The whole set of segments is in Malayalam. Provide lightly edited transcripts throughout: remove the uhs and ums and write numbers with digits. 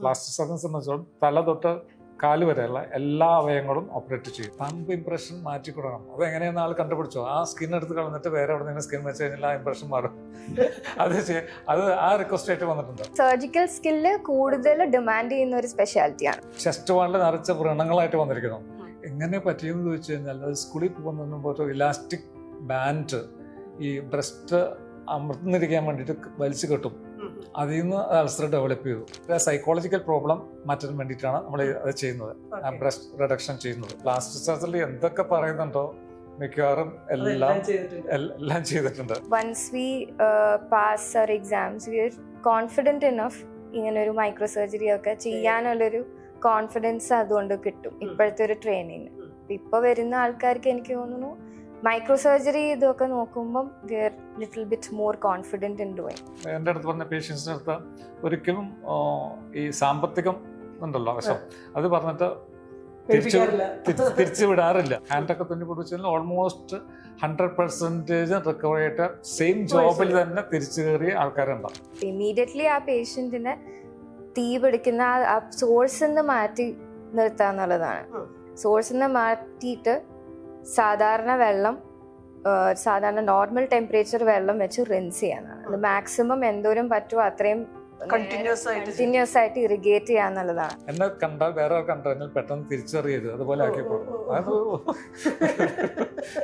പ്ലാസ്റ്റിക് സർജനെ സംബന്ധിച്ചോളം തല തൊട്ട് കാല് വരെയുള്ള എല്ലാ അവയവങ്ങളും ഓപ്പറേറ്റ് ചെയ്യും. തമ്പ് ഇംപ്രഷൻ മാറ്റി കൊടുക്കണം. അത് എങ്ങനെയെന്ന് ആൾ കണ്ടുപിടിച്ചോ? ആ സ്കിൻ എടുത്ത് കളഞ്ഞിട്ട് വേറെ എവിടെ നിന്ന് സ്കിൻ വെച്ച് കഴിഞ്ഞാൽ ആ ഇംപ്രഷൻ മാറും. അത് ആ റിക്വസ്റ്റ് ആയിട്ട് വന്നിട്ടുണ്ട്. സർജിക്കൽ സ്കില്ല് കൂടുതൽ ഡിമാൻഡ് ചെയ്യുന്ന ഒരു സ്പെഷ്യാലിറ്റിയാണ്. ചെസ്റ്റ് വാളിൽ നിറച്ച വ്രണങ്ങളായിട്ട് വന്നിരിക്കുന്നു. എങ്ങനെ പറ്റിയെന്ന് ചോദിച്ചു കഴിഞ്ഞാൽ അത് സ്കൂളിൽ പോകുമ്പോൾ ഒരു ഇലാസ്റ്റിക് ബാൻഡ് ഈ ബ്രസ്റ്റ് അമർന്നിരിക്കാൻ വേണ്ടിയിട്ട് വലിച്ചു കെട്ടും. അതിൽ നിന്ന് അൾസർ ഡെവലപ്പ് ചെയ്തു. സൈക്കോളജിക്കൽ പ്രോബ്ലം മാറ്റാൻ വേണ്ടിയിട്ടാണ് നമ്മൾ അത് ചെയ്യുന്നത്, ബ്രസ്റ്റ് റിഡക്ഷൻ ചെയ്യുന്നത്. പ്ലാസ്റ്റിക് സർജറി എന്തൊക്കെ പറയുന്നുണ്ടോ മിക്കവാറും എല്ലാം ചെയ്തിട്ടുണ്ട്. Once we pass our exams we are confident enough ഇങ്ങനെ ഒരു മൈക്രോ സർജറി ഒക്കെ ചെയ്യാനുള്ളൊരു കോൺഫിഡൻസ് അതുകൊണ്ട് കിട്ടും ഇപ്പോഴത്തെ ഒരു ട്രെയിനിങ്. ഇപ്പൊ വരുന്ന ആൾക്കാർക്ക് എനിക്ക് തോന്നുന്നു മൈക്രോ സർജറി ഇതൊക്കെ നോക്കുമ്പോൾ they are little bit more confident in doing. എൻ്റെ അടുത്ത് പറഞ്ഞ പേഷ്യൻസിൻ്റെ അടുത്ത് ഒരിക്കലും ഈ സാമ്പത്തികം ഉണ്ടല്ലോ വശം, അത് പറഞ്ഞിട്ട് തിരിച്ചു വിടാറില്ല. ഹാൻഡൊക്കെ തുന്നി പിടിച്ചാൽ ഓൾമോസ്റ്റ് 100% റിക്കവർ ആയിട്ട് സെയിം ജോബിൽ തന്നെ തിരിച്ചു കയറിയ ആൾക്കാരുണ്ടാവും. ഇമീഡിയറ്റ്ലി ആ പേഷ്യൻറ്റിനെ തീ പിടിക്കുന്ന ആ സോഴ്സിൽ നിന്ന് മാറ്റി നിർത്തുക എന്നുള്ളതാണ്. സോഴ്സിൽ നിന്ന് മാറ്റിയിട്ട് സാധാരണ നോർമൽ ടെമ്പറേച്ചർ വെള്ളം വെച്ച് റിൻസ് ചെയ്യാനാണ്. അത് മാക്സിമം എന്തോരം പറ്റുമോ അത്രയും കണ്ടിന്യൂസ് ആയിട്ട് ഇറിഗേറ്റ് ചെയ്യാന്നുള്ളതാണ്. എന്നെ കണ്ടാൽ വേറെ കണ്ടാൽ പെട്ടെന്ന് തിരിച്ചറിയരുത്, അതുപോലെ ആക്കിക്കോളും. അത്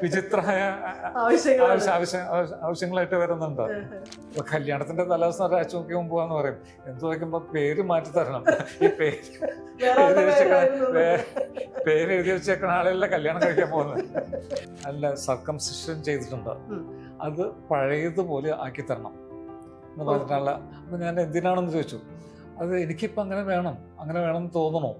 വിചിത്രമായ ആവശ്യങ്ങളായിട്ട് വരുന്നുണ്ട്. കല്യാണത്തിന്റെ തലേദിവസം ഒരാഴ്ച നോക്കി മുമ്പാന്ന് പറയും, എന്ത് നോക്കുമ്പോ പേര് മാറ്റി തരണം. ഈ പേര് എഴുതി വെച്ചേക്കുന്ന ആളെല്ലാം കല്യാണം കഴിക്കാൻ പോകുന്നത്. അല്ല, സർക്കംസിഷൻ ചെയ്തിട്ടുണ്ട്, അത് പഴയതുപോലെ ആക്കി തരണം എന്ന് പറഞ്ഞിട്ടുള്ള. അപ്പം ഞാൻ എന്തിനാണെന്ന് ചോദിച്ചു. അത് എനിക്കിപ്പോൾ അങ്ങനെ വേണമെന്ന് തോന്നണോ,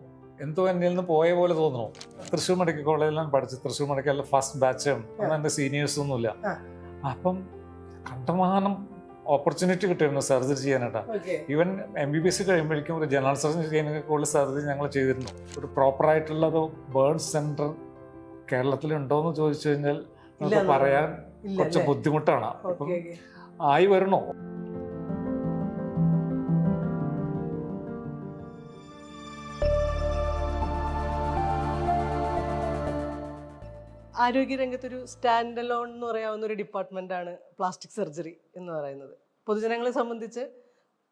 എന്തോ എന്നിൽ നിന്ന് പോയ പോലെ തോന്നണോ. തൃശ്ശൂർ മെഡിക്കൽ കോളേജിലാണ് പഠിച്ചത്. തൃശ്ശൂർ മെഡിക്കലിൽ ഫസ്റ്റ് ബാച്ചാണ്. അന്ന് എൻ്റെ സീനിയേഴ്സൊന്നുമില്ല. അപ്പം കണ്ടമാനം ഓപ്പർച്യൂണിറ്റി കിട്ടിയിരുന്നു സർജറി ചെയ്യാനായിട്ടാ. ഈവൻ MBBS കഴിയുമ്പോഴേക്കും ഒരു ജനറൽ സർജറി ചെയ്യുന്നതിനൊക്കെ കൂടുതൽ സർജറി ഞങ്ങൾ ചെയ്തിരുന്നു. ഒരു പ്രോപ്പറായിട്ടുള്ളൊരു ബേൺ സെൻറ്റർ കേരളത്തിലുണ്ടോയെന്ന് ചോദിച്ചു കഴിഞ്ഞാൽ നമുക്ക് പറയാൻ കുറച്ച് ബുദ്ധിമുട്ടാണ്. അപ്പം ആയി വരണോ? ആരോഗ്യരംഗത്തൊരു സ്റ്റാൻഡ് അലോൺ എന്ന് പറയാവുന്ന ഒരു ഡിപ്പാർട്ട്മെൻറ്റാണ് പ്ലാസ്റ്റിക് സർജറി എന്ന് പറയുന്നത്. പൊതുജനങ്ങളെ സംബന്ധിച്ച്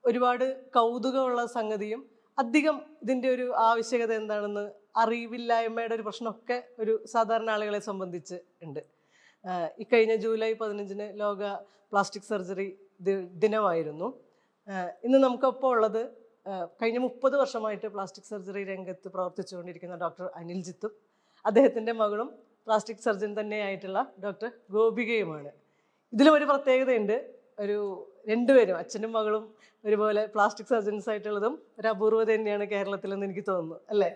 ഒരുപാട് കൗതുകമുള്ള സംഗതിയും അധികം ഇതിൻ്റെ ഒരു ആവശ്യകത എന്താണെന്ന് അറിവില്ലായ്മയുടെ ഒരു പ്രശ്നമൊക്കെ ഒരു സാധാരണ ആളുകളെ സംബന്ധിച്ച് ഉണ്ട്. ഇക്കഴിഞ്ഞ ജൂലൈ 15 ലോക പ്ലാസ്റ്റിക് സർജറി ദിനമായിരുന്നു. ഇന്ന് നമുക്കൊപ്പം ഉള്ളത് കഴിഞ്ഞ 30 വർഷമായിട്ട് പ്ലാസ്റ്റിക് സർജറി രംഗത്ത് പ്രവർത്തിച്ചുകൊണ്ടിരിക്കുന്ന ഡോക്ടർ അനിൽജിത്തും അദ്ദേഹത്തിൻ്റെ മകളും പ്ലാസ്റ്റിക് സർജൻ തന്നെയായിട്ടുള്ള ഡോക്ടർ ഗോപികയുമാണ്. ഇതിലും ഒരു പ്രത്യേകതയുണ്ട്. രണ്ടുപേരും അച്ഛനും മകളും ഒരുപോലെ പ്ലാസ്റ്റിക് സർജൻസ് ആയിട്ടുള്ളതും ഒരു അപൂർവത തന്നെയാണ് കേരളത്തിലെന്ന് എനിക്ക് തോന്നുന്നു, അല്ലേ?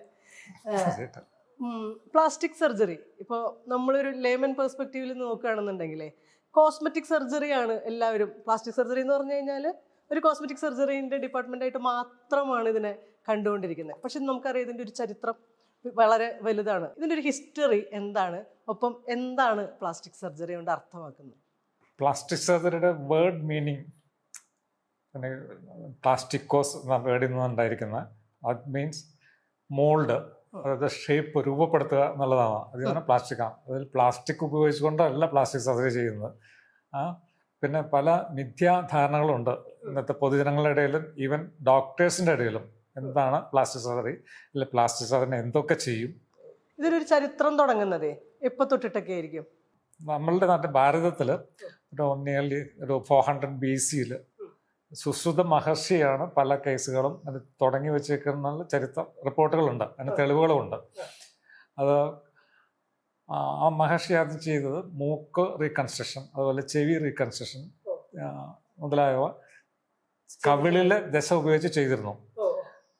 പ്ലാസ്റ്റിക് സർജറി ഇപ്പോൾ നമ്മളൊരു ലേമൻ പെർസ്പെക്റ്റീവിൽ നോക്കുകയാണെന്നുണ്ടെങ്കിലേ കോസ്മെറ്റിക് സർജറിയാണ് എല്ലാവരും. പ്ലാസ്റ്റിക് സർജറി എന്ന് പറഞ്ഞു കഴിഞ്ഞാൽ ഒരു കോസ്മെറ്റിക് സർജറിൻ്റെ ഡിപ്പാർട്ട്മെൻറ്റായിട്ട് മാത്രമാണ് ഇതിനെ കണ്ടുകൊണ്ടിരിക്കുന്നത്. പക്ഷെ നമുക്കറിയാം ഇതിൻ്റെ ഒരു ചരിത്രം വളരെ വലുതാണ്. ഇതിൻ്റെ ഒരു ഹിസ്റ്ററി എന്താണ്, ഒപ്പം എന്താണ് പ്ലാസ്റ്റിക് സർജറി കൊണ്ട് അർത്ഥമാക്കുന്നത്? പ്ലാസ്റ്റിക് സർജറിയുടെ വേർഡ് മീനിങ് പ്ലാസ്റ്റിക്കോസ് എന്ന വേർഡിൽ നിന്നുണ്ടായിരിക്കുന്ന അത് മീൻസ് മോൾഡ്, അതായത് ഷേപ്പ് രൂപപ്പെടുത്തുക എന്നുള്ളതാണ്. അതിനാണ് പ്ലാസ്റ്റിക്കാണ്. അതിൽ പ്ലാസ്റ്റിക് ഉപയോഗിച്ചുകൊണ്ടല്ല പ്ലാസ്റ്റിക് സർജറി ചെയ്യുന്നത്. പിന്നെ പല മിഥ്യാധാരണകളുണ്ട് ഇന്നത്തെ പൊതുജനങ്ങളുടെ ഇടയിലും ഈവൻ ഡോക്ടേഴ്സിൻ്റെ ഇടയിലും. എന്താണ് പ്ലാസ്റ്റിക് സർജറി, അല്ലെ പ്ലാസ്റ്റിക് സർജറി എന്തൊക്കെ ചെയ്യും? ഇതിനൊരു ചരിത്രം തുടങ്ങുന്നതേ എപ്പോൾ തൊട്ടിട്ടൊക്കെ ആയിരിക്കും? നമ്മളുടെ നാട്ടിൽ ഭാരതത്തിൽ നിയർലി 400 BC സുശ്രുത മഹർഷിയാണ് പല കേസുകളും അത് തുടങ്ങി വെച്ചേക്കുന്ന ചരിത്ര റിപ്പോർട്ടുകളുണ്ട്, അതിന് തെളിവുകളുമുണ്ട്. അത് ആ മഹർഷി ആദ്യം ചെയ്തത് മൂക്ക് റീകൺസ്ട്രക്ഷൻ, അതുപോലെ ചെവി റീകൺസ്ട്രക്ഷൻ മുതലായവ കവിളിലെ ദശ ഉപയോഗിച്ച് ചെയ്തിരുന്നു.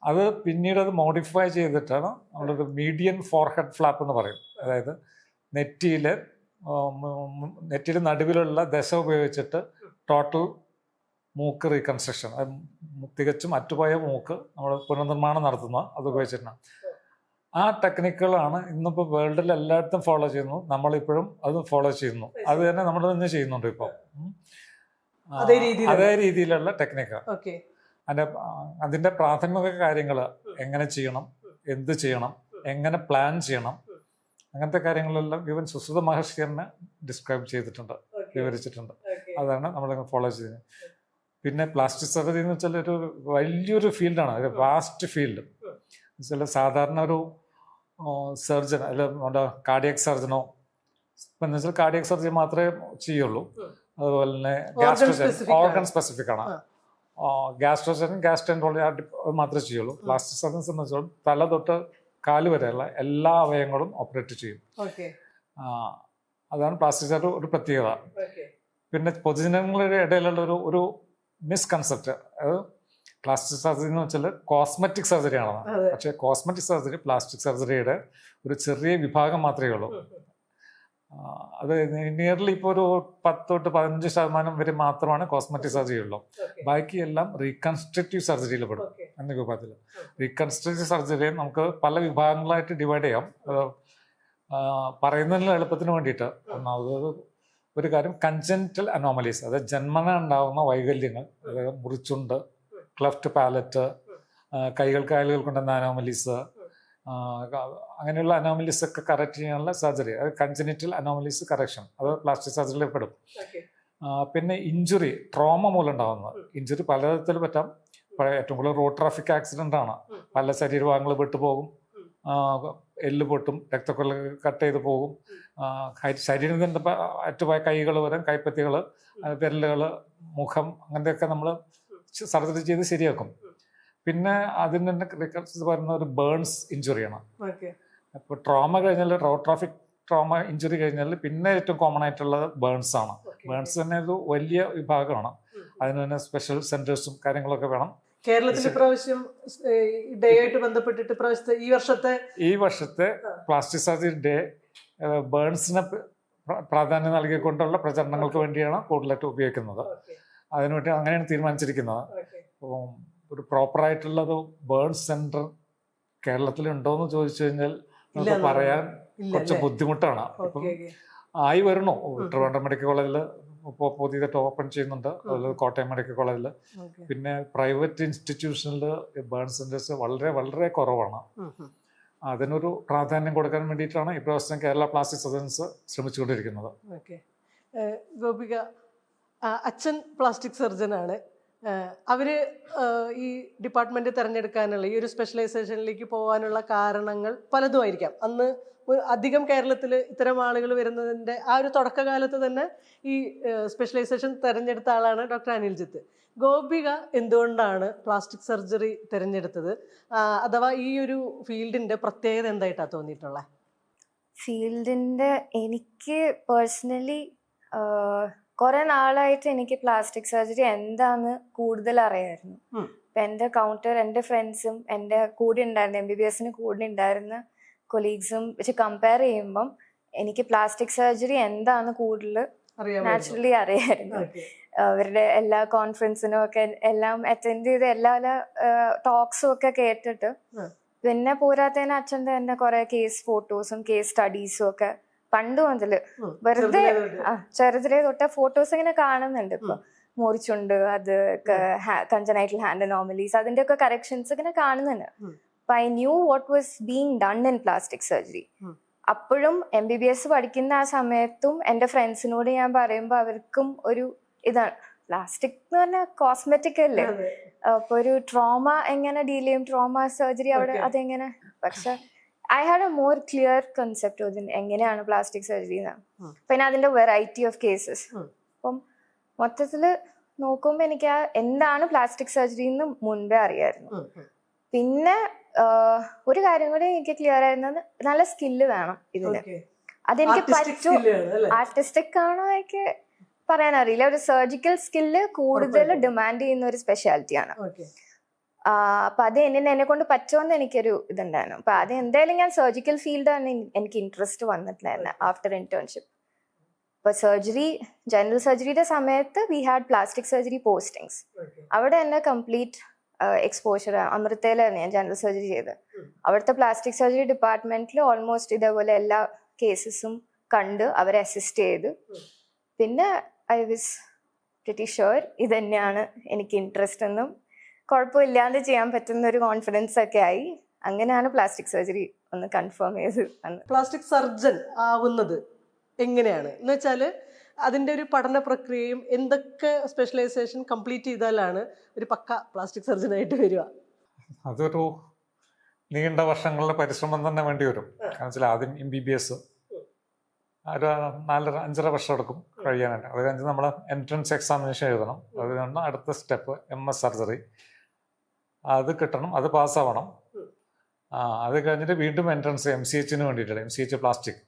അത് പിന്നീട് അത് മോഡിഫൈ ചെയ്തിട്ടാണ് നമ്മളൊരു മീഡിയൻ ഫോർഹെഡ് ഫ്ലാപ്പ് എന്ന് പറയും. അതായത് നെറ്റിയിൽ നടുവിലുള്ള ദശ ഉപയോഗിച്ചിട്ട് ടോട്ടൽ മൂക്ക് റീകൺസ്ട്രക്ഷൻ, തികച്ചും അറ്റുപോയ മൂക്ക് നമ്മൾ പുനർനിർമ്മാണം നടത്തുന്ന അത് ഉപയോഗിച്ചിട്ടാണ്. ആ ടെക്നിക്കുകളാണ് ഇന്നിപ്പോൾ വേൾഡിൽ എല്ലായിടത്തും ഫോളോ ചെയ്യുന്നു. നമ്മളിപ്പോഴും അത് ഫോളോ ചെയ്യുന്നു. അത് തന്നെ നമ്മൾ തന്നെ ചെയ്യുന്നുണ്ട് ഇപ്പോൾ. അതേ രീതിയിലുള്ള ടെക്നിക്കാണ്. അതിൻ്റെ പ്രാഥമിക കാര്യങ്ങൾ എങ്ങനെ ചെയ്യണം, എന്ത് ചെയ്യണം, എങ്ങനെ പ്ലാൻ ചെയ്യണം, അങ്ങനത്തെ കാര്യങ്ങളെല്ലാം ഈവൻ സുശ്രുത മഹർഷി തന്നെ ഡിസ്ക്രൈബ് ചെയ്തിട്ടുണ്ട്, വിവരിച്ചിട്ടുണ്ട്. അതാണ് നമ്മൾ ഫോളോ ചെയ്യുന്നത്. പിന്നെ പ്ലാസ്റ്റിക് സർജറി എന്ന് വെച്ചാൽ ഒരു വലിയൊരു ഫീൽഡാണ്, ഒരു വാസ്റ്റ് ഫീൽഡ്. വെച്ചാൽ സാധാരണ ഒരു സർജൻ അല്ല നമ്മുടെ കാർഡിയക് സർജനോ ഇപ്പം എന്ന് വെച്ചാൽ കാർഡിയക് സർജറി മാത്രമേ ചെയ്യുള്ളൂ. അതുപോലെ തന്നെ ഓർഗൻ സ്പെസിഫിക് ആണ്. ഗ്യാസ്ട്രോജൻ ഗ്യാസ്ട്രോൻട്രോളജി മാത്രമേ ചെയ്യുള്ളൂ. പ്ലാസ്റ്റിക് സർജൻസ് എന്ന് വെച്ചാൽ തല തൊട്ട് കാല് വരെയുള്ള എല്ലാ അവയവങ്ങളും ഓപ്പറേറ്റ് ചെയ്യും. അതാണ് പ്ലാസ്റ്റിക് സർജറി ഒരു പ്രത്യേകത. പിന്നെ പൊതുജനങ്ങളുടെ ഇടയിലുള്ള ഒരു മിസ്കൺസെപ്റ്റ്, അത് പ്ലാസ്റ്റിക് സർജറി എന്ന് വെച്ചാൽ കോസ്മെറ്റിക് സർജറി ആണെന്ന്. പക്ഷേ കോസ്മെറ്റിക് സർജറി പ്ലാസ്റ്റിക് സർജറിയുടെ ഒരു ചെറിയ വിഭാഗം മാത്രമേ ഉള്ളൂ. അത് നിയർലി ഇപ്പോൾ ഒരു 10-15% വരെ മാത്രമാണ് കോസ്മെറ്റിക് സർജറി ഉള്ളൂ. ബാക്കിയെല്ലാം റീകൺസ്ട്രക്റ്റീവ് സർജറിയിൽ പെടും എന്ന വിഭാഗത്തിൽ. റീകൺസ്ട്രക്റ്റീവ് സർജറിയെ നമുക്ക് പല വിഭാഗങ്ങളായിട്ട് ഡിവൈഡ് ചെയ്യാം. പറയുന്നതിന് എളുപ്പത്തിന് വേണ്ടിയിട്ട് ഒന്നാമത് ഒരു കാര്യം കൺജെനിറ്റൽ അനോമലീസ്, അതായത് ജന്മന ഉണ്ടാകുന്ന വൈകല്യങ്ങൾ, അതായത് മുറിച്ചുണ്ട്, ക്ലെഫ്റ്റ് പാലറ്റ്, കാലുകൾക്കുണ്ടാകുന്ന അനോമലീസ്, അങ്ങനെയുള്ള അനോമലീസ് ഒക്കെ കറക്റ്റ് ചെയ്യാനുള്ള സർജറി, അത് കൺജനിറ്റൽ അനോമലീസ് കറക്ഷൻ, അത് പ്ലാസ്റ്റിക് സർജറിയിൽ പെടും. പിന്നെ ഇഞ്ചുറി, ട്രോമ മൂലം ഉണ്ടാകുന്നത്. ഇഞ്ചുറി പലതരത്തിൽ പറ്റാം. ഏറ്റവും കൂടുതൽ റോഡ് ട്രാഫിക് ആക്സിഡൻ്റ് ആണ്. പല ശരീരഭാഗങ്ങൾ വിട്ടുപോകും, എല്ല് പൊട്ടും, രക്തക്കൊള്ള കട്ട് ചെയ്ത് പോകും, ശരീരത്തിൻ്റെ അറ്റുപോയ കൈകൾ വരെ, കൈപ്പത്തികൾ, വിരലുകൾ, മുഖം, അങ്ങനത്തെയൊക്കെ നമ്മൾ സർജറി ചെയ്ത് ശരിയാക്കും. പിന്നെ അതിന് തന്നെ പറയുന്ന ഒരു ബേൺസ് ഇഞ്ചുറിയാണ്. അപ്പോൾ ട്രോമ കഴിഞ്ഞാൽ, റോഡ് ട്രാഫിക് ട്രോമ ഇഞ്ചുറി കഴിഞ്ഞാൽ പിന്നെ ഏറ്റവും കോമൺ ആയിട്ടുള്ളത് ബേൺസ് ആണ്. ബേൺസ് തന്നെ ഒരു വലിയ വിഭാഗമാണ്. അതിന് തന്നെ സ്പെഷ്യൽ സെന്റേഴ്സും കാര്യങ്ങളൊക്കെ വേണം. കേരളത്തിൽ ഇപ്രാവശ്യം ഡേ ആയിട്ട് ബന്ധപ്പെട്ടിട്ട് ഈ വർഷത്തെ പ്ലാസ്റ്റിക് സർജറി ഡേ ബേൺസിന് പ്രാധാന്യം നൽകിക്കൊണ്ടുള്ള പ്രചരണങ്ങൾക്ക് വേണ്ടിയാണ് കൂടുതലായിട്ട് ഉപയോഗിക്കുന്നത്. അതിനുവേണ്ടി അങ്ങനെയാണ് തീരുമാനിച്ചിരിക്കുന്നത്. ഒരു പ്രോപ്പറായിട്ടുള്ള ഒരു ബേൺ സെന്റർ കേരളത്തിൽ ഉണ്ടോയെന്ന് ചോദിച്ചു കഴിഞ്ഞാൽ നമുക്ക് പറയാൻ കുറച്ച് ബുദ്ധിമുട്ടാണ്. ഇപ്പം ആയി വരണു. ട്രിവാൻഡ്രം മെഡിക്കൽ കോളേജിൽ ഇപ്പോൾ പുതിയതായിട്ട് ഓപ്പൺ ചെയ്യുന്നുണ്ട്, അതുപോലെ കോട്ടയം മെഡിക്കൽ കോളേജിൽ. പിന്നെ പ്രൈവറ്റ് ഇൻസ്റ്റിറ്റ്യൂഷനിൽ ബേൺ സെന്റേഴ്സ് വളരെ വളരെ കുറവാണ്. അതിനൊരു പ്രാധാന്യം കൊടുക്കാൻ വേണ്ടിയിട്ടാണ് ഇപ്രാവശ്യം കേരള പ്ലാസ്റ്റിക് സർജൻസ് ശ്രമിച്ചുകൊണ്ടിരിക്കുന്നത്. ഗോപിക, അച്ഛൻ പ്ലാസ്റ്റിക് സർജനാണ്. അവര് ഈ ഡിപ്പാർട്ട്മെന്റ് തിരഞ്ഞെടുക്കാനുള്ള, ഈ ഒരു സ്പെഷ്യലൈസേഷനിലേക്ക് പോകാനുള്ള കാരണങ്ങൾ പലതുമായിരിക്കാം. അന്ന് അധികം കേരളത്തിൽ ഇത്തരം ആളുകൾ വരുന്നതിൻ്റെ ആ ഒരു തുടക്കകാലത്ത് തന്നെ ഈ സ്പെഷ്യലൈസേഷൻ തിരഞ്ഞെടുത്ത ആളാണ് ഡോക്ടർ അനിൽജിത്ത്. ഗോപിക എന്തുകൊണ്ടാണ് പ്ലാസ്റ്റിക് സർജറി തിരഞ്ഞെടുത്തത്? അഥവാ ഈ ഒരു ഫീൽഡിന്റെ പ്രത്യേകത എന്തായിട്ടാണ് തോന്നിയിട്ടുള്ളത്? ഫീൽഡിന്റെ എനിക്ക് പേഴ്സണലി കുറെ നാളായിട്ട് എനിക്ക് പ്ലാസ്റ്റിക് സർജറി എന്താന്ന് കൂടുതൽ അറിയായിരുന്നു. ഇപ്പൊ എന്റെ കൗണ്ടർ, എന്റെ ഫ്രണ്ട്സും എന്റെ കൂടെ ഉണ്ടായിരുന്ന MBBS കൂടെ ഉണ്ടായിരുന്ന കൊളീഗ്സും വെച്ച് കമ്പയർ ചെയ്യുമ്പം എനിക്ക് പ്ലാസ്റ്റിക് സർജറി എന്താന്ന് കൂടുതൽ നാച്ചുറലി അറിയായിരുന്നു. അവരുടെ എല്ലാ കോൺഫറൻസിനും ഒക്കെ എല്ലാം അറ്റൻഡ് ചെയ്ത് എല്ലാ ടോക്സും ഒക്കെ കേട്ടിട്ട്, പിന്നെ പോരാത്തതിന് അച്ഛൻ്റെ തന്നെ കുറെ കേസ് ഫോട്ടോസും കേസ് സ്റ്റഡീസും ഒക്കെ പണ്ട് മുതല് വെറുതെ ചെറുതിലെ തൊട്ട ഫോട്ടോസ് ഇങ്ങനെ കാണുന്നുണ്ട്. ഇപ്പൊ മുറിച്ചുണ്ട്, അത് കൺജനൈറ്റൽ ഹാൻഡ് അനോമലീസ്, അതിന്റെ ഒക്കെ കറക്ഷൻസ് ഇങ്ങനെ കാണുന്നുണ്ട്. അപ്പൊ I new what was being done in plastic surgery. അപ്പോഴും MBBS പഠിക്കുന്ന ആ സമയത്തും എൻ്റെ ഫ്രണ്ട്സിനോട് ഞാൻ പറയുമ്പോൾ അവർക്കും ഒരു ഇതാണ്, പ്ലാസ്റ്റിക് എന്ന് പറഞ്ഞാൽ കോസ്മെറ്റിക് അല്ലേ, അപ്പൊ ഒരു ട്രോമ എങ്ങനെ ഡീൽ ചെയ്യും, ട്രോമ സർജറി അവിടെ അതെങ്ങനെ. പക്ഷെ I had A more clear concept അതിന് എങ്ങനെയാണ് പ്ലാസ്റ്റിക് സർജറി എന്ന്. പിന്നെ അതിന്റെ വെറൈറ്റി ഓഫ് കേസസ്. അപ്പം മൊത്തത്തിൽ നോക്കുമ്പോൾ എനിക്ക് എന്താണ് പ്ലാസ്റ്റിക് സർജറി എന്ന് മുൻപേ അറിയായിരുന്നു. പിന്നെ ഒരു കാര്യം കൂടി എനിക്ക് ക്ലിയർ ആയിരുന്നത്, നല്ല സ്കില്ല് വേണം ഇതിന്. അതെനിക്ക് പറ്റും. ആർട്ടിസ്റ്റിക് ആണോ എനിക്ക് പറയാൻ അറിയില്ല. ഒരു സർജിക്കൽ സ്കില്ല് കൂടുതൽ ഡിമാൻഡ് ചെയ്യുന്ന ഒരു സ്പെഷ്യാലിറ്റിയാണ്. അപ്പൊ അത് എന്നെ കൊണ്ട് പറ്റുമെന്ന് എനിക്കൊരു ഇതുണ്ടായിരുന്നു. അപ്പൊ അത് എന്തായാലും ഞാൻ സർജിക്കൽ ഫീൽഡാണ് എനിക്ക് ഇൻട്രസ്റ്റ് വന്നിട്ടില്ലായിരുന്നു ആഫ്റ്റർ ഇന്റേൺഷിപ്പ്. ഇപ്പൊ ജനറൽ സർജറിയുടെ സമയത്ത് we had plastic surgery postings. അവിടെ എന്നെ കംപ്ലീറ്റ് എക്സ്പോഷർ, അമൃതയിലായിരുന്നു ഞാൻ ജനറൽ സർജറി ചെയ്ത്. അവിടുത്തെ പ്ലാസ്റ്റിക് സർജറി ഡിപ്പാർട്ട്മെന്റിൽ ഓൾമോസ്റ്റ് ഇതേപോലെ എല്ലാ കേസസും കണ്ട് അവരെ അസിസ്റ്റ് ചെയ്ത്. പിന്നെ ഐ വാസ് പ്രിറ്റി ഷുവർ ഇത് തന്നെയാണ് എനിക്ക് ഇൻട്രസ്റ്റ് എന്നും കുഴപ്പമില്ലാതെ ചെയ്യാൻ പറ്റുന്ന ഒരു കോൺഫിഡൻസ് ഒക്കെ ആയി. അങ്ങനെയാണ് പ്ലാസ്റ്റിക് സർജറി ഒന്ന് കൺഫേം ചെയ്ത് വന്നത്. പ്ലാസ്റ്റിക് സർജൻ ആവുന്നത് എങ്ങനെയാണ് എന്ന് വെച്ചാൽ അതിൻ്റെ ഒരു പഠന പ്രക്രിയയും എന്തൊക്കെ സ്പെഷ്യലൈസേഷൻ കംപ്ലീറ്റ് ചെയ്താലാണ് ഒരു പക്ക പ്ലാസ്റ്റിക് സർജനായിട്ട് വരിക? അതൊരു നീണ്ട വർഷങ്ങളുടെ പരിശ്രമം തന്നെ വേണ്ടി വരും. കാരണം വെച്ചാൽ ആദ്യം MBBS ഒരു 4-5 വർഷം എടുക്കും കഴിയാനായിട്ട്. അത് കഴിഞ്ഞ് നമ്മൾ എൻട്രൻസ് എക്സാമിനേഷൻ എഴുതണം. അത് കഴിഞ്ഞ് അടുത്ത സ്റ്റെപ്പ് MS സർജറി, അത് കിട്ടണം, അത് പാസ്സാവണം. അത് കഴിഞ്ഞിട്ട് വീണ്ടും എൻട്രൻസ് MCHന് വേണ്ടിയിട്ട്, MCH പ്ലാസ്റ്റിക്,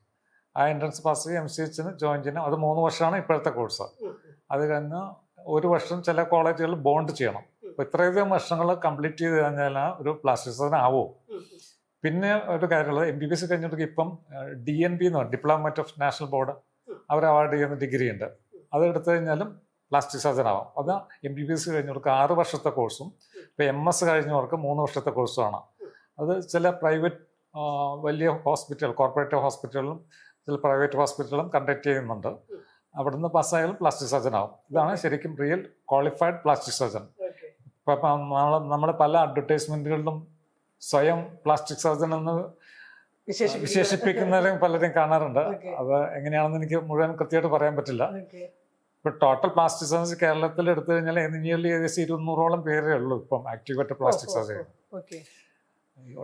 ആ എൻട്രൻസ് പാസ് ചെയ്ത് MCHന് ജോയിൻ ചെയ്യണം. അത് 3 വർഷമാണ് ഇപ്പോഴത്തെ കോഴ്സ്. അത് കഴിഞ്ഞ് 1 വർഷം ചില കോളേജുകളിൽ ബോണ്ട് ചെയ്യണം. അപ്പോൾ ഇത്രയധികം വർഷങ്ങൾ കംപ്ലീറ്റ് ചെയ്ത് കഴിഞ്ഞാൽ ഒരു പ്ലാസ്റ്റിക് സർജൻ ആവും. പിന്നെ ഒരു കാര്യമുള്ളത്, MBBS കഴിഞ്ഞിട്ട് ഇപ്പം DNB എന്ന് പറയും, ഡിപ്ലോമേറ്റ് ഓഫ് നാഷണൽ ബോർഡ്, അവർ അവാർഡ് ചെയ്യുന്ന ഡിഗ്രി ഉണ്ട്. അത് എടുത്തു കഴിഞ്ഞാലും പ്ലാസ്റ്റിക് സർജൻ ആവാം. അത് MBBS കഴിഞ്ഞവർക്ക് 6 വർഷത്തെ കോഴ്സും ഇപ്പോൾ MS കഴിഞ്ഞവർക്ക് 3 വർഷത്തെ കോഴ്സുമാണ്. അത് ചില പ്രൈവറ്റ് വലിയ ഹോസ്പിറ്റൽ, കോർപ്പറേറ്റ് ഹോസ്പിറ്റലുകളും ചില പ്രൈവറ്റ് ഹോസ്പിറ്റലും കണ്ടക്ട് ചെയ്യുന്നുണ്ട്. അവിടുന്ന് പാസ്സായാലും പ്ലാസ്റ്റിക് സർജൻ ആവും. ഇതാണ് ശരിക്കും റിയൽ ക്വാളിഫൈഡ് പ്ലാസ്റ്റിക് സർജൻ. ഇപ്പം നമ്മൾ പല അഡ്വർടൈസ്മെന്റുകളിലും സ്വയം പ്ലാസ്റ്റിക് സർജൻ എന്ന് വിശേഷിപ്പിക്കുന്നവരും പലരും കാണാറുണ്ട്. അത് എങ്ങനെയാണെന്ന് എനിക്ക് മുഴുവൻ കൃത്യമായിട്ട് പറയാൻ പറ്റില്ല. ഇപ്പൊ ടോട്ടൽ പ്ലാസ്റ്റിക് സർജറി കേരളത്തിൽ എടുത്തു കഴിഞ്ഞാൽ നിയർലി ഏകദേശം 200ഓളം പേരേ ഉള്ളൂ ഇപ്പം ആക്റ്റീവായിട്ട് പ്ലാസ്റ്റിക് സർജറി.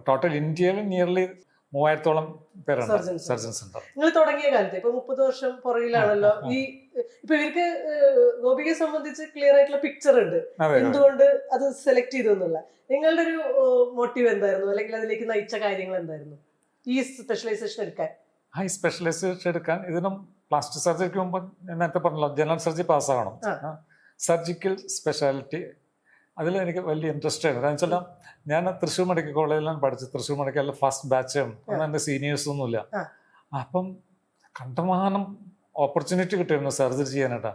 ടോട്ടൽ ഇന്ത്യയിൽ നിയർലി 3000ഓളം പേരുണ്ട് സർജൻസ് ഉണ്ട്. നിങ്ങൾ തുടങ്ങിയ കാലത്ത് ഇപ്പൊ 30 വർഷം പുറകിലാണല്ലോ. ഈ ഇപ്പൊ ഇവർക്ക് ഗോപികയെ സംബന്ധിച്ച് ക്ലിയർ ആയിട്ടുള്ള പിക്ചർ ഉണ്ട് എന്തുകൊണ്ട് അത് സെലക്ട് ചെയ്തു എന്നുള്ള. നിങ്ങളുടെ ഒരു മോട്ടീവ് എന്തായിരുന്നു, അല്ലെങ്കിൽ അതിലേക്ക് നയിച്ച കാര്യങ്ങൾ എന്തായിരുന്നു ഈ സ്പെഷ്യലൈസേഷൻ എടുക്കാൻ? ഈ സ്പെഷ്യലൈസേഷൻ എടുക്കാൻ ഇതിനും പ്ലാസ്റ്റിക് സർജറിക്ക് മുമ്പ് ഞാൻ നേരത്തെ പറഞ്ഞല്ലോ, ജനറൽ സർജറി പാസ്സാകണം. സർജിക്കൽ സ്പെഷ്യാലിറ്റി അതിൽ എനിക്ക് വലിയ ഇൻട്രസ്റ്റ് ആയിരുന്നു. കാരണം വെച്ചാൽ ഞാൻ തൃശ്ശൂർ മെഡിക്കൽ കോളേജിലാണ് പഠിച്ചത്. തൃശ്ശൂർ മെഡിക്കലിൽ ഫസ്റ്റ് ബാച്ചാണ്. അന്ന് എൻ്റെ സീനിയേഴ്സൊന്നുമില്ല. അപ്പം കണ്ടമാനം ഓപ്പർച്യൂണിറ്റി കിട്ടിയിരുന്നു സർജറി ചെയ്യാനായിട്ട്.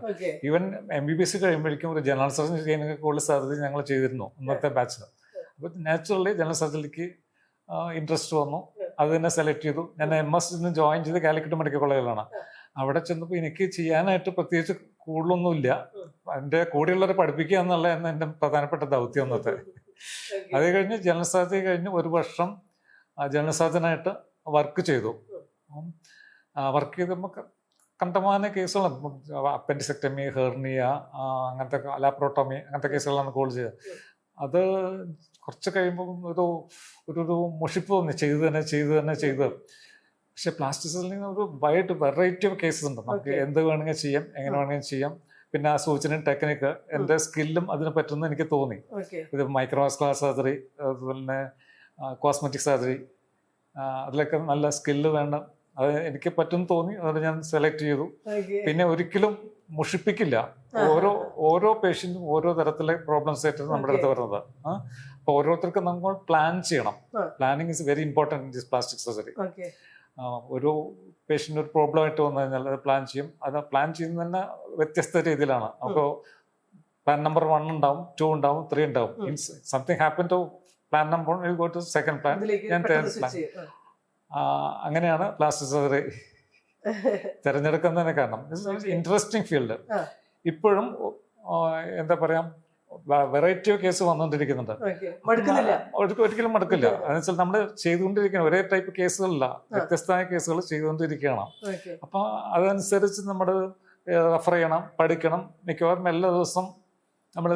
ഈവൻ MBBS കഴിയുമ്പോഴേക്കും ഒരു ജനറൽ സർജറി ചെയ്യുന്നതിനൊക്കെ കൂടുതൽ സർജറി ഞങ്ങൾ ചെയ്തിരുന്നു അന്നത്തെ ബാച്ചിൽ. അപ്പോൾ നാച്ചുറലി ജനറൽ സർജറിക്ക് ഇൻട്രസ്റ്റ് വന്നു. അത് തന്നെ സെലക്ട് ചെയ്തു. ഞാൻ MS ജോയിൻ ചെയ്ത് കാലിക്കറ്റ് മെഡിക്കൽ കോളേജിലാണ്. അവിടെ ചെന്നപ്പോൾ എനിക്ക് ചെയ്യാനായിട്ട് പ്രത്യേകിച്ച് കൂടുതലൊന്നുമില്ല. എൻ്റെ കൂടെയുള്ളവരെ പഠിപ്പിക്കുക എന്നുള്ള എൻ്റെ പ്രധാനപ്പെട്ട ദൗത്യം അന്നത്തെ. അത് കഴിഞ്ഞ് ജനറൽ സർജറി കഴിഞ്ഞ് 1 വർഷം ജനറൽ സർജനായിട്ട് വർക്ക് ചെയ്തു. വർക്ക് ചെയ്തപ്പോൾ കണ്ടമാന കേസുകളാണ്. അപ്പൻഡിസെക്ടമി, ഹെർണിയ, അങ്ങനത്തെ ലാപ്രോട്ടോമി, അങ്ങനത്തെ കേസുകളാണ് കൂടുതൽ ചെയ്തത്. അത് കുറച്ച് കഴിയുമ്പോൾ ഒരു മുഷിപ്പ് തോന്നി, ചെയ്ത് തന്നെ. പക്ഷെ പ്ലാസ്റ്റിക് സർജറിയിൽ ഒരു വൈഡ് വെറൈറ്റി ഓഫ് കേസസ് ഉണ്ട്. നമുക്ക് എന്ത് വേണമെങ്കിൽ ചെയ്യാം, എങ്ങനെ വേണമെങ്കിൽ ചെയ്യാം. പിന്നെ ആ സൂചന ടെക്നിക്ക് എൻ്റെ സ്കില്ലും അതിന് പറ്റുമെന്ന് എനിക്ക് തോന്നി. ഇത് മൈക്രോവാസ്കുലർ സർജറി, അതുപോലെ തന്നെ കോസ്മെറ്റിക് സർജറി, അതിലൊക്കെ നല്ല സ്കില്ല് വേണം. അത് എനിക്ക് പറ്റും തോന്നി. അതുകൊണ്ട് ഞാൻ സെലക്ട് ചെയ്തു. പിന്നെ ഒരിക്കലും മുഷിപ്പിക്കില്ല. ഓരോ പേഷ്യൻറ്റും ഓരോ തരത്തിലെ പ്രോബ്ലംസ് ആയിട്ടാണ് നമ്മുടെ അടുത്ത് വരുന്നത്. അപ്പോൾ ഓരോരുത്തർക്കും നമ്മൾ പ്ലാൻ ചെയ്യണം. Planning is very important in this plastic surgery. ഒരു പേഷ്യൻ്റ് ഒരു പ്രോബ്ലം ആയിട്ട് വന്നു കഴിഞ്ഞാൽ അത് പ്ലാൻ ചെയ്യും. അത് പ്ലാൻ ചെയ്യുന്നത് തന്നെ വ്യത്യസ്ത രീതിയിലാണ്. അപ്പോൾ പ്ലാൻ നമ്പർ 1 ഉണ്ടാവും, 2 ഉണ്ടാവും, 3 ഉണ്ടാവും. Something happen to plan number 1, you go to second plan, ഞാൻ തേർഡ് പ്ലാൻ. അങ്ങനെയാണ് പ്ലാസ്റ്റിക് സർജറി തിരഞ്ഞെടുക്കുന്നതിന് കാരണം. Interesting field. ഇപ്പോഴും എന്താ പറയാ, വെറൈറ്റി ഓഫ് കേസ് വന്നുകൊണ്ടിരിക്കുന്നുണ്ട്. ഒരിക്കലും മടുക്കില്ല. എന്നുവെച്ചാൽ നമ്മൾ ചെയ്തുകൊണ്ടിരിക്കുന്ന ഒരേ ടൈപ്പ് കേസുകളല്ല, വ്യത്യസ്തമായ കേസുകൾ ചെയ്തുകൊണ്ടിരിക്കുകയാണ്. അപ്പൊ അതനുസരിച്ച് നമ്മൾ റെഫർ ചെയ്യണം, പഠിക്കണം. മിക്കവാറും എല്ലാ ദിവസം നമ്മൾ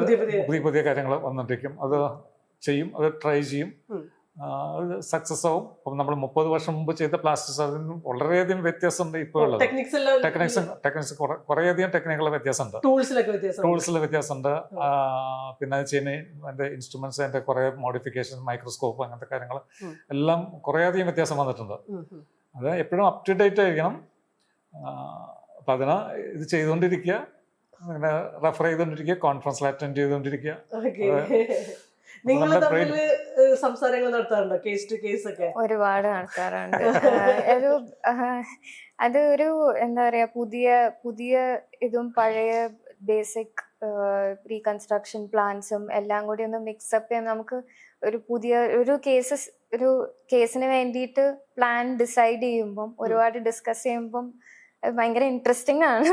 പുതിയ കാര്യങ്ങൾ വന്നുകൊണ്ടിരിക്കും. അത് ചെയ്യും, അത് ട്രൈ ചെയ്യും, അത് സക്സസ് ആവും. അപ്പം നമ്മൾ 30 വർഷം മുമ്പ് ചെയ്ത പ്ലാസ്റ്റിക് സർജറിനും വളരെയധികം വ്യത്യാസമുണ്ട്. ഇപ്പോൾ ഉള്ളത് ടെക്നിക്സ് കുറേയധികം ടെക്നിക്കുള്ള വ്യത്യാസമുണ്ട്, ടൂൾസിലെ വ്യത്യാസമുണ്ട്. പിന്നെ അത് ചെയ്യുന്ന അതിൻ്റെ ഇൻസ്ട്രുമെന്റ്സ്, അതിൻ്റെ കുറേ മോഡിഫിക്കേഷൻ, മൈക്രോസ്കോപ്പ്, അങ്ങനത്തെ കാര്യങ്ങൾ എല്ലാം കുറേയധികം വ്യത്യാസം വന്നിട്ടുണ്ട്. അത് എപ്പോഴും അപ് ടു ഡേറ്റ് ആയിരിക്കണം. അപ്പം അതിന് ഇത് ചെയ്തുകൊണ്ടിരിക്കുക, അങ്ങനെ റെഫർ ചെയ്തുകൊണ്ടിരിക്കുക, കോൺഫറൻസിൽ അറ്റൻഡ് ചെയ്തുകൊണ്ടിരിക്കുക. നിങ്ങൾ തമ്മിൽ സംസാരങ്ങൾ നടത്താറുണ്ടോ? കേസ് ടു കേസ് ഒക്കെ ഒരുപാട് നടത്താറുണ്ട്. അത് ഒരു എന്താ പറയാ, പുതിയ ഇതും പഴയ ബേസിക് റീകൺസ്ട്രക്ഷൻ പ്ലാൻസും എല്ലാം കൂടി ഒന്ന് മിക്സപ്പ് ചെയ്യാൻ നമുക്ക് ഒരു കേസിന് വേണ്ടിയിട്ട് പ്ലാൻ ഡിസൈഡ് ചെയ്യുമ്പം, ഒരുപാട് ഡിസ്കസ് ചെയ്യുമ്പം ഭയങ്കര ഇൻട്രസ്റ്റിംഗ് ആണ്.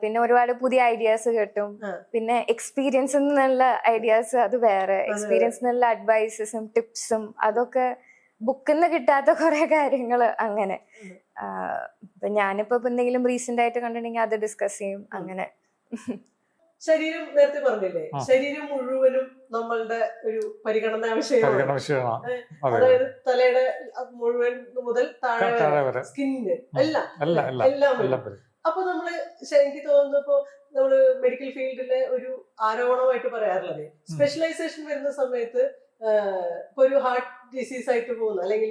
പിന്നെ ഒരുപാട് പുതിയ ഐഡിയാസ് കിട്ടും. പിന്നെ എക്സ്പീരിയൻസ് എന്നുള്ള ഐഡിയാസ് അത് വേറെ, എക്സ്പീരിയൻസ് എന്നുള്ള അഡ്വൈസസും ടിപ്സും അതൊക്കെ ബുക്കിൽ നിന്ന് കിട്ടാത്ത കുറെ കാര്യങ്ങൾ അങ്ങനെ. ഞാനിപ്പോ എന്തെങ്കിലും റീസെന്റ് ആയിട്ട് കണ്ടിട്ടുണ്ടെങ്കിൽ അത് ഡിസ്കസ് ചെയ്യും അങ്ങനെ. ശരീരം നേരത്തെ പറഞ്ഞില്ലേ, ശരീരം മുഴുവനും നമ്മളുടെ ഒരു പരിഗണനാ വിഷയമാണ്. അതായത് തലയുടെ മുഴുവൻ മുതൽ താഴെ വരെ സ്കിന്നിന് എല്ലാം. അപ്പൊ നമ്മള് എനിക്ക് തോന്നുന്നു ഇപ്പൊ നമ്മള് മെഡിക്കൽ ഫീൽഡിലെ ഒരു ആരോപണമായിട്ട് പറയാറുള്ളത്, സ്പെഷ്യലൈസേഷൻ വരുന്ന സമയത്ത് ഇപ്പൊ ഒരു ഹാർട്ട് ഡിസീസ് ആയിട്ട് പോകുന്ന അല്ലെങ്കിൽ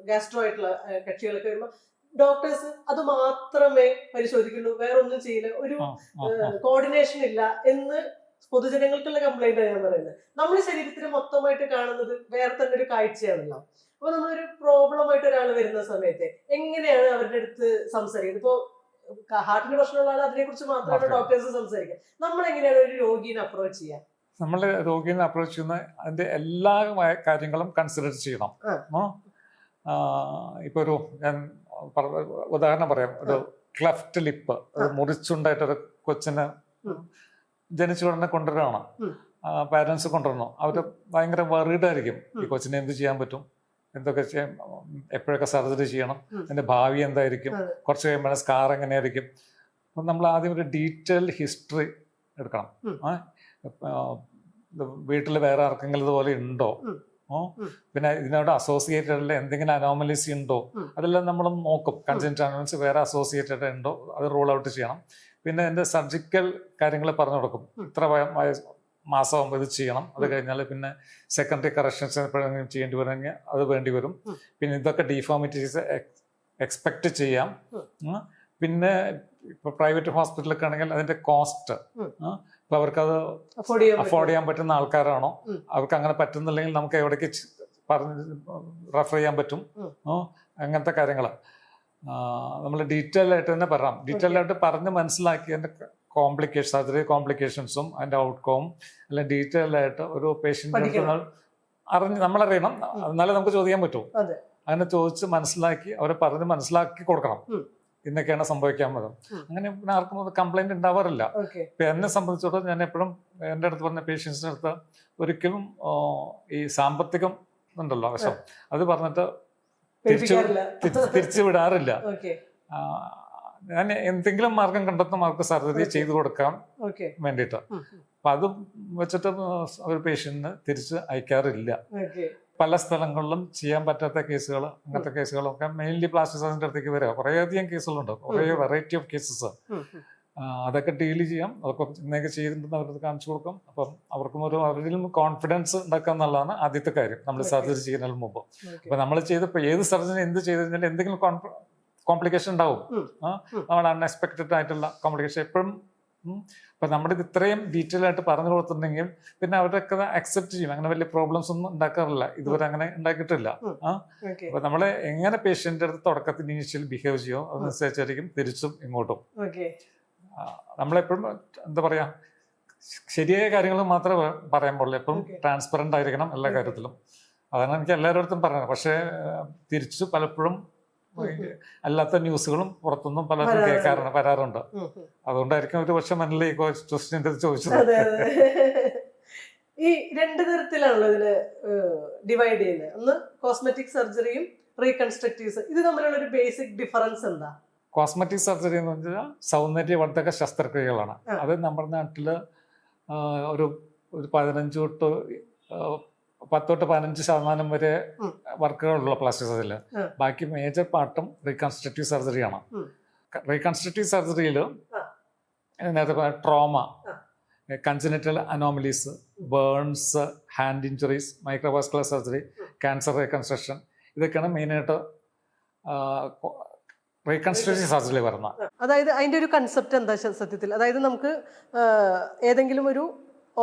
ഗ്യാസ്ട്രോ ആയിട്ടുള്ള കക്ഷികളൊക്കെ വരുമ്പോ ഡോക്ടേഴ്സ് അത് മാത്രമേ പരിശോധിക്കുള്ളൂ, വേറെ ഒന്നും ചെയ്യില്ല, ഒരു കോർഡിനേഷൻ ഇല്ല എന്ന് പൊതുജനങ്ങൾക്കുള്ള കംപ്ലൈന്റ് ആണ് ഞാൻ പറയുന്നത്. നമ്മുടെ ശരീരത്തിന് മൊത്തമായിട്ട് കാണുന്നത് വേറെ തന്നെ ഒരു കാഴ്ചയാണല്ലോ. അപ്പൊ നമ്മളൊരു പ്രോബ്ലം ആയിട്ട് ഒരാൾ വരുന്ന സമയത്ത് എങ്ങനെയാണ് അവരുടെ അടുത്ത് സംസാരിക്കുന്നത്? ഇപ്പോ ഹാർട്ടിന് പ്രശ്നമുള്ള ആൾ അതിനെ കുറിച്ച് മാത്രമാണ് ഡോക്ടേഴ്സ് സംസാരിക്കുക. നമ്മൾ എങ്ങനെയാണ് ഒരു രോഗീനെ അപ്രോച്ച് ചെയ്യുക? നമ്മൾ രോഗീനെ അപ്രോച്ച് ചെയ്യുന്ന അതിന്റെ എല്ലാ കാര്യങ്ങളും കൺസിഡർ ചെയ്യണം. ഇപ്പൊ ഒരു ഞാൻ ഉദാഹരണം പറയാം, ഒരു ക്ലെഫ്റ്റ് ലിപ്പ്, ഒരു മുറിച്ചുണ്ടായിട്ടൊരു കൊച്ചിനെ ജനിച്ച ഉടനെ കൊണ്ടുവരികയാണ്, പാരൻസ് കൊണ്ടുവരണം. അവര് ഭയങ്കര വറീഡ് ആയിരിക്കും, ഈ കൊച്ചിനെ എന്ത് ചെയ്യാൻ പറ്റും, എന്തൊക്കെ ചെയ്യാൻ, എപ്പോഴൊക്കെ സർജറി ചെയ്യണം, അതിന്റെ ഭാവി എന്തായിരിക്കും, കുറച്ച് കഴിയുമ്പോൾ സ്കാർ എങ്ങനെയായിരിക്കും. അപ്പം നമ്മൾ ആദ്യം ഒരു ഡീറ്റെയിൽഡ് ഹിസ്റ്ററി എടുക്കണം. വീട്ടിൽ വേറെ ആർക്കെങ്കിലും ഇതുപോലെ ഉണ്ടോ, പിന്നെ ഇതിനോട് അസോസിയേറ്റഡ് എന്തെങ്കിലും അനോമലീസ് ഉണ്ടോ, അതെല്ലാം നമ്മൾ നോക്കും. കൺജനിറ്റൽ അനോമലീസ് വേറെ അസോസിയേറ്റഡ് ഉണ്ടോ അത് റൂൾ ഔട്ട് ചെയ്യണം. പിന്നെ എൻ്റെ സർജിക്കൽ കാര്യങ്ങൾ പറഞ്ഞു കൊടുക്കും, ഇത്ര മാസമാകുമ്പോൾ ഇത് ചെയ്യണം, അത് കഴിഞ്ഞാൽ പിന്നെ സെക്കൻഡറി കറക്ഷൻസ് എപ്പോഴെങ്കിലും ചെയ്യേണ്ടി വരണമെങ്കിൽ അത് വേണ്ടി വരും. പിന്നെ ഇതൊക്കെ ഡീഫോമിറ്റീസ് എക്സ്പെക്ട് ചെയ്യാം. പിന്നെ ഇപ്പൊ പ്രൈവറ്റ് ഹോസ്പിറ്റലൊക്കെ ആണെങ്കിൽ അതിന്റെ കോസ്റ്റ്, ഇപ്പൊ അവർക്കത് അഫോർഡ് ചെയ്യാൻ പറ്റുന്ന ആൾക്കാരാണോ, അവർക്ക് അങ്ങനെ പറ്റുന്നില്ലെങ്കിൽ നമുക്ക് എവിടേക്ക് പറഞ്ഞ് റെഫർ ചെയ്യാൻ പറ്റും, അങ്ങനത്തെ കാര്യങ്ങൾ നമ്മൾ ഡീറ്റെയിൽ ആയിട്ട് തന്നെ പറയാം. ഡീറ്റെയിൽ ആയിട്ട് പറഞ്ഞ് മനസ്സിലാക്കി അതിന്റെ കോംപ്ലിക്കേഷൻ, സർജറി കോംപ്ലിക്കേഷൻസും അതിന്റെ ഔട്ട്കവും എല്ലാം ഡീറ്റെയിൽ ആയിട്ട് ഒരു പേഷ്യന്റ് നമ്മളറിയണം, എന്നാലേ നമുക്ക് ചോദിക്കാൻ പറ്റും. അങ്ങനെ ചോദിച്ച് മനസ്സിലാക്കി അവരെ പറഞ്ഞ് മനസ്സിലാക്കി കൊടുക്കണം, ഇന്നൊക്കെയാണ് സംഭവിക്കാൻ പറ്റും. അങ്ങനെ പിന്നെ ആർക്കും കംപ്ലൈന്റ് ഉണ്ടാവാറില്ല. ഇപ്പൊ എന്നെ സംബന്ധിച്ചിടത്തോളം ഞാൻ എപ്പോഴും എൻ്റെ അടുത്ത് പറഞ്ഞ പേഷ്യൻസിൻ്റെ അടുത്ത് ഒരിക്കലും ഈ സാമ്പത്തികം ഉണ്ടല്ലോ വശം, അത് പറഞ്ഞിട്ട് തിരിച്ചു വിടാറില്ല. ഞാൻ എന്തെങ്കിലും മാർഗം കണ്ടെത്തുന്ന അവർക്ക് സർജറി ചെയ്തു കൊടുക്കാൻ വേണ്ടിയിട്ട്. അപ്പൊ അത് വെച്ചിട്ട് ഒരു പേഷ്യന്റിന് തിരിച്ച് അയക്കാറില്ല. പല സ്ഥലങ്ങളിലും ചെയ്യാൻ പറ്റാത്ത കേസുകൾ, അങ്ങനത്തെ കേസുകളൊക്കെ മെയിൻലി പ്ലാസ്റ്റിക് സർജന്റെ അടുത്തേക്ക് വരിക. കുറേയധികം കേസുകളുണ്ട്, കുറേ വെറൈറ്റി ഓഫ് കേസസ്. അതൊക്കെ ഡീൽ ചെയ്യാം, അതൊക്കെ ഇന്നൊക്കെ ചെയ്തിട്ടുണ്ടെന്ന് അവർക്ക് കാണിച്ചു കൊടുക്കും. അപ്പം അവർക്കും അവരിലും കോൺഫിഡൻസ് ഉണ്ടാക്കുക എന്നുള്ളതാണ് ആദ്യത്തെ കാര്യം നമ്മൾ സർജറി ചെയ്യുന്നതിന് മുമ്പ്. അപ്പൊ നമ്മൾ ചെയ്തപ്പോൾ ഏത് സർജറി എന്ത് ചെയ്ത് കഴിഞ്ഞാൽ എന്തെങ്കിലും കോംപ്ലിക്കേഷൻ ഉണ്ടാവും, നമ്മൾ അൺഎക്സ്പെക്റ്റഡ് ആയിട്ടുള്ള കോംപ്ലിക്കേഷൻ എപ്പോഴും. അപ്പൊ നമ്മുടെ ഇത് ഇത്രയും ഡീറ്റെയിൽ ആയിട്ട് പറഞ്ഞു കൊടുത്തിട്ടുണ്ടെങ്കിൽ പിന്നെ അവരൊക്കെ അക്സെപ്റ്റ് ചെയ്യും. അങ്ങനെ വലിയ പ്രോബ്ലംസ് ഒന്നും ഉണ്ടാക്കാറില്ല, ഇതുവരെ അങ്ങനെ ഉണ്ടാക്കിയിട്ടില്ല. അപ്പൊ നമ്മള് എങ്ങനെ പേഷ്യന്റിന്റെ അടുത്ത് തുടക്കത്തിൽ ഇനീഷ്യൽ ബിഹേവ് ചെയ്യോ അതനുസരിച്ചായിരിക്കും തിരിച്ചും ഇങ്ങോട്ടും. നമ്മളെപ്പോഴും എന്താ പറയാ, ശരിയായ കാര്യങ്ങൾ മാത്രമേ പറയാൻ പാടുള്ളൂ. എപ്പോഴും ട്രാൻസ്പെറന്റ് ആയിരിക്കണം എല്ലാ കാര്യത്തിലും. അതാണ് എനിക്ക് എല്ലാവരുടെ അടുത്തും പറയുന്നത്. പക്ഷേ തിരിച്ചു പലപ്പോഴും അല്ലാത്ത ന്യൂസുകളും പുറത്തൊന്നും പലർക്കും വരാറുണ്ട്. അതുകൊണ്ടായിരിക്കും ഒരു പക്ഷെ മനസ്സിലെ ക്വസ്റ്റ്യൻ ചോദിച്ചത്. ഈ രണ്ട് തരത്തിലാണല്ലോ ഇതിന് ഡിവൈഡ് ചെയ്യുന്നത്. ഒന്ന് കോസ്മെറ്റിക് സർജറിയും റീകൺസ്ട്രക്റ്റീവ്. ഇത് തമ്മിലുള്ള ഒരു ബേസിക് ഡിഫറൻസ് എന്താ? കോസ്മെറ്റിക് സർജറി എന്ന് വെച്ചാൽ സൗന്ദര്യവർദ്ധക ശസ്ത്രക്രിയകളാണ്. അത് നമ്മുടെ നാട്ടില് ഒരു 10-15% വരെ വർക്കുകളുള്ള പ്ലാസ്റ്റിക് സർജറിയിൽ. ബാക്കി മേജർ പാർട്ടും റീകൺസ്ട്രക്റ്റീവ് സർജറിയാണ്. റീകൺസ്ട്രക്റ്റീവ് സർജറിയിൽ നേരത്തെ trauma, congenital anomalies, burns, hand injuries, microvascular surgery, cancer reconstruction, ഇതൊക്കെയാണ് മെയിനായിട്ട് റീകൺസ്ട്രക്റ്റീവ് സർജറി വരുന്നത്. അതായത് അതിന്റെ ഒരു കൺസെപ്റ്റ് എന്താ സത്യത്തിൽ? അതായത് നമുക്ക് ഏതെങ്കിലും ഒരു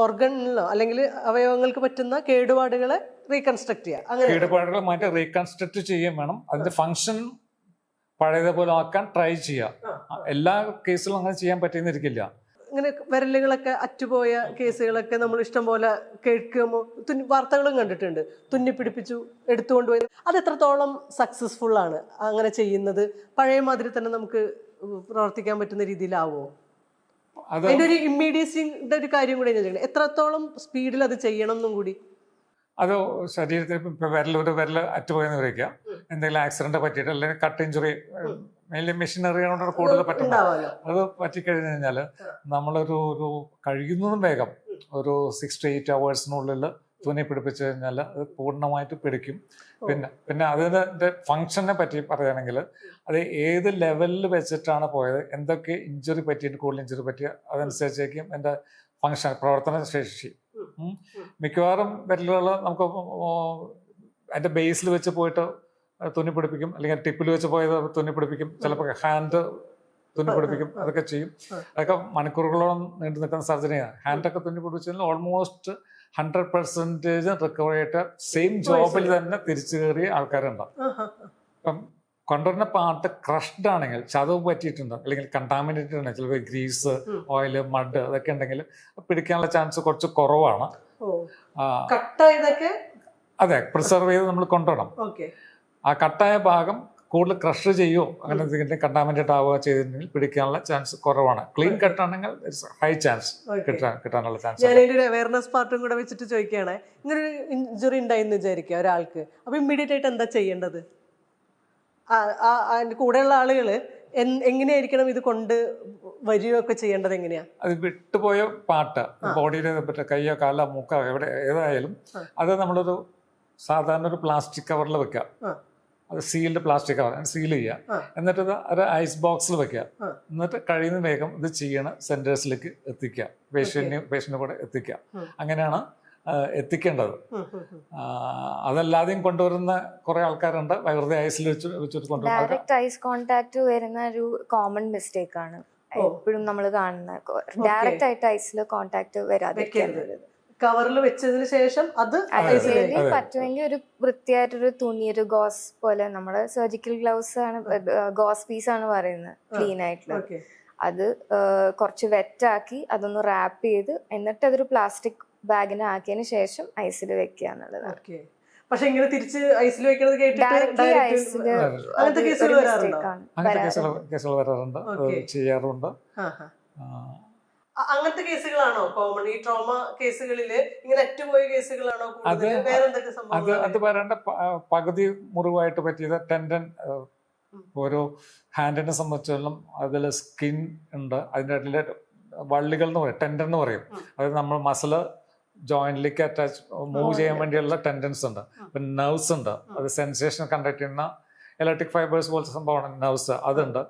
ഓർഗനിലോ അല്ലെങ്കിൽ അവയവങ്ങൾക്ക് പറ്റുന്ന കേടുപാടുകളെ റീകൺസ്ട്രക്ട് ചെയ്യുക. കേടുപാടുകൾ മാറ്റി റീകൺസ്ട്രക്ട് ചെയ്യുകയും വേണം. അതിന്റെ ഫംഗ്ഷൻ പഴയതുപോലെ ആക്കാൻ ട്രൈ ചെയ്യുക. എല്ലാ കേസിലും അങ്ങനെ ചെയ്യാൻ പറ്റിയെന്നിരിക്കില്ല. ഇങ്ങനെ വിരലുകളൊക്കെ അറ്റുപോയ കേസുകളൊക്കെ നമ്മൾ ഇഷ്ടം പോലെ കേൾക്കുമ്പോൾ വാർത്തകളും കണ്ടിട്ടുണ്ട്. തുന്നിപ്പിടിപ്പിച്ചു എടുത്തുകൊണ്ടുപോയി. അത് എത്രത്തോളം സക്സസ്ഫുൾ ആണ് അങ്ങനെ ചെയ്യുന്നത്? പഴയ മാതിരി തന്നെ നമുക്ക് പ്രവർത്തിക്കാൻ പറ്റുന്ന രീതിയിലാവുമോ? അതിന്റെ ഒരു ഇമ്മീഡിയസിന്റെ ഒരു കാര്യം കൂടി ഞാൻ ചെയ്യണം. എത്രത്തോളം സ്പീഡിൽ അത് ചെയ്യണം എന്നും കൂടി. അത് ശരീരത്തിൽ ഇപ്പം ഒരു വിരൽ അറ്റുപോയെന്ന് വരയ്ക്കുക, എന്തെങ്കിലും ആക്സിഡന്റ് പറ്റിയിട്ട് അല്ലെങ്കിൽ കട്ട് ഇഞ്ചുറി, മെയിൻലി മെഷീനറി കൊണ്ട് കൂടുതൽ പറ്റുന്നത്. അത് പറ്റിക്കഴിഞ്ഞ് കഴിഞ്ഞാൽ നമ്മളൊരു കഴിയുന്നതും വേഗം ഒരു 6 to 8 hours തുന്നി പിടിപ്പിച്ചു കഴിഞ്ഞാൽ അത് പൂർണ്ണമായിട്ട് പിടിക്കും. പിന്നെ അതിൻ്റെ ഫങ്ഷനെ പറ്റി പറയുകയാണെങ്കിൽ അത് ഏത് ലെവലിൽ വെച്ചിട്ടാണ് പോയത്, എന്തൊക്കെ ഇഞ്ചുറി പറ്റിയിട്ട് കൂടുതൽ ഇഞ്ചുറി പറ്റിയ അതനുസരിച്ചേക്കും എൻ്റെ ഫങ്ഷൻ, പ്രവർത്തന ശേഷി. മിക്കവാറും വിരലുകൾ നമുക്ക് അതിൻ്റെ ബേസിൽ വെച്ച് പോയിട്ട് തുന്നി പിടിപ്പിക്കും, അല്ലെങ്കിൽ ടിപ്പിൽ വെച്ച് പോയത് തുന്നി പിടിപ്പിക്കും, ചിലപ്പോൾ ഹാൻഡ് തുന്നി പിടിപ്പിക്കും, അതൊക്കെ ചെയ്യും. അതൊക്കെ മണിക്കൂറുകളോളം നീണ്ടു നിൽക്കുന്ന സർജറിയാണ്. ഹാൻഡൊക്കെ തുന്നി പിടിപ്പിച്ചാൽ ഓൾമോസ്റ്റ് 100% റിക്കവർ ആയിട്ട് സെയിം ജോബിൽ തന്നെ തിരിച്ചു കയറിയ ആൾക്കാരുണ്ടാവും. ഇപ്പം കൊണ്ടുവരുന്ന പാർട്ട് ക്രഷ്ഡ് ആണെങ്കിൽ, ചതവ് പറ്റിയിട്ടുണ്ട്, അല്ലെങ്കിൽ കണ്ടാമിനേറ്റഡ് ആണ്, ചിലപ്പോൾ ഗ്രീസ്, ഓയിൽ, മഡ് അതൊക്കെ ഉണ്ടെങ്കിൽ പിടിക്കാനുള്ള ചാൻസ് കുറച്ച് കുറവാണ്. അതെ, പ്രിസർവ് ചെയ്ത് നമ്മൾ കൊണ്ടുവരണം. ആ കട്ടായ ഭാഗം കൂടുതൽ ക്രഷ് ചെയ്യുമോ അങ്ങനെ എന്തെങ്കിലും കണ്ടാമിനേറ്റ് ആവുക ചെയ്തിട്ടുണ്ടെങ്കിൽ പിടിക്കാനുള്ള ചാൻസ് കുറവാണ്. ക്ലീൻ കട്ടാണെങ്കിൽ ഹൈ ചാൻസ് കിട്ടാനുള്ള ചാൻസ്. ഞാൻ ഒരു അവയർനെസ് പാർട്ടും കൂടെ വെച്ചിട്ട് ചോദിക്കുകയാണ്, ഇങ്ങനെ ഒരു ഇഞ്ചുറി ഉണ്ടായിന്ന് വിചാരിക്കുക ഒരാൾക്ക്, അപ്പൊ ഇമ്മീഡിയറ്റ് ആയിട്ട് എന്താ ചെയ്യേണ്ടത്? അതിന്റെ കൂടെയുള്ള ആളുകൾ എങ്ങനെയായിരിക്കണം ഇത് കൊണ്ട് വരികയൊക്കെ ചെയ്യേണ്ടത്? എങ്ങനെയാ അത് വിട്ടുപോയ പാർട്ട് ബോഡിയിലെ കയ്യോ കാലോ മൂക്കോ എവിടെ ഏതായാലും അത് നമ്മളൊരു സാധാരണ ഒരു പ്ലാസ്റ്റിക് കവറിൽ വെക്കുക. അത് സീൽഡ് പ്ലാസ്റ്റിക് കവർ സീൽ ചെയ്യുക. എന്നിട്ട് ഇത് ഒരു ഐസ് ബോക്സിൽ വെക്കുക. എന്നിട്ട് കഴിയുന്ന വേഗം ഇത് ചെയ്യണ സെന്റേഴ്സിലേക്ക് എത്തിക്കുക, പേഷ്യന്റിനെ കൂടെ എത്തിക്കുക. അങ്ങനെയാണ് എത്തിക്കേണ്ടത്. അതല്ലാതെയും കൊണ്ടുവരുന്ന കുറെ ആൾക്കാരുണ്ട്, വെറുതെ ഐസിൽ വെച്ചിട്ട് കൊണ്ടുവരുന്നത്. ഡയറക്റ്റ് ഐസ് കോണ്ടാക്ട് വരുന്ന ഒരു കോമൺ മിസ്റ്റേക്ക് ആണ് എപ്പോഴും നമ്മൾ കാണുന്ന. ഡയറക്റ്റ് ആയിട്ട് ഐസിൽ കോണ്ടാക്ട് വരാതിരിക്കുന്നത്. കവറിൽ വെച്ചതിന് ശേഷം അത് പറ്റുമെങ്കിൽ ഒരു വൃത്തിയായിട്ടൊരു തുണി, ഒരു ഗോസ് പോലെ, നമ്മുടെ സർജിക്കൽ ഗ്ലൗസ് ആണ്, ഗോസ് പീസ് ആണ് പറയുന്നത്, ക്ലീൻ ആയിട്ടുള്ള അത് കുറച്ച് വെറ്റാക്കി അതൊന്ന് റാപ്പ് ചെയ്ത് എന്നിട്ട് അതൊരു പ്ലാസ്റ്റിക് ബാഗിന് ആക്കിയതിന് ശേഷം ഐസിൽ വെക്കുക എന്നുള്ളതാണ്. പക്ഷെ ഇങ്ങനെ തിരിച്ച് ഐസിൽ വെക്കുന്നത് കേസുകൾ വരാറുണ്ട്, ചെയ്യാറുണ്ട്. അങ്ങനത്തെ കേസുകളാണോ കോമൺ? ഈ ട്രോമ കേസുകളില് ഇങ്ങനെ അറ്റുപോയ കേസുകളാണോ? അത് പറയേണ്ട പകുതി മുറിവായിട്ട് പറ്റിയത് ടെൻഡൻ. ഓരോ ഹാൻഡിനെ സംബന്ധിച്ചിടത്തോളം അതിൽ സ്കിൻ ഉണ്ട്, അതിൻ്റെ ഇടയിലെ വള്ളികൾ എന്ന് പറയും, ടെൻഡൻ എന്ന് പറയും. അതായത് നമ്മൾ മസില് ജോയിന്റിലേക്ക് അറ്റാച്ച് മൂവ് ചെയ്യാൻ വേണ്ടിയുള്ള ടെൻഡൻസ് ഉണ്ട്. പിന്നെ നെർവ്സ് ഉണ്ട്, അത് സെൻസേഷൻ കണ്ടക്ട് ചെയ്യുന്ന ഇലക്ട്രിക് ഫൈബേഴ്സ് പോലത്തെ സംഭവമാണ് നെർവ്സ്, അതുണ്ട്.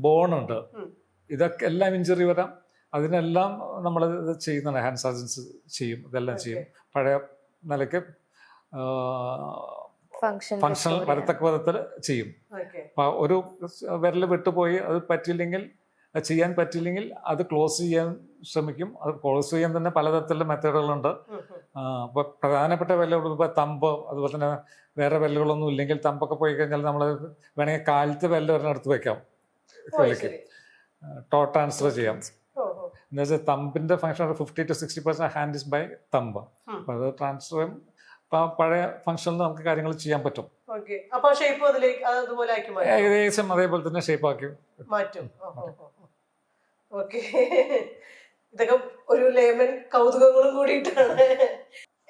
ബോണുണ്ട്. ഇതൊക്കെ എല്ലാം ഇഞ്ചുറി വരാം. അതിനെല്ലാം നമ്മൾ ഇത് ചെയ്യുന്നതാണ്, ഹാൻഡ് സർജൻസ് ചെയ്യും, ഇതെല്ലാം ചെയ്യും. പഴയ നിലയ്ക്ക് ഫങ്ഷണൽ വരത്തക്ക വിധത്തിൽ ചെയ്യും. ഒരു വിരൽ വിട്ടുപോയി അത് പറ്റില്ലെങ്കിൽ, ചെയ്യാൻ പറ്റില്ലെങ്കിൽ അത് ക്ലോസ് ചെയ്യാൻ ശ്രമിക്കും. അത് ക്ലോസ് ചെയ്യാൻ തന്നെ പലതരത്തിലുള്ള മെത്തേഡുകളുണ്ട്. ഇപ്പോൾ പ്രധാനപ്പെട്ട വിരലുകൾ, ഇപ്പോൾ തമ്പ്, അതുപോലെ തന്നെ വേറെ വിരലുകളൊന്നും ഇല്ലെങ്കിൽ തമ്പൊക്കെ പോയി കഴിഞ്ഞാൽ നമ്മൾ വേണമെങ്കിൽ കാലത്ത് വിരൽ ഒരെണ്ണെടുത്ത് വെക്കാം, വിലയ്ക്ക് ട്രാൻസ്ഫർ ചെയ്യാം. എന്ന് വെച്ചാൽ തമ്പിന്റെ function 50 to 60% hand is by thumb. അപ്പൊ അത് ട്രാൻസ്ഫർ പഴയ ഫംഗ്ഷനിൽ നമുക്ക് കാര്യങ്ങൾ ചെയ്യാൻ പറ്റും. ഏകദേശം അതേപോലെ തന്നെ ഷേപ്പ് ആക്കി മാറ്റും. ഇതൊക്കെ ഒരു ലേമൻ കൗതുകങ്ങളും കൂടിയിട്ടാണ്.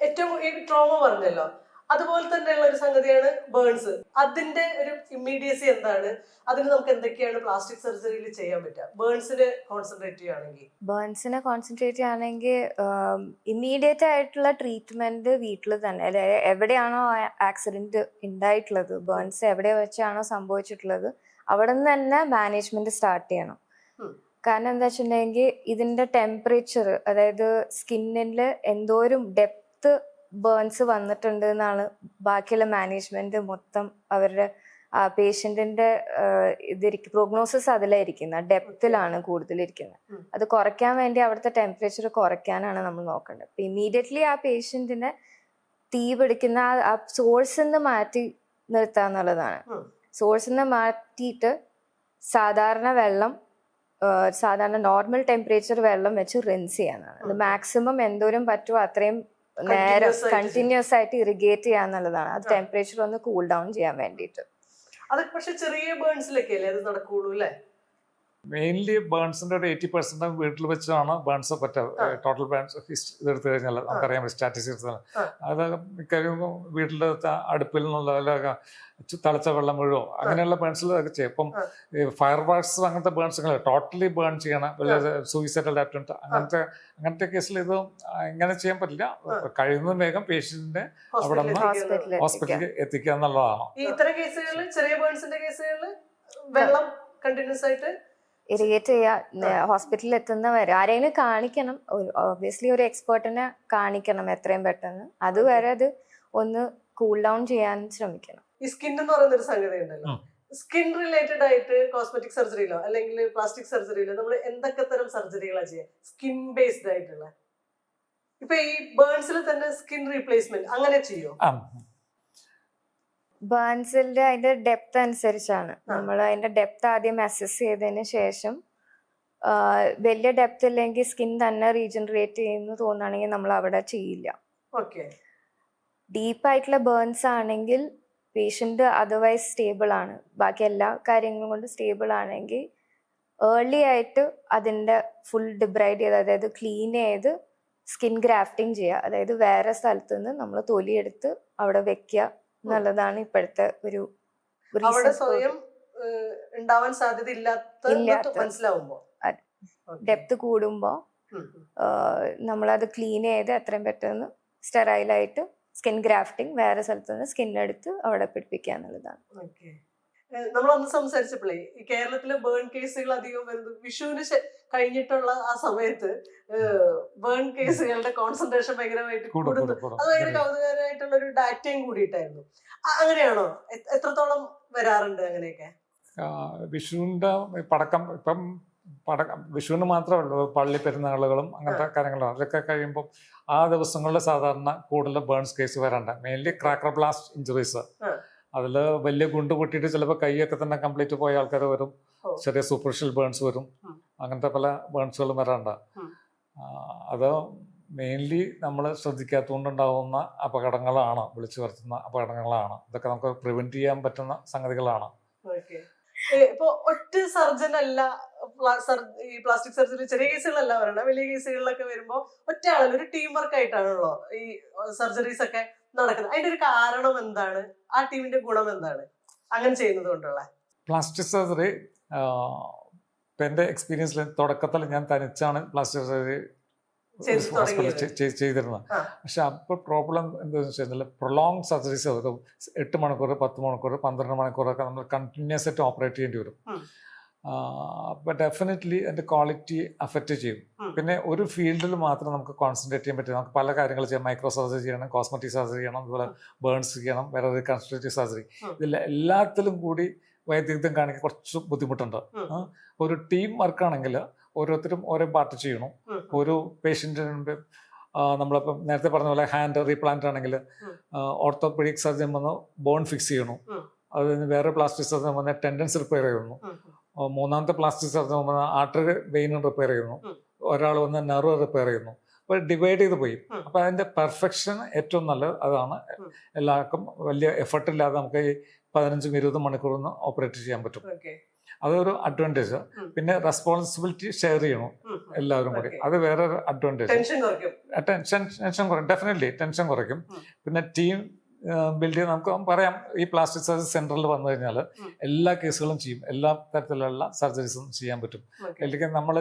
ഏറ്റവും ഈ ട്രോമ പറഞ്ഞല്ലോ, അതുപോലെ തന്നെയുള്ള ഒരു സംഗതിയാണ് ബേൺസ്. അതിന്റെ ഒരു ഇമ്മീഡിയസി എന്താണ്? അതിന് നമുക്ക് എന്തൊക്കെയാണ് പ്ലാസ്റ്റിക് സർജറിയിൽ ചെയ്യാൻ പറ്റുക? ബേൺസിനെ കോൺസെൻട്രേറ്റ് ചെയ്യുകയാണെങ്കിൽ ഇമ്മീഡിയറ്റ് ആയിട്ടുള്ള ട്രീറ്റ്മെന്റ് വീട്ടിൽ തന്നെ, അതായത് എവിടെയാണോ ആക്സിഡന്റ് ഉണ്ടായിട്ടുള്ളത്, ബേൺസ് എവിടെ വെച്ചാണോ സംഭവിച്ചിട്ടുള്ളത്, അവിടെ നിന്ന് തന്നെ മാനേജ്മെന്റ് സ്റ്റാർട്ട് ചെയ്യണം. കാരണം എന്താ വെച്ചിട്ടുണ്ടെങ്കിൽ ഇതിന്റെ ടെമ്പറേച്ചർ, അതായത് സ്കിന്നിൽ എന്തോരം ഡെപ്ത് ബേൺസ് വന്നിട്ടുണ്ട് എന്നാണ് ബാക്കിയുള്ള മാനേജ്മെന്റ് മൊത്തം അവരുടെ പേഷ്യന്റിന്റെ പ്രോഗ്നോസിസ് അതിലായിരിക്കുന്നത്, ഡെപ്തിലാണ് കൂടുതലിരിക്കുന്നത്. അത് കുറയ്ക്കാൻ വേണ്ടി അവിടുത്തെ ടെമ്പറേച്ചർ കുറയ്ക്കാനാണ് നമ്മൾ നോക്കേണ്ടത്. അപ്പൊ ഇമ്മീഡിയറ്റ്ലി ആ പേഷ്യന്റിനെ തീ പിടിക്കുന്ന ആ സോഴ്സിൽ നിന്ന് മാറ്റി നിർത്തുക എന്നുള്ളതാണ്. സോഴ്സിൽ നിന്ന് മാറ്റിയിട്ട് സാധാരണ വെള്ളം സാധാരണ നോർമൽ ടെമ്പറേച്ചർ വെള്ളം വെച്ച് റിൻസ് ചെയ്യാനാണ്. അത് മാക്സിമം എന്തോരം പറ്റുമോ അത്രയും നേരം കണ്ടിന്യൂസ് ആയിട്ട് ഇറിഗേറ്റ് ചെയ്യാന്നുള്ളതാണ്. അത് ടെമ്പറേച്ചർ ഒന്ന് കൂൾ ഡൗൺ ചെയ്യാൻ വേണ്ടിയിട്ട്. അത് പക്ഷെ ചെറിയ ബേൺസിലൊക്കെ അല്ലേ അത് നടക്കുള്ളൂ അല്ലേ? മെയിൻലി ബേൺസിന്റെ ഒരു 80% വീട്ടിൽ വെച്ചാണ് ബേൺസ് പറ്റുക. ടോട്ടൽ ബേൺസ് ഇതെടുത്തു കഴിഞ്ഞാൽ നമുക്കറിയാം സ്റ്റാറ്റിസ്റ്റിക്സ്. അത് മിക്കവാറും വീട്ടിലെ അടുപ്പിൽ നിന്നുള്ള തിളച്ച വെള്ളം മുഴുവോ അങ്ങനെയുള്ള ബേൺസിൽ അതൊക്കെ ചെയ്യും. ഇപ്പം ഫയർ വർക്ക്സ് അങ്ങനത്തെ ബേൺസുകൾ ടോട്ടലി ബേൺ ചെയ്യണം, സൂയിസൈഡൽ അറ്റംപ്റ്റ് അങ്ങനത്തെ കേസിൽ ഇത് ഇങ്ങനെ ചെയ്യാൻ പറ്റില്ല. കഴിയുന്നതും വേഗം പേഷ്യന്റിനെ അവിടെ നിന്ന് ഹോസ്പിറ്റലിൽ എത്തിക്കുക എന്നുള്ളതാണ്. ഇത്തരം കേസുകളിൽ ചെറിയ ബേൺസിന്റെ കേസുകളിൽ വെള്ളം കണ്ടിന്യൂസ് ആയിട്ട് ഇറിഗേറ്റ് ചെയ്യുക, ഹോസ്പിറ്റലിൽ എത്തുന്നവരെ ആരെങ്കിലും കാണിക്കണം. ഒബ്വിയസ്ലി ഒരു എക്സ്പേർട്ടിനെ കാണിക്കണം എത്രയും പെട്ടെന്ന്. അതുവരെ അത് ഒന്ന് കൂൾ ഡൗൺ ചെയ്യാൻ ശ്രമിക്കണം. ഈ സ്കിൻ എന്ന് പറയുന്ന ഒരു സംഗതി ഉണ്ടല്ലോ, സ്കിൻ റിലേറ്റഡ് ആയിട്ട് കോസ്മെറ്റിക് സർജറിയിലോ അല്ലെങ്കിൽ പ്ലാസ്റ്റിക് സർജറിയിലോ നമ്മൾ എന്തൊക്കെ തരം സർജറികളാണ് ചെയ്യുക സ്കിൻ ബേസ്ഡ് ആയിട്ടുള്ള? ഇപ്പൊ ഈ ബേൺസിൽ തന്നെ സ്കിൻ റീപ്ലേസ്മെന്റ് അങ്ങനെ ചെയ്യോ? ബേൺസിന്റെ അതിന്റെ ഡെപ്ത് അനുസരിച്ചാണ്. നമ്മൾ അതിന്റെ ഡെപ്ത് ആദ്യം അസസ് ചെയ്തതിന് ശേഷം വലിയ ഡെപ്ത് ഇല്ലെങ്കിൽ സ്കിൻ തന്നെ റീജനറേറ്റ് ചെയ്യുന്നു തോന്നുകയാണെങ്കിൽ നമ്മൾ അവിടെ ചെയ്യില്ല. ഡീപ്പായിട്ടുള്ള ബേൺസ് ആണെങ്കിൽ പേഷ്യന്റ് അതർവൈസ് സ്റ്റേബിൾ ആണ്, ബാക്കി എല്ലാ കാര്യങ്ങളും കൊണ്ട് സ്റ്റേബിൾ ആണെങ്കിൽ ഏർലി ആയിട്ട് അതിന്റെ ഫുൾ ഡിബ്രൈഡ് ചെയ്ത്, അതായത് ക്ലീൻ ചെയ്ത് സ്കിൻ ഗ്രാഫ്റ്റിംഗ് ചെയ്യുക. അതായത് വേറെ സ്ഥലത്ത് നിന്ന് നമ്മൾ തൊലിയെടുത്ത് അവിടെ വെക്കുക എന്നുള്ളതാണ് ഇപ്പോഴത്തെ ഒരു സ്വയം ഉണ്ടാവാൻ സാധ്യതയില്ലാത്ത മനസ്സിലാവുമ്പോ ഡെപ്ത് കൂടുമ്പോ നമ്മളത് ക്ലീൻ ചെയ്ത് എത്രയും പെട്ടെന്ന് സ്റ്റെറൈലായിട്ട് സ്കിൻ ഗ്രാഫ്റ്റിംഗ് വേറെ സ്ഥലത്ത് നിന്ന് സ്കിൻ എടുത്ത് അവിടെ പിടിപ്പിക്കുക എന്നുള്ളതാണ്. നമ്മളന്ന് സംസാരിച്ചപ്പോഴേ ഈ കേരളത്തിലെ ബേൺ കേസുകൾ അധികം വരുന്നത് വിഷുവിന് കഴിഞ്ഞിട്ടുള്ള ആ സമയത്ത് ബേൺ കേസുകളുടെ കോൺസെൻട്രേഷൻ ഭയങ്കരമായിട്ട് കൂടുന്നു. അത് ഭയങ്കര കൗതുകരമായിട്ടുള്ള ഒരു ഡാറ്റയും കൂടിയിട്ടായിരുന്നു. അങ്ങനെയാണോ? എത്രത്തോളം വരാറുണ്ട് അങ്ങനെയൊക്കെ? വിഷുവിന്റെ പടക്കം ഇപ്പം വിഷുവിന് മാത്രമല്ല, പള്ളി പെരുന്നാളുകളും അങ്ങനത്തെ കാര്യങ്ങളും അതൊക്കെ കഴിയുമ്പോൾ ആ ദിവസങ്ങളിൽ സാധാരണ കൂടുതൽ ബേൺസ് കേസ് വരാണ്ട്. Mainly cracker blast injuries. അതിൽ വലിയ ഗുണ്ട് പൊട്ടിയിട്ട് ചിലപ്പോൾ കൈയൊക്കെ തന്നെ കംപ്ലീറ്റ് പോയ ആൾക്കാർ വരും. ചെറിയ സൂപ്പർഷ്യൽ ബേൺസ് വരും. അങ്ങനത്തെ പല ബേൺസുകളും വരാറുണ്ട്. അത് മെയിൻലി നമ്മൾ ശ്രദ്ധിക്കാത്തതുകൊണ്ടുണ്ടാകുന്ന അപകടങ്ങളാണ്, വിളിച്ചു വരുത്തുന്ന അപകടങ്ങളാണ്. ഇതൊക്കെ നമുക്ക് പ്രിവെന്റ് ചെയ്യാൻ പറ്റുന്ന സംഗതികളാണ്. ഇപ്പൊ ഒറ്റ സർജൻ അല്ല ഈ പ്ലാസ്റ്റിക് സർജറി, ചെറിയ കേസുകളല്ല വരണം, വലിയ കേസുകളിലൊക്കെ വരുമ്പോ ഒറ്റ ആളല്ല, ഒരു ടീം വർക്ക് ആയിട്ടാണല്ലോ ഈ സർജറീസ് ഒക്കെ നടക്കുന്നത്. അതിന്റെ ഒരു കാരണം എന്താണ്? ആ ടീമിന്റെ ഗുണം എന്താണ് അങ്ങനെ ചെയ്യുന്നത് കൊണ്ടുള്ള? പ്ലാസ്റ്റിക് സർജറി ഇപ്പം എൻ്റെ എക്സ്പീരിയൻസിൽ തുടക്കത്തിൽ ഞാൻ തനിച്ചാണ് പ്ലാസ്റ്റിക് സർജറി ചെയ്തിരുന്നത്. പക്ഷെ അപ്പോൾ പ്രോബ്ലം എന്താണെന്ന് വെച്ച് കഴിഞ്ഞാൽ പ്രൊലോങ് സർജറീസ് 8 മണിക്കൂർ 10 മണിക്കൂർ 12 മണിക്കൂറൊക്കെ നമ്മൾ കണ്ടിന്യൂസ് ആയിട്ട് ഓപ്പറേറ്റ് ചെയ്യേണ്ടി വരും. അപ്പോൾ ഡെഫിനറ്റ്ലി അതിൻ്റെ ക്വാളിറ്റി അഫക്റ്റ് ചെയ്യും. പിന്നെ ഒരു ഫീൽഡിൽ മാത്രം നമുക്ക് കോൺസെൻട്രേറ്റ് ചെയ്യാൻ പറ്റില്ല. നമുക്ക് പല കാര്യങ്ങൾ ചെയ്യാം. മൈക്രോ സർജറി ചെയ്യണം, കോസ്മെറ്റിക് സർജറി ചെയ്യണം, അതുപോലെ ബേൺസ് ചെയ്യണം, വേറെ റീകൺസ്ട്രക്റ്റീവ് സർജറി. ഇതിൽ എല്ലാത്തിലും കൂടി വൈദഗ്ധ്യം കാണിക്കാൻ കുറച്ച് ബുദ്ധിമുട്ടുണ്ട്. ഒരു ടീം വർക്കാണെങ്കിൽ ഓരോരുത്തരും ഓരോ പാർട്ട് ചെയ്യണം. ഒരു പേഷ്യൻറ്റിന് നമ്മളിപ്പം നേരത്തെ പറഞ്ഞ പോലെ ഹാൻഡ് റീപ്ലാന്റ് ആണെങ്കിൽ ഓർത്തോപെഡിക് സർജൻ വന്ന് ബോൺ ഫിക്സ് ചെയ്യണം. അത് കഴിഞ്ഞ് വേറെ പ്ലാസ്റ്റിക് സർജൻ വന്ന് ടെൻഡൻസ് റിപ്പയർ ചെയ്യുന്നു. മൂന്നാമത്തെ പ്ലാസ്റ്റിക് സർജൻ വന്ന് ആർട്ടറി വെയിനും റിപ്പയർ ചെയ്യുന്നു. ഒരാൾ വന്ന് നെർവ് റിപ്പയർ ചെയ്യുന്നു. അപ്പോൾ ഡിവൈഡ് ചെയ്ത് പോയി. അപ്പോൾ അതിൻ്റെ പെർഫെക്ഷൻ ഏറ്റവും നല്ലത് അതാണ്. എല്ലാവർക്കും വലിയ എഫർട്ട് ഇല്ലാതെ നമുക്ക് ഈ 15-20 മണിക്കൂറൊന്ന് ഓപ്പറേറ്റ് ചെയ്യാൻ പറ്റും. അതൊരു അഡ്വാൻറ്റേജ്. പിന്നെ റെസ്പോൺസിബിലിറ്റി ഷെയർ ചെയ്യണം എല്ലാവരും കൂടി. അത് വേറൊരു അഡ്വാൻറ്റേജ്. ടെൻഷൻ കുറയ്ക്കും. ഡെഫിനറ്റ്ലി ടെൻഷൻ കുറയ്ക്കും. പിന്നെ ടീം ബിൽഡ് ചെയ്ത് നമുക്ക് പറയാം, ഈ പ്ലാസ്റ്റിക് സർജറി സെന്ററിൽ വന്നു കഴിഞ്ഞാൽ എല്ലാ കേസുകളും ചെയ്യും, എല്ലാ തരത്തിലുള്ള സർജറീസും ചെയ്യാൻ പറ്റും. അല്ലെങ്കിൽ നമ്മൾ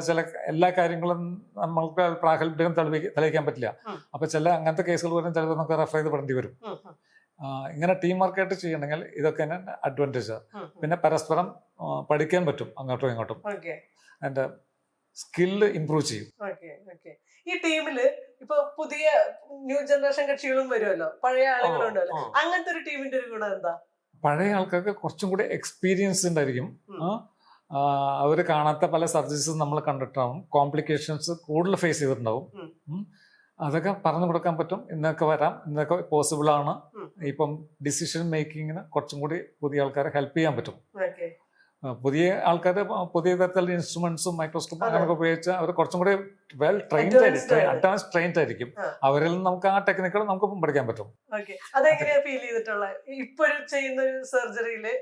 എല്ലാ കാര്യങ്ങളും നമ്മൾക്ക് പ്രാഗൽഭ്യം തെളിയിക്കാൻ പറ്റില്ല. അപ്പൊ അങ്ങനത്തെ കേസുകൾ വരും, ചിലപ്പോൾ നമുക്ക് റെഫർ ചെയ്ത് പെടേണ്ടി വരും. ഇങ്ങനെ ടീം വർക്കായിട്ട് ചെയ്യണമെങ്കിൽ ഇതൊക്കെ തന്നെ അഡ്വാൻറ്റേജ്. പിന്നെ പരസ്പരം പഠിക്കാൻ പറ്റും അങ്ങോട്ടും ഇങ്ങോട്ടും. അതിന്റെ സ്കില്ല് ഇംപ്രൂവ് ചെയ്യും. ഈ ടീമില് ഇപ്പൊ പുതിയ ന്യൂ ജനറേഷൻ കക്ഷികളും വരുമല്ലോ, പഴയ ആളുകളുണ്ടല്ലോ, അങ്ങനത്തെ ഒരു ടീമിന്റെ ഒരു ഗുണം എന്താ? പഴയ ആൾക്കാർക്ക് കുറച്ചും കൂടി എക്സ്പീരിയൻസ് ഉണ്ടായിരിക്കും. അവർ കാണാത്ത പല സർജറീസും നമ്മൾ കണ്ടിട്ടുണ്ടാവും. കോംപ്ലിക്കേഷൻസ് കൂടുതൽ ഫേസ് ചെയ്തിട്ടുണ്ടാവും. അതൊക്കെ പറഞ്ഞു കൊടുക്കാൻ പറ്റും. ഇന്നൊക്കെ വരാം, ഇന്നൊക്കെ പോസിബിൾ ആണ്. ഇപ്പം ഡിസിഷൻ മേക്കിങ്ങിന് കുറച്ചും കൂടി പുതിയ ആൾക്കാരെ ഹെൽപ്പ് ചെയ്യാൻ പറ്റും. പുതിയ ആൾക്കാർ പുതിയ തരത്തിലുള്ള ഇൻസ്ട്രുമെന്റ്സും മൈക്രോസ്കോപ്പും അങ്ങനെയൊക്കെ ഉപയോഗിച്ച് അവർ കുറച്ചും കൂടി വെൽ ട്രെയിൻഡ് അഡ്വാൻസ് ട്രെയിൻഡ് ആയിരിക്കും. അവരിൽ നിന്ന് നമുക്ക് ആ ടെക്നിക്കുകൾ നമുക്ക് പഠിക്കാൻ പറ്റും. അതെങ്ങനെയാ ഫീൽ ചെയ്തിട്ടുള്ള ഇപ്പോഴും ചെയ്യുന്ന ഒരു സർജറിയില്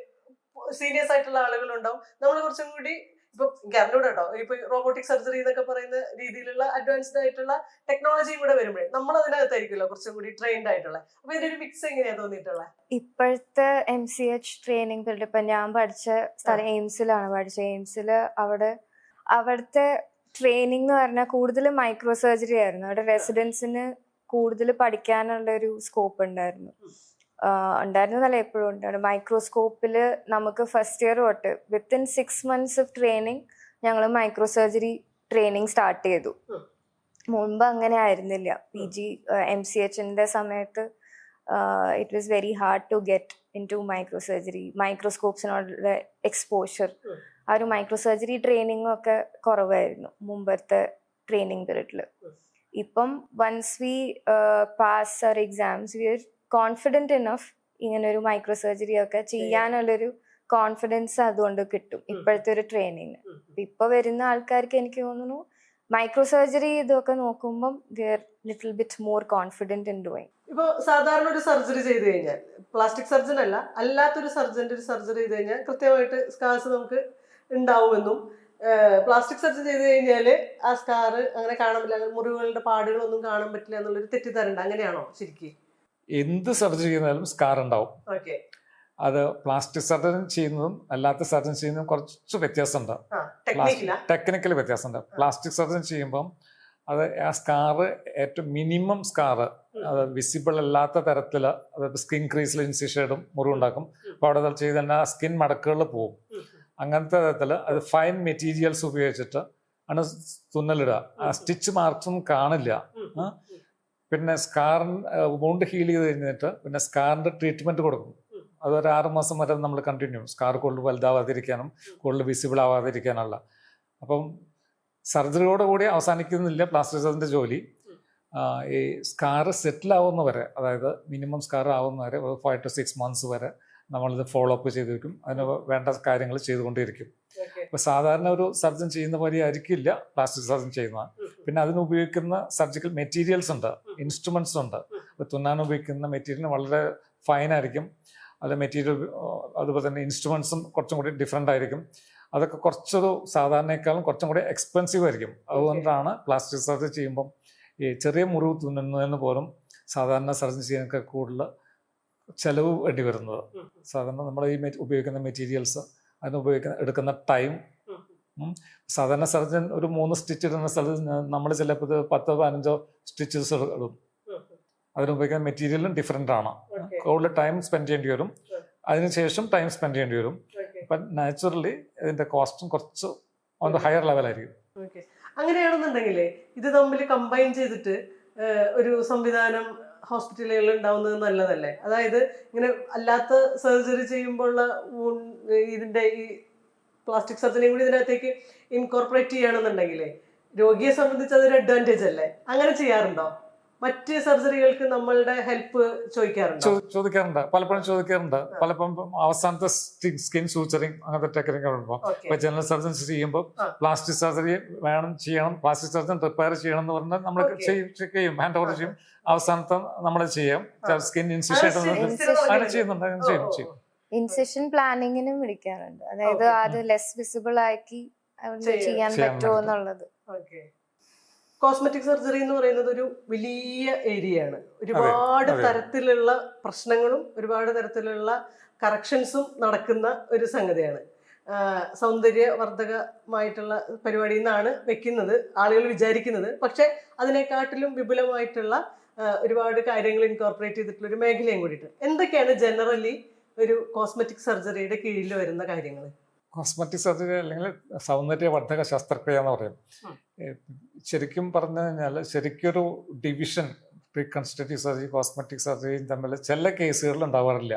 സീരിയസ് ആയിട്ടുള്ള ആളുകളുണ്ടാവും, നമ്മൾ കുറച്ചും കൂടി ഇപ്പൊ അറിഞ്ഞൂടെ കേട്ടോ, ഇപ്പൊ റോബോട്ടിക് സർജറി എന്നൊക്കെ പറയുന്ന രീതിയിലുള്ള അഡ്വാൻസ്ഡ് ആയിട്ടുള്ള ടെക്നോളജിയും കൂടെ വരുമ്പോഴേ നമ്മൾ അതിനകത്തായിരിക്കുമല്ലോ കുറച്ചും കൂടി ട്രെയിൻഡ് ആയിട്ടുള്ള. അപ്പൊ ഇതിന്റെ ഒരു മിക്സ് എങ്ങനെയാ തോന്നിയിട്ടുള്ളത്? ഇപ്പോഴത്തെ MCH ട്രെയിനിങ് പീരീഡ് ഇപ്പൊ ഞാൻ പഠിച്ച സ്ഥലം എയിംസിലാണ് പഠിച്ചത്. എയിംസില് അവിടുത്തെ ട്രെയിനിങ് എന്ന് പറഞ്ഞാൽ കൂടുതൽ മൈക്രോ സർജറി ആയിരുന്നു. അവിടെ റെസിഡൻസിന് കൂടുതൽ പഠിക്കാനുള്ള ഒരു സ്കോപ്പ് ഉണ്ടായിരുന്നു. ഉണ്ടായിരുന്നതല്ല, എപ്പോഴും ഉണ്ടായിരുന്നു. മൈക്രോസ്കോപ്പിൽ നമുക്ക് ഫസ്റ്റ് ഇയർ തൊട്ട് വിത്തിൻ 6 months ഓഫ് ട്രെയിനിങ് ഞങ്ങൾ മൈക്രോ സർജറി ട്രെയിനിങ് സ്റ്റാർട്ട് ചെയ്തു. മുൻപ് അങ്ങനെ ആയിരുന്നില്ല. PG MCHന്റെ സമയത്ത് it was very hard to get in to micro surgery. മൈക്രോസ്കോപ്സിനോടുള്ള എക്സ്പോഷർ, ആ ഒരു മൈക്രോ സർജറി ട്രെയിനിങ്ങും ഒക്കെ കുറവായിരുന്നു മുമ്പത്തെ ട്രെയിനിങ് പീരീഡിൽ. ഇപ്പം once we pass our exams we are confident enough ഇങ്ങനെ ഒരു മൈക്രോ സർജറി ഒക്കെ ചെയ്യാനുള്ളൊരു കോൺഫിഡൻസ് അതുകൊണ്ട് കിട്ടും ഇപ്പോഴത്തെ ഒരു ട്രെയിനിങ്. ഇപ്പൊ വരുന്ന ആൾക്കാർക്ക് എനിക്ക് തോന്നുന്നു മൈക്രോ സർജറി ഇതൊക്കെ നോക്കുമ്പം they are little bit more confident in doing. ഇപ്പൊ സാധാരണ ഒരു സർജറി ചെയ്ത് കഴിഞ്ഞാൽ, പ്ലാസ്റ്റിക് സർജൻ അല്ല, അല്ലാത്തൊരു സർജന്റെ ഒരു സർജറി ചെയ്ത് കഴിഞ്ഞാൽ കൃത്യമായിട്ട് സ്കാർസ് നമുക്ക് ഉണ്ടാവുമെന്നും, പ്ലാസ്റ്റിക് സർജറി ചെയ്ത് കഴിഞ്ഞാൽ ആ സ്കാർ അങ്ങനെ കാണാൻ പറ്റില്ല, മുറിവുകളുടെ പാടുകളൊന്നും കാണാൻ പറ്റില്ല എന്നുള്ളൊരു തെറ്റിദ്ധാരണ. അങ്ങനെയാണോ ശരിക്കും? എന്ത് സർജറി ചെയ്യുന്നാലും സ്കാർ ഉണ്ടാവും. അത് പ്ലാസ്റ്റിക് സർജറി ചെയ്യുന്നതും അല്ലാത്ത സർജറി ചെയ്യുന്നതും കുറച്ച് വ്യത്യാസമുണ്ട്, ടെക്നിക്കൽ വ്യത്യാസമുണ്ട്. പ്ലാസ്റ്റിക് സർജറി ചെയ്യുമ്പം അത് ആ സ്കാറ് ഏറ്റവും മിനിമം സ്കാറ്, അത് വിസിബിൾ അല്ലാത്ത തരത്തിൽ, അതായത് സ്കിൻ ക്രീസിൽ ഇൻസിഷേഡും മുറിവുണ്ടാക്കും. അപ്പോൾ അവിടെ ചെയ്ത് ആ സ്കിൻ മടക്കുകളിൽ പോവും. അങ്ങനത്തെ തരത്തിൽ അത് ഫൈൻ മെറ്റീരിയൽസ് ഉപയോഗിച്ചിട്ട് ആണ് തുന്നലിടുക. ആ സ്റ്റിച്ച് മാർക്സൊന്നും കാണില്ല. പിന്നെ വൗണ്ട് ഹീൽ ചെയ്ത് കഴിഞ്ഞിട്ട് പിന്നെ സ്കാറിന്റെ ട്രീറ്റ്മെന്റ് കൊടുക്കും. അതൊരു 6 മാസം വരെ നമ്മൾ കണ്ടിന്യൂ, സ്കാർ കൂടുതൽ വലുതാവാതിരിക്കാനും കൂടുതൽ വിസിബിൾ ആവാതിരിക്കാനുള്ള. അപ്പം സർജറിയോടുകൂടി അവസാനിക്കുന്നില്ല പ്ലാസ്റ്റിക് സർജന്റെ ജോലി. ഈ സ്കാർ സെറ്റിൽ ആവുന്ന വരെ, അതായത് മിനിമം സ്കാർ ആവുന്ന വരെ 5 to 6 months വരെ നമ്മളിത് ഫോളോ അപ്പ് ചെയ്തിരിക്കും. അതിന് വേണ്ട കാര്യങ്ങൾ ചെയ്തുകൊണ്ടിരിക്കും. ഇപ്പൊ സാധാരണ ഒരു സർജൻ ചെയ്യുന്ന പോലെ ആയിരിക്കില്ല പ്ലാസ്റ്റിക് സർജൻ ചെയ്യുന്നത്. പിന്നെ അതിന് ഉപയോഗിക്കുന്ന സർജിക്കൽ മെറ്റീരിയൽസ് ഉണ്ട്, ഇൻസ്ട്രുമെന്റ്സ് ഉണ്ട്. ഇപ്പൊ തുന്നാൻ ഉപയോഗിക്കുന്ന മെറ്റീരിയൽ വളരെ ഫൈൻ ആയിരിക്കും. അത് മെറ്റീരിയൽ, അതുപോലെ തന്നെ ഇൻസ്ട്രുമെന്റ്സും കുറച്ചും കൂടി ഡിഫറെൻ്റ് ആയിരിക്കും. അതൊക്കെ കുറച്ചൊരു സാധാരണയേക്കാളും കുറച്ചും കൂടി എക്സ്പെൻസീവ് ആയിരിക്കും. അതുകൊണ്ടാണ് പ്ലാസ്റ്റിക് സർജറി ചെയ്യുമ്പം ഈ ചെറിയ മുറിവ് തുന്നുന്നതിന് പോലും സാധാരണ സർജറി ചെയ്യാനൊക്കെ കൂടുതൽ ചിലവ് വേണ്ടി വരുന്നത്. സാധാരണ നമ്മൾ ഈ ഉപയോഗിക്കുന്ന മെറ്റീരിയൽസ്, അതിന് എടുക്കുന്ന ടൈം. സാധാരണ സർജൻ ഒരു 3 സ്റ്റിച്ച് ഇടുന്ന സ്ഥലത്ത് നമ്മൾ ചിലപ്പോൾ 10-15 സ്റ്റിച്ചസ് ഇടും. അതിനുപയോഗിക്കുന്ന മെറ്റീരിയലും ഡിഫറെൻ്റ് ആണ്. കൂടുതൽ ടൈം സ്പെൻഡ് ചെയ്യേണ്ടി വരും, അതിനുശേഷം ടൈം സ്പെൻഡ് ചെയ്യേണ്ടി വരും. അപ്പം നാച്ചുറലി ഇതിന്റെ കോസ്റ്റും കുറച്ച് ഹയർ ലെവലായിരിക്കും. അങ്ങനെയാണെന്നുണ്ടെങ്കിൽ ഇത് തമ്മിൽ കമ്പൈൻ ചെയ്തിട്ട് ഒരു സംവിധാനം ഹോസ്പിറ്റലുകളിൽ ഉണ്ടാവുന്നത് നല്ലതല്ലേ? അതായത് ഇങ്ങനെ അല്ലാത്ത സർജറി ചെയ്യുമ്പോഴുള്ള ഇതിന്റെ ഈ പ്ലാസ്റ്റിക് സർജറിയും കൂടി ഇതിനകത്തേക്ക് ഇൻകോർപ്പറേറ്റ് ചെയ്യുകയാണെന്നുണ്ടെങ്കിൽ രോഗിയെ സംബന്ധിച്ച് അതൊരു അഡ്വാൻറ്റേജ് അല്ലേ? അങ്ങനെ ചെയ്യാറുണ്ടോ? മറ്റ് സർജറികൾക്ക് നമ്മളുടെ ഹെൽപ്പ് ചോദിക്കാറുണ്ട്, പലപ്പോഴും ചോദിക്കാറുണ്ട്. പലപ്പോഴും അവസാനത്തെ സ്കിൻ സൂച്ചറിങ് അങ്ങനത്തെ ടെക്നിക്കുകളുണ്ടോ? ഇപ്പൊ ജനറൽ സർജൻസ് ചെയ്യുമ്പോൾ പ്ലാസ്റ്റിക് സർജറി ചെയ്യണം, പ്ലാസ്റ്റിക് സർജൻ റിപ്പയർ ചെയ്യണം എന്ന് പറഞ്ഞാൽ നമ്മൾ ചെയ്യും, ഹാൻഡ് ഓവർ ചെയ്യും. അവസാനത്തെ നമ്മൾ ചെയ്യാം, സ്കിൻ ഇൻസിഷൻ അങ്ങനെ ചെയ്യുന്നുണ്ട്. ഇൻസിഷൻ പ്ലാനിങ്ങിനും വിളിക്കാറുണ്ട്, അതായത് അത് ലെസ് വിസിബിൾ ആക്കി ചെയ്യാൻ പറ്റുമോ എന്നുള്ളത്. കോസ്മെറ്റിക് സർജറി എന്ന് പറയുന്നത് ഒരു വലിയ ഏരിയയാണ്. ഒരുപാട് തരത്തിലുള്ള പ്രശ്നങ്ങളും ഒരുപാട് തരത്തിലുള്ള കറക്ഷൻസും നടക്കുന്ന ഒരു സംഗതിയാണ്. സൗന്ദര്യവർദ്ധകമായിട്ടുള്ള പരിപാടി എന്നാണ് വെക്കുന്നത് ആളുകൾ വിചാരിക്കുന്നത്. പക്ഷെ അതിനെക്കാട്ടിലും വിപുലമായിട്ടുള്ള ഒരുപാട് കാര്യങ്ങൾ ഇൻകോർപ്പറേറ്റ് ചെയ്തിട്ടുള്ള ഒരു മേഖലയും കൂടിയിട്ട്. എന്തൊക്കെയാണ് ജനറലി ഒരു കോസ്മെറ്റിക് സർജറിയുടെ കീഴിൽ വരുന്ന കാര്യങ്ങൾ? കോസ്മെറ്റിക് സർജറി അല്ലെങ്കിൽ സൗന്ദര്യവർദ്ധക ശസ്ത്രക്രിയ എന്ന് പറയും. ശരിക്കും പറഞ്ഞു കഴിഞ്ഞാൽ ശരിക്കൊരു ഡിവിഷൻ റീകൺസ്ട്രക്റ്റീവ് സർജറി കോസ്മെറ്റിക് സർജറിയും തമ്മിൽ ചില കേസുകളിൽ ഉണ്ടാവാറില്ല.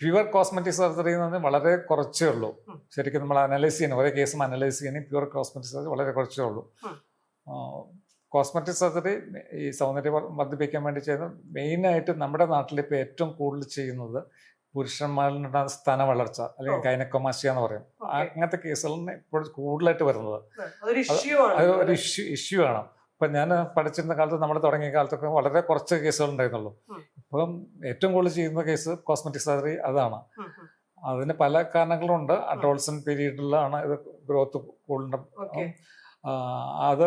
പ്യുവർ കോസ്മെറ്റിക് സർജറി എന്ന് പറഞ്ഞാൽ വളരെ കുറച്ചേ ഉള്ളൂ. ശരിക്കും നമ്മൾ അനലൈസ് ചെയ്യണം, ഓരോ കേസും അനലൈസ് ചെയ്യണമെങ്കിൽ പ്യുവർ കോസ്മെറ്റിക് സർജറി വളരെ കുറച്ചേ ഉള്ളൂ. കോസ്മെറ്റിക് സർജറി ഈ സൗന്ദര്യം വർദ്ധിപ്പിക്കാൻ വേണ്ടി ചെയ്യുന്നത് മെയിനായിട്ട് നമ്മുടെ നാട്ടിൽ ഇപ്പോൾ ഏറ്റവും കൂടുതൽ ചെയ്യുന്നത് പുരുഷന്മാരിലുണ്ടാകുന്ന സ്ഥാന വളർച്ച അല്ലെങ്കിൽ ഗൈനക്കോമാസ്റ്റിയ എന്ന് പറയും. അങ്ങനത്തെ കേസുകളാണ് ഇപ്പോൾ കൂടുതലായിട്ട് വരുന്നത്. അത് ഒരു ഇഷ്യൂ ആണ്. ഇപ്പം ഞാൻ പഠിച്ചിരുന്ന കാലത്ത്, നമ്മൾ തുടങ്ങിയ കാലത്തൊക്കെ വളരെ കുറച്ച് കേസുകൾ ഉണ്ടായിരുന്നുള്ളൂ. ഇപ്പം ഏറ്റവും കൂടുതൽ ചെയ്യുന്ന കേസ് കോസ്മെറ്റിക് സർജറി അതാണ്. അതിന് പല കാരണങ്ങളുണ്ട്. അഡോൾസൻ പീരീഡിലാണ് ഇത് ഗ്രോത്ത് കൂടുതൽ. അത്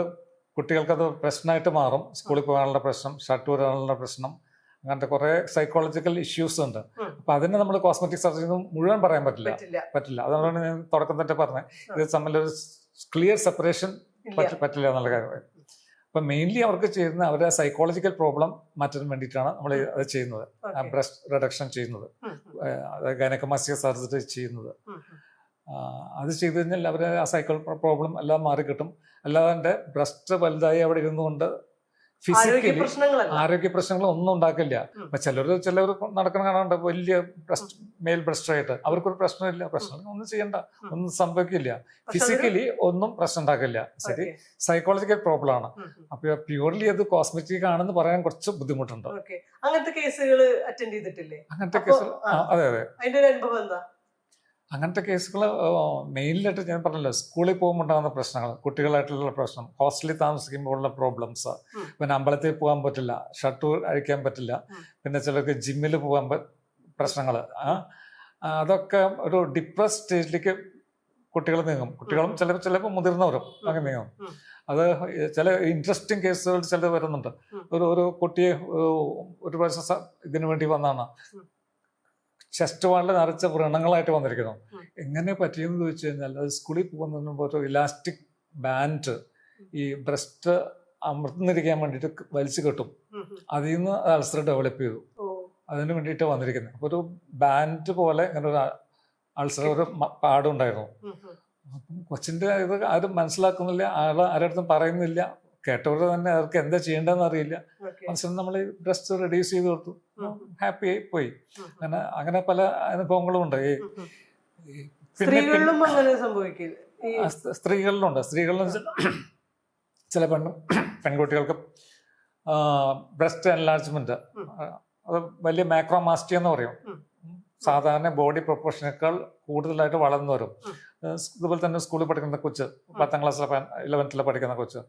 കുട്ടികൾക്കത് പ്രശ്നമായിട്ട് മാറും. സ്കൂളിൽ പോകാനുള്ള പ്രശ്നം, ഷർട്ട് വരാനുള്ള പ്രശ്നം, അങ്ങനത്തെ കുറേ സൈക്കോളജിക്കൽ ഇഷ്യൂസ് ഉണ്ട്. അപ്പം അതിന് നമ്മൾ കോസ്മെറ്റിക് സർജറി മുഴുവൻ പറയാൻ പറ്റില്ല. അതുകൊണ്ടാണ് ഞാൻ തുടക്കം തന്നെ പറഞ്ഞത്, ഇത് തമ്മിലൊരു ക്ലിയർ സെപ്പറേഷൻ പറ്റില്ല എന്നുള്ള കാര്യം. അപ്പം മെയിൻലി അവർക്ക് ചെയ്യുന്ന അവരുടെ സൈക്കോളജിക്കൽ പ്രോബ്ലം മാറ്റാൻ വേണ്ടിയിട്ടാണ് നമ്മൾ അത് ചെയ്യുന്നത്. ബ്രസ്റ്റ് റിഡക്ഷൻ ചെയ്യുന്നത്, ഗൈനക്കോമാസ്റ്റിയ സർജറി ചെയ്യുന്നത്. അത് ചെയ്തു കഴിഞ്ഞാൽ അവരെ ആ സൈക്കോൾ പ്രോബ്ലം എല്ലാം മാറിക്കിട്ടും. അല്ലാതെ ബ്രസ്റ്റ് വലുതായി അവിടെ ഇരുന്നുകൊണ്ട് ഫിസിക്കലി ആരോഗ്യ പ്രശ്നങ്ങൾ ഒന്നും ഉണ്ടാക്കില്ല. അപ്പൊ ചിലർ നടക്കുന്ന കാണാറുണ്ട് വലിയ ബ്രസ്റ്റ്, മെയിൽ ബ്രസ്റ്റ് ആയിട്ട്. അവർക്കൊരു പ്രശ്നമില്ല, പ്രശ്നം ഒന്നും ചെയ്യണ്ട, ഒന്നും സംഭവിക്കില്ല. ഫിസിക്കലി ഒന്നും പ്രശ്നം ഉണ്ടാക്കില്ല. ശരി, സൈക്കോളജിക്കൽ പ്രോബ്ലം ആണ്. അപ്പൊ പ്യൂർലി അത് കോസ്മെറ്റിക് ആണെന്ന് പറയാൻ കുറച്ച് ബുദ്ധിമുട്ടുണ്ട്. അങ്ങനത്തെ കേസുകൾ അറ്റൻഡ് ചെയ്തിട്ടില്ലേ? അങ്ങനത്തെ കേസുകൾ, അതെ അതെ, അതിന്റെ ഒരു അനുഭവം എന്താ? അങ്ങനത്തെ കേസുകൾ മെയിനിലായിട്ട് ഞാൻ പറഞ്ഞല്ലോ, സ്കൂളിൽ പോകുമ്പോൾ ഉണ്ടാകുന്ന പ്രശ്നങ്ങൾ, കുട്ടികളായിട്ടുള്ള പ്രശ്നം, ഹോസ്റ്റലിൽ താമസിക്കുമ്പോഴുള്ള പ്രോബ്ലംസ്, പിന്നെ അമ്പലത്തിൽ പോകാൻ പറ്റില്ല, ഷർട്ട് അഴിക്കാൻ പറ്റില്ല, പിന്നെ ചിലർക്ക് ജിമ്മിൽ പോകാൻ പ്രശ്നങ്ങൾ, അതൊക്കെ ഒരു ഡിപ്രസ് സ്റ്റേജിലേക്ക് കുട്ടികൾ നീങ്ങും. കുട്ടികളും ചിലപ്പോൾ മുതിർന്നവരും അങ്ങനെ നീങ്ങും. അത് ചില ഇൻട്രസ്റ്റിംഗ് കേസുകൾ ചിലത് വരുന്നുണ്ട്. ഒരു കുട്ടിയെ ഒരു പ്രാവശ്യം ഇതിനു വേണ്ടി വന്നാണ് ചെസ്റ്റ് വാളിൽ നിറച്ച വ്രണങ്ങളായിട്ട് വന്നിരിക്കുന്നു. എങ്ങനെ പറ്റിയെന്ന് ചോദിച്ചു കഴിഞ്ഞാൽ, അത് സ്കൂളിൽ പോകുന്നതിന് മുമ്പ് ഒരു ഇലാസ്റ്റിക് ബാൻഡ് ഈ ബ്രസ്റ്റ് അമർന്നിരിക്കാൻ വേണ്ടിയിട്ട് വലിച്ചു കെട്ടും. അതിൽ നിന്ന് അൾസർ ഡെവലപ്പ് ചെയ്തു. അതിന് വേണ്ടിയിട്ട് വന്നിരിക്കുന്നത്. അപ്പോൾ ഒരു ബാൻഡ് പോലെ ഇങ്ങനെ ഒരു അൾസർ, ഒരു പാടുണ്ടായിരുന്നു. അപ്പം കൊച്ചിൻ്റെ ഇത് ആരും മനസ്സിലാക്കുന്നില്ല, ആരടുത്തും പറയുന്നില്ല. കേട്ടവർ തന്നെ അവർക്ക് എന്താ ചെയ്യേണ്ടതെന്ന് അറിയില്ല. മനസ്സിൽ നമ്മൾ ബ്രസ്റ്റ് റെഡ്യൂസ് ചെയ്ത് കൊടുത്തു, ഹാപ്പി ആയി പോയി. അങ്ങനെ പല അനുഭവങ്ങളും ഉണ്ട്. സ്ത്രീകളിലുണ്ട്. ചില പെൺകുട്ടികൾക്ക് ബ്രസ്റ്റ് എൻലാർജ്മെന്റ്, അത് വലിയ മാക്രോമാസ്റ്റിയ എന്ന് പറയും. സാധാരണ ബോഡി പ്രൊപ്പോർഷനേക്കാൾ കൂടുതലായിട്ട് വളർന്നു വരും. ഇതുപോലെ തന്നെ സ്കൂളിൽ പഠിക്കുന്ന കൊച്ച്, 10ാം ക്ലാസ്സിലെ 11th പഠിക്കുന്ന കൊച്ച്,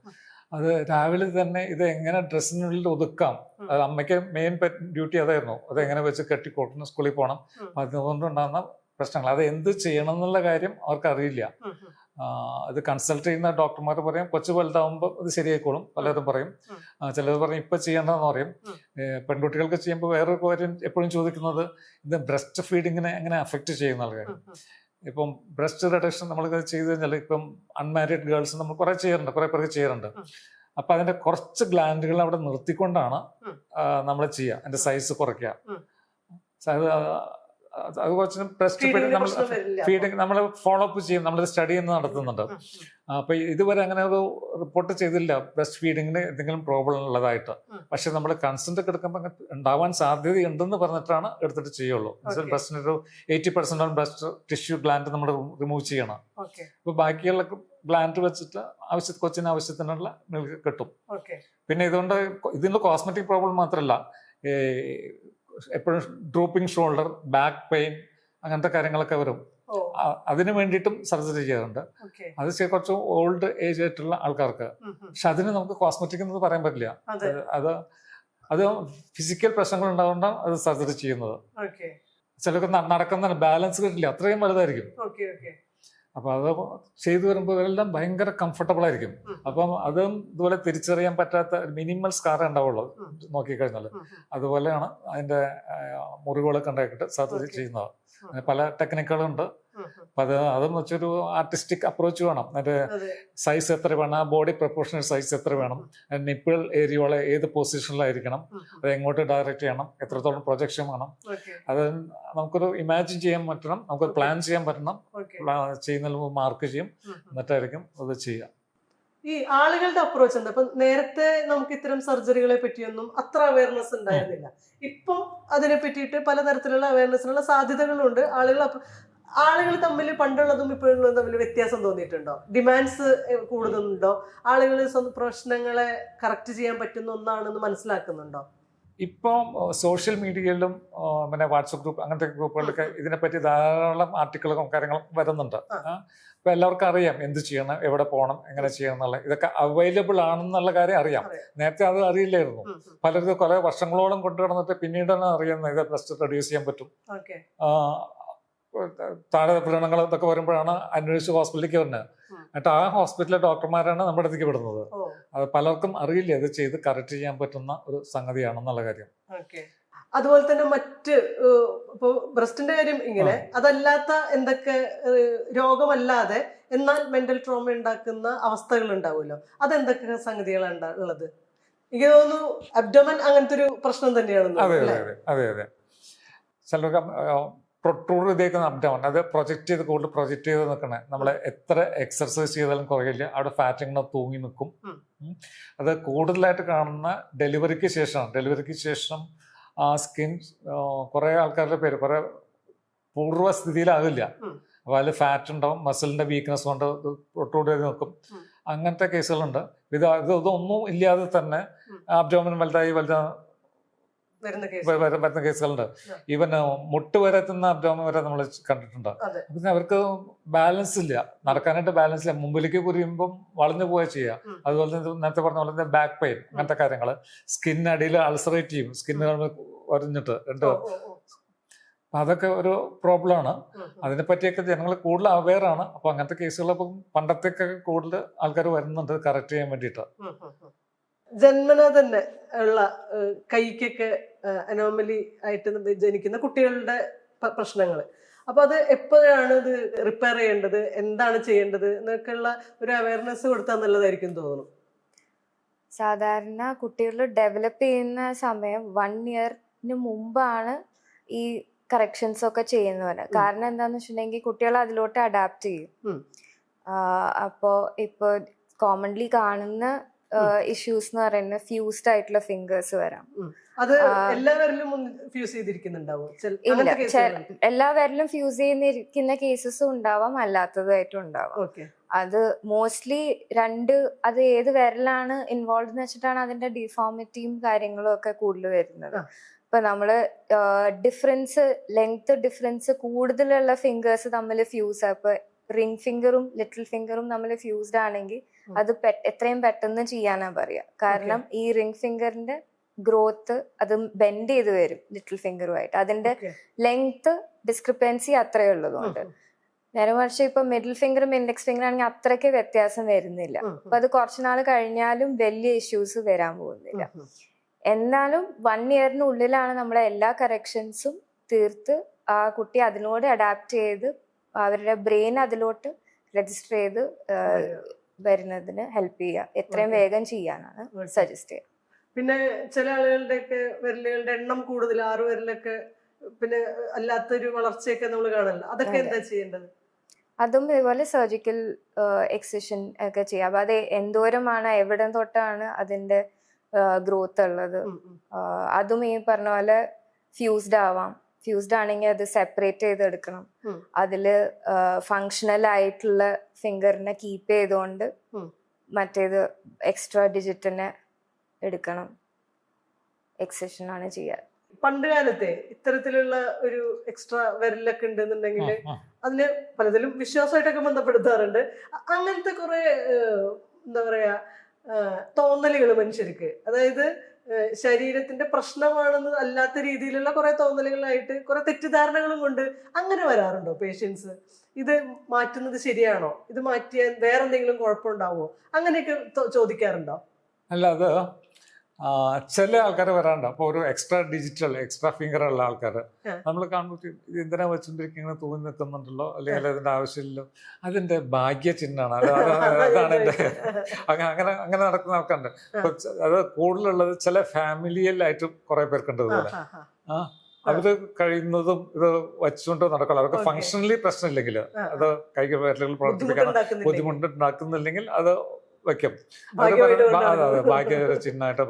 അത് രാവിലെ തന്നെ ഇത് എങ്ങനെ ഡ്രസ്സിനുള്ളിൽ ഒതുക്കാം, അത് അമ്മയ്ക്ക് മെയിൻ ഡ്യൂട്ടി അതായിരുന്നു. അത് എങ്ങനെ വെച്ച് കെട്ടിക്കൊടുന്ന് സ്കൂളിൽ പോകണം. അതുകൊണ്ടുണ്ടാകുന്ന പ്രശ്നങ്ങൾ, അത് എന്ത് ചെയ്യണം എന്നുള്ള കാര്യം അവർക്ക് അറിയില്ല. അത് കൺസൾട്ട് ചെയ്യുന്ന ഡോക്ടർമാർ പറയും കൊച്ചു വലുതാവുമ്പോൾ ഇത് ശരിയായിക്കോളും, പലരും പറയും. ചിലർ പറയും ഇപ്പം ചെയ്യേണ്ടതെന്ന് പറയും. പെൺകുട്ടികൾക്ക് ചെയ്യുമ്പോൾ വേറൊരു കാര്യം എപ്പോഴും ചോദിക്കുന്നത്, ഇത് ബ്രസ്റ്റ് ഫീഡിങ്ങിനെ എങ്ങനെ അഫക്റ്റ് ചെയ്യുന്ന കാര്യം. ഇപ്പം ബ്രസ്റ്റ് റിഡക്ഷൻ നമ്മൾ ചെയ്ത് കഴിഞ്ഞാൽ, ഇപ്പം അൺമാരീഡ് ഗേൾസ് നമ്മൾ കുറേ പേർക്ക് ചെയ്യാറുണ്ട്. അപ്പം അതിൻ്റെ കുറച്ച് ഗ്ലാൻഡുകൾ അവിടെ നിർത്തിക്കൊണ്ടാണ് നമ്മൾ ചെയ്യുക, അതിൻ്റെ സൈസ് കുറയ്ക്കുക. അത് കുറച്ച് ബ്രസ്റ്റ് ഫീഡിങ് നമ്മൾ ഫോളോ അപ്പ് ചെയ്യും, നമ്മൾ സ്റ്റഡി നടത്തുന്നുണ്ട്. അപ്പൊ ഇതുവരെ അങ്ങനെ ഒരു റിപ്പോർട്ട് ചെയ്തില്ല ബ്രസ്റ്റ് ഫീഡിങ്ങിന് എന്തെങ്കിലും പ്രോബ്ലം ഉള്ളതായിട്ട്. പക്ഷെ നമ്മൾ കൺസെന്റ് ഒക്കെ എടുക്കുമ്പോൾ ഉണ്ടാവാൻ സാധ്യതയുണ്ടെന്ന് പറഞ്ഞിട്ടാണ് എടുത്തിട്ട് ചെയ്യുള്ളൂ. ബ്രസ്റ്റിനൊരു 80% ബ്രസ്റ്റ് ടിഷ്യൂ ഗ്ലാൻഡ് നമ്മൾ റിമൂവ് ചെയ്യണം. അപ്പൊ ബാക്കിയുള്ള ഗ്ലാൻഡ് വെച്ചിട്ട് കൊച്ചിന് ആവശ്യത്തിനുള്ള മിൽക്ക് കിട്ടും. പിന്നെ ഇതുകൊണ്ട് ഇതിന്റെ കോസ്മെറ്റിക് പ്രോബ്ലം മാത്രമല്ല, എപ്പോഴും ഡ്രോപ്പിംഗ് ഷോൾഡർ, ബാക്ക് പെയിൻ, അങ്ങനത്തെ കാര്യങ്ങളൊക്കെ വരും. അതിന് വേണ്ടിയിട്ടും സർജറി ചെയ്യാറുണ്ട്. അത് കുറച്ച് ഓൾഡ് ഏജ് ആയിട്ടുള്ള ആൾക്കാർക്ക്. പക്ഷെ അതിന് നമുക്ക് കോസ്മെറ്റിക് എന്ന് പറയാൻ പറ്റില്ല. അത് ഫിസിക്കൽ പ്രശ്നങ്ങൾ ഉണ്ടാവുകൊണ്ടാണ് അത് സർജറി ചെയ്യുന്നത്. ചിലർക്ക് നടക്കുന്ന ബാലൻസ് കിട്ടില്ല, അത്രയും വലുതായിരിക്കും. അപ്പൊ അത് ചെയ്തു വരുമ്പോൾ എല്ലാം ഭയങ്കര കംഫർട്ടബിൾ ആയിരിക്കും. അപ്പം അതും ഇതുപോലെ തിരിച്ചറിയാൻ പറ്റാത്ത മിനിമൽ സ്കാർ ഉണ്ടാവുള്ളൂ നോക്കിക്കഴിഞ്ഞാൽ. അതുപോലെയാണ് അതിന്റെ മുറിവുകളൊക്കെ ഉണ്ടാക്കിയിട്ട് സർജറി ചെയ്യുന്നത്. പല ടെക്നിക്കുകളുണ്ട്. അപ്പൊ അതും വെച്ചൊരു ആർട്ടിസ്റ്റിക് അപ്രോച്ച് വേണം. അതിന്റെ സൈസ് എത്ര വേണം, ബോഡി പ്രൊപ്പോർഷണൽ സൈസ് എത്ര വേണം, നിപ്പിൾ ഏരിയകളെ ഏത് പൊസിഷനിലായിരിക്കണം, അത് എങ്ങോട്ട് ഡയറക്റ്റ് ചെയ്യണം, എത്രത്തോളം പ്രൊജക്ഷൻ വേണം, അത് നമുക്കൊരു ഇമാജിൻ ചെയ്യാൻ പറ്റണം, നമുക്കൊരു പ്ലാൻ ചെയ്യാൻ പറ്റണം. ചെയ്യുന്നതിന് മുമ്പ് മാർക്ക് ചെയ്യും, എന്നിട്ടായിരിക്കും അത് ചെയ്യുക. ഈ ആളുകളുടെ അപ്രോച്ച് എന്താ? ഇപ്പൊ നേരത്തെ നമുക്ക് ഇത്തരം സർജറികളെ പറ്റിയൊന്നും അത്ര അവയർനെസ് ഉണ്ടായിരുന്നില്ല. ഇപ്പം അതിനെ പറ്റിയിട്ട് പലതരത്തിലുള്ള അവയർനെസ്സിനുള്ള സാധ്യതകളുണ്ട്. ആളുകൾ തമ്മിൽ പണ്ടുള്ളതും ഇപ്പോഴുള്ളതും തമ്മിൽ വ്യത്യാസം തോന്നിയിട്ടുണ്ടോ? ഡിമാൻഡ്സ് കൂടുതലുണ്ടോ? ആളുകൾ പ്രശ്നങ്ങളെ കറക്റ്റ് ചെയ്യാൻ പറ്റുന്ന ഒന്നാണെന്ന് മനസ്സിലാക്കുന്നുണ്ടോ? ഇപ്പം സോഷ്യൽ മീഡിയയിലും പിന്നെ വാട്സപ്പ് ഗ്രൂപ്പ് അങ്ങനത്തെ ഗ്രൂപ്പുകളിലൊക്കെ ഇതിനെപ്പറ്റി ധാരാളം ആർട്ടിക്കിളും കാര്യങ്ങളും വരുന്നുണ്ട്. അപ്പൊ എല്ലാവർക്കും അറിയാം എന്ത് ചെയ്യണം, എവിടെ പോകണം, എങ്ങനെ ചെയ്യണം എന്നുള്ള ഇതൊക്കെ അവൈലബിൾ ആണെന്നുള്ള കാര്യം അറിയാം. നേരത്തെ അത് അറിയില്ലായിരുന്നു. പലരും കുറെ വർഷങ്ങളോളം കൊണ്ടുവന്നിട്ട് പിന്നീടാണ് അറിയുന്നത് ഇത് ബ്രസ്റ്റ് റെഡ്യൂസ് ചെയ്യാൻ പറ്റും. താഴെ വ്രണങ്ങൾ ഇതൊക്കെ വരുമ്പോഴാണ് അന്വേഷിച്ച് ഹോസ്പിറ്റലിലേക്ക് വരുന്നത്. എന്നിട്ട് ആ ഹോസ്പിറ്റലിലെ ഡോക്ടർമാരാണ് നമ്മുടെ അടുത്തേക്ക് വിടുന്നത്. അത് പലർക്കും അറിയില്ല ഇത് ചെയ്ത് കറക്റ്റ് ചെയ്യാൻ പറ്റുന്ന ഒരു സംഗതിയാണെന്നുള്ള കാര്യം. അതുപോലെ തന്നെ മറ്റ് ഇപ്പൊ ബ്രസ്റ്റിന്റെ കാര്യം ഇങ്ങനെ, അതല്ലാത്ത എന്തൊക്കെ രോഗമല്ലാതെ എന്നാൽ മെന്റൽ ട്രോമ ഉണ്ടാക്കുന്ന അവസ്ഥകൾ ഉണ്ടാവുമല്ലോ, അതെന്തൊക്കെ സംഗതികളാണ് ഉള്ളത്? എനിക്ക് തോന്നുന്നു അബ്ഡോമൻ അങ്ങനത്തെ ഒരു പ്രശ്നം തന്നെയാണെന്ന്. അതെ അതെ ചിലർക്ക് പ്രൊട്രൂഡ് ചെയ്തേക്കുന്ന അബ്ഡോമൻ, അത് പ്രൊജക്ട് ചെയ്ത് കൂടുതൽ പ്രൊജക്ട് ചെയ്ത് നിൽക്കണേ. നമ്മൾ എത്ര എക്സർസൈസ് ചെയ്താലും കുറയില്ല, അവിടെ ഫാറ്റ് ഇങ്ങനെ തൂങ്ങി നിൽക്കും. അത് കൂടുതലായിട്ട് കാണുന്ന ഡെലിവറിക്ക് ശേഷമാണ്. ഡെലിവറിക്ക് ശേഷം ആ സ്കിൻ കുറേ ആൾക്കാരുടെ പേര് കുറേ പൂർവ്വസ്ഥിതിയിലാകില്ല. അപ്പോൾ അതിൽ ഫാറ്റ് ഉണ്ടാവും, മസിലിൻ്റെ വീക്ക്നെസ് കൊണ്ട് പ്രൊട്രൂഡ് ചെയ്ത് നിൽക്കും. അങ്ങനത്തെ കേസുകളുണ്ട്. ഇതൊന്നും ഇല്ലാതെ തന്നെ അബ്ഡോമൻ വലുതായി വരുന്ന കേസുകളുണ്ട്. ഈവൻ മുട്ട് വരെ എത്തുന്ന അബ്ഡോമൻ വരെ നമ്മൾ കണ്ടിട്ടുണ്ട്. പിന്നെ അവർക്ക് ബാലൻസ് ഇല്ല, നടക്കാനായിട്ട് ബാലൻസ് ഇല്ല, മുമ്പിലേക്ക് കുരിയുമ്പം വളഞ്ഞു പോവുക ചെയ്യുക. അതുപോലെ തന്നെ നേരത്തെ പറഞ്ഞ പോലെ തന്നെ ബാക്ക് പെയിൻ, അങ്ങനത്തെ കാര്യങ്ങൾ. സ്കിന്നടിയിൽ അൾസറേറ്റ് ചെയ്യും, സ്കിന്ന് ഒരഞ്ഞിട്ട് രണ്ട്. അതൊക്കെ ഒരു പ്രോബ്ലമാണ്. അതിനെപ്പറ്റിയൊക്കെ ജനങ്ങൾ കൂടുതൽ അവെയറാണ്. അപ്പോൾ അങ്ങനത്തെ കേസുകളപ്പം പണ്ടത്തേക്ക് കൂടുതൽ ആൾക്കാർ വരുന്നുണ്ട് കറക്റ്റ് ചെയ്യാൻ വേണ്ടിയിട്ട്. ജന്മന തന്നെ ഉള്ള കൈക്കൊക്കെ അനോമലി ആയിട്ട് ജനിക്കുന്ന കുട്ടികളുടെ പ്രശ്നങ്ങൾ, അപ്പൊ അത് എപ്പോഴാണ് ഇത് റിപ്പയർ ചെയ്യേണ്ടത്, എന്താണ് ചെയ്യേണ്ടത് എന്നൊക്കെയുള്ള ഒരു അവയർനെസ് കൊടുത്താൽ നല്ലതായിരിക്കും തോന്നുന്നു. സാധാരണ കുട്ടികൾ ഡെവലപ്പ് ചെയ്യുന്ന സമയം 1 ഇയറിന് മുമ്പാണ് ഈ കറക്ഷൻസ് ഒക്കെ ചെയ്യുന്നത്. കാരണം എന്താന്ന് വെച്ചിട്ടുണ്ടെങ്കിൽ കുട്ടികൾ അതിലോട്ട് അഡാപ്റ്റ് ചെയ്യും. അപ്പോൾ ഇപ്പോൾ കോമൺലി കാണുന്ന ഇഷ്യൂസ് എന്ന് പറയുന്നത് ഫ്യൂസ്ഡ് ആയിട്ടുള്ള ഫിംഗേഴ്സ് വരാം. അത് എല്ലാവരിലും ഫ്യൂസ് ചെയ്തിരിക്കുന്നുണ്ടാവും? ഇല്ല, എല്ലാ വിരലും ഫ്യൂസ് ചെയ്യുന്നിരിക്കുന്ന കേസസും ഉണ്ടാവാം, അല്ലാത്തതായിട്ടും ഉണ്ടാവാം. അത് മോസ്റ്റ്ലി അത് ഏത് വിരലാണ് ഇൻവോൾവ് എന്ന് വെച്ചിട്ടാണ് അതിന്റെ ഡിഫോമിറ്റിയും കാര്യങ്ങളും ഒക്കെ കൂടുതൽ വരുന്നത്. ഇപ്പൊ നമ്മള് ലെങ്ത് ഡിഫറൻസ് കൂടുതലുള്ള ഫിംഗേഴ്സ് തമ്മിൽ ഫ്യൂസ്, ഇപ്പൊ റിംഗ് ഫിംഗറും ലിറ്റിൽ ഫിംഗറും തമ്മിൽ ഫ്യൂസ്ഡ് ആണെങ്കിൽ അത് എത്രയും പെട്ടെന്ന് ചെയ്യാനാ പറയാ. കാരണം ഈ റിംഗ് ഫിംഗറിന്റെ ഗ്രോത്ത് അത് ബെൻഡ് ചെയ്ത് വരും ലിറ്റിൽ ഫിംഗറുമായിട്ട്. അതിന്റെ ലെങ്ത് ഡിസ്ക്രിപ്പൻസി അത്രയേ ഉള്ളതുകൊണ്ട്. നേരെ മറിച്ച് ഇപ്പൊ മിഡിൽ ഫിംഗറും ഇൻഡെക്സ് ഫിംഗർ ആണെങ്കിൽ അത്രയ്ക്ക് വ്യത്യാസം വരുന്നില്ല. അപ്പൊ അത് കുറച്ചുനാൾ കഴിഞ്ഞാലും വലിയ ഇഷ്യൂസ് വരാൻ പോകുന്നില്ല. എന്നാലും 1 ഇയറിനുള്ളിലാണ് നമ്മളെ എല്ലാ കറക്ഷൻസും തീർത്ത് ആ കുട്ടി അതിനോട് അഡാപ്റ്റ് ചെയ്ത് അവരുടെ ബ്രെയിൻ അതിലോട്ട് രജിസ്റ്റർ ചെയ്ത് വരുന്നതിന് ഹെൽപ്പ് ചെയ്യുക. എത്രയും വേഗം ചെയ്യാനാണ് സജസ്റ്റ് ചെയ്യുക. പിന്നെ ചില ആളുകളുടെയൊക്കെ വിരലുകളുടെ എണ്ണം കൂടുതൽ, 6 വിരലൊക്കെ, പിന്നെ അല്ലാത്തൊരു വളർച്ചയൊക്കെ നമ്മൾ കാണല്ലോ, അതൊക്കെ എന്താ ചെയ്യേണ്ടത്? അതും ഇതുപോലെ സർജിക്കൽ എക്സിഷൻ ഒക്കെ ചെയ്യാം. അപ്പൊ അത് എന്തോരമാണ്, എവിടെ തൊട്ടാണ് അതിന്റെ ഗ്രോത്ത് ഉള്ളത്, അതും ഈ പറഞ്ഞ പോലെ ഫ്യൂസ്ഡ് ആവാം. ഫ്യൂസ്ഡ് ആണെങ്കിൽ അത് സെപ്പറേറ്റ് ചെയ്തെടുക്കണം. അതില് ഫങ്ഷണൽ ആയിട്ടുള്ള ഫിംഗറിനെ കീപ്പ് ചെയ്തുകൊണ്ട് മറ്റേത് എക്സ്ട്രാ ഡിജിറ്റിനെ എടുക്കണം. എക്സെഷൻ ആണ് ചെയ്യുക. പണ്ട് കാലത്തെ ഇത്തരത്തിലുള്ള ഒരു എക്സ്ട്രാ വിരലൊക്കെ ഉണ്ടെന്നുണ്ടെങ്കിൽ അതിന് പലതിലും വിശ്വാസമായിട്ടൊക്കെ ബന്ധപ്പെടുത്താറുണ്ട്. അങ്ങനത്തെ കുറെ എന്താ പറയാ തോന്നലുകൾ മനുഷ്യർക്ക്, അതായത് ശരീരത്തിന്റെ പ്രശ്നമാണെന്ന് അല്ലാത്ത രീതിയിലുള്ള കുറെ തോന്നലുകളായിട്ട് കുറെ തെറ്റിദ്ധാരണകളും കൊണ്ട് അങ്ങനെ വരാറുണ്ടോ പേഷ്യൻസ്? ഇത് മാറ്റുന്നത് ശരിയാണോ, ഇത് മാറ്റിയാൽ വേറെ എന്തെങ്കിലും കുഴപ്പമുണ്ടാവുമോ, അങ്ങനെയൊക്കെ ചോദിക്കാറുണ്ടോ? അല്ല, അത് ചില ആൾക്കാർ വരാറുണ്ട്. അപ്പോൾ ഒരു എക്സ്ട്രാ ഫിംഗർ ഉള്ള ആൾക്കാർ നമ്മൾ കാണുമ്പോൾ ഇത് എന്തിനാ വെച്ചുകൊണ്ടിരിക്കും, ഇങ്ങനെ തൂങ്ങി നിൽക്കുന്നുണ്ടല്ലോ, അല്ലെങ്കിൽ അതിന്റെ ആവശ്യമില്ലല്ലോ, അതിന്റെ ഭാഗ്യ ചിഹ്നമാണ്. അതാണ് എൻ്റെ അങ്ങനെ നടക്കുന്ന ആൾക്കാരുണ്ട്. അത് കൂടുതലുള്ളത് ചില ഫാമിലിയലായിട്ട് കുറെ പേർക്കുണ്ട്. ഇതുപോലെ അവര് കഴിയുന്നതും ഇത് വെച്ചുകൊണ്ട് നടക്കുള്ളൂ. അവർക്ക് ഫങ്ഷണലി പ്രശ്നമില്ലെങ്കിൽ, അത് കൈക്ക് വിരലുകൾ പ്രവർത്തിപ്പിക്കാൻ ബുദ്ധിമുട്ടുണ്ടാക്കുന്നില്ലെങ്കിൽ അത് വയ്ക്കും. ഭാഗ്യ ചിഹ്നമായിട്ട്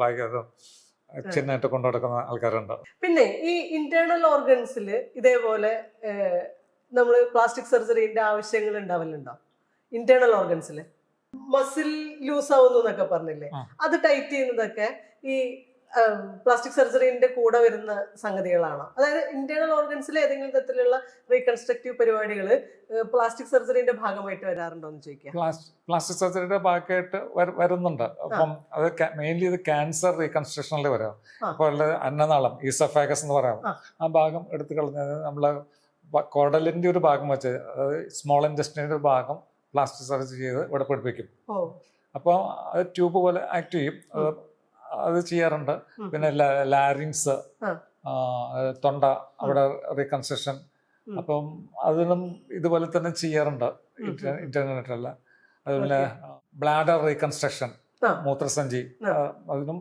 കൊണ്ടു നടക്കുന്ന ആൾക്കാരുണ്ട്. പിന്നെ ഈ ഇന്റേണൽ ഓർഗൻസിൽ ഇതേപോലെ നമ്മൾ പ്ലാസ്റ്റിക് സർജറിന്റെ ആവശ്യങ്ങൾ ഉണ്ടാവലുണ്ടോ? ഇന്റേണൽ ഓർഗൻസിൽ മസിൽ ലൂസ് ആവുന്നു എന്നൊക്കെ പറഞ്ഞില്ലേ, അത് ടൈറ്റ് ചെയ്യുന്നതൊക്കെ ഈ പ്ലാസ്റ്റിക് സർജറിന്റെ കൂടെ വരുന്ന സംഗതികളാണോ? അതായത് ഇന്റേണൽ ഓർഗൻസിലെ ഏതെങ്കിലും തരത്തിലുള്ള റീകൺസ്ട്രക്റ്റീവ് പരിപാടികൾ പ്ലാസ്റ്റിക് സർജറിന്റെ ഭാഗമായിട്ട് വരാറുണ്ടോ എന്ന് ചോദിക്കാം. പ്ലാസ്റ്റിക് സർജറിയുടെ ഭാഗമായിട്ട് വരുന്നുണ്ട്. അപ്പം അത് മെയിൻലി ഇത് ക്യാൻസർ റീകൺസ്ട്രക്ഷനിൽ വരാം. അപ്പോൾ അന്നനാളം ഈസോഫാഗസ് എന്ന് പറയാം, ആ ഭാഗം എടുത്തു കളഞ്ഞത് നമ്മള് കുടലിന്റെ ഒരു ഭാഗം വെച്ച്, അതായത് സ്മോൾ ഇൻറ്റസ്റ്റിൻ്റെ ഒരു ഭാഗം പ്ലാസ്റ്റിക് സർജറി ചെയ്ത് ഇവിടെ പിടിപ്പിക്കും. അപ്പോൾ അത് ട്യൂബ് പോലെ ആക്ട് ചെയ്യും. അത് ചെയ്യാറുണ്ട്. പിന്നെ ലാരിങ്സ്, തൊണ്ട, അവിടെ റീകൺസ്ട്രക്ഷൻ, അപ്പം അതിനും ഇതുപോലെ തന്നെ ചെയ്യാറുണ്ട് ഇന്റർനെറ്റല്ല. അതുപോലെ ബ്ലാഡർ റീകൺസ്ട്രക്ഷൻ, മൂത്രസഞ്ചി, അതിനും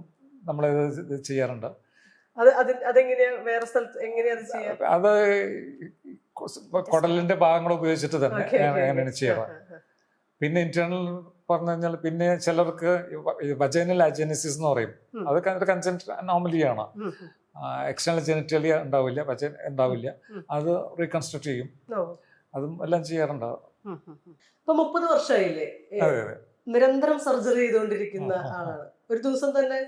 നമ്മൾ ഇത് ചെയ്യാറുണ്ട്. അത് കുടലിന്റെ ഭാഗങ്ങൾ ഉപയോഗിച്ചിട്ട് തന്നെ അങ്ങനെയാണ് ചെയ്യാറ്. പിന്നെ ഇന്റേണൽ പറഞ്ഞു കഴിഞ്ഞാൽ പിന്നെ ചിലർക്ക് വജൈനൽ അജെനിസിസ് എന്ന് പറയും. അതൊക്കെ ഒരു കൺസെന്റ് അനോമലിയാണ്. എക്സ്റ്റേണൽ ജെനിറ്റലിയ ഉണ്ടാവില്ല. അത് റീകൺസ്ട്രക്ട് ചെയ്യും. അതും എല്ലാം ചെയ്യാറുണ്ട്. 30 വർഷമായില്ലേ നിരന്തരം സർജറി ചെയ്തുകൊണ്ടിരിക്കുന്ന ആളാണ്. ഒരു ദിവസം തന്നെ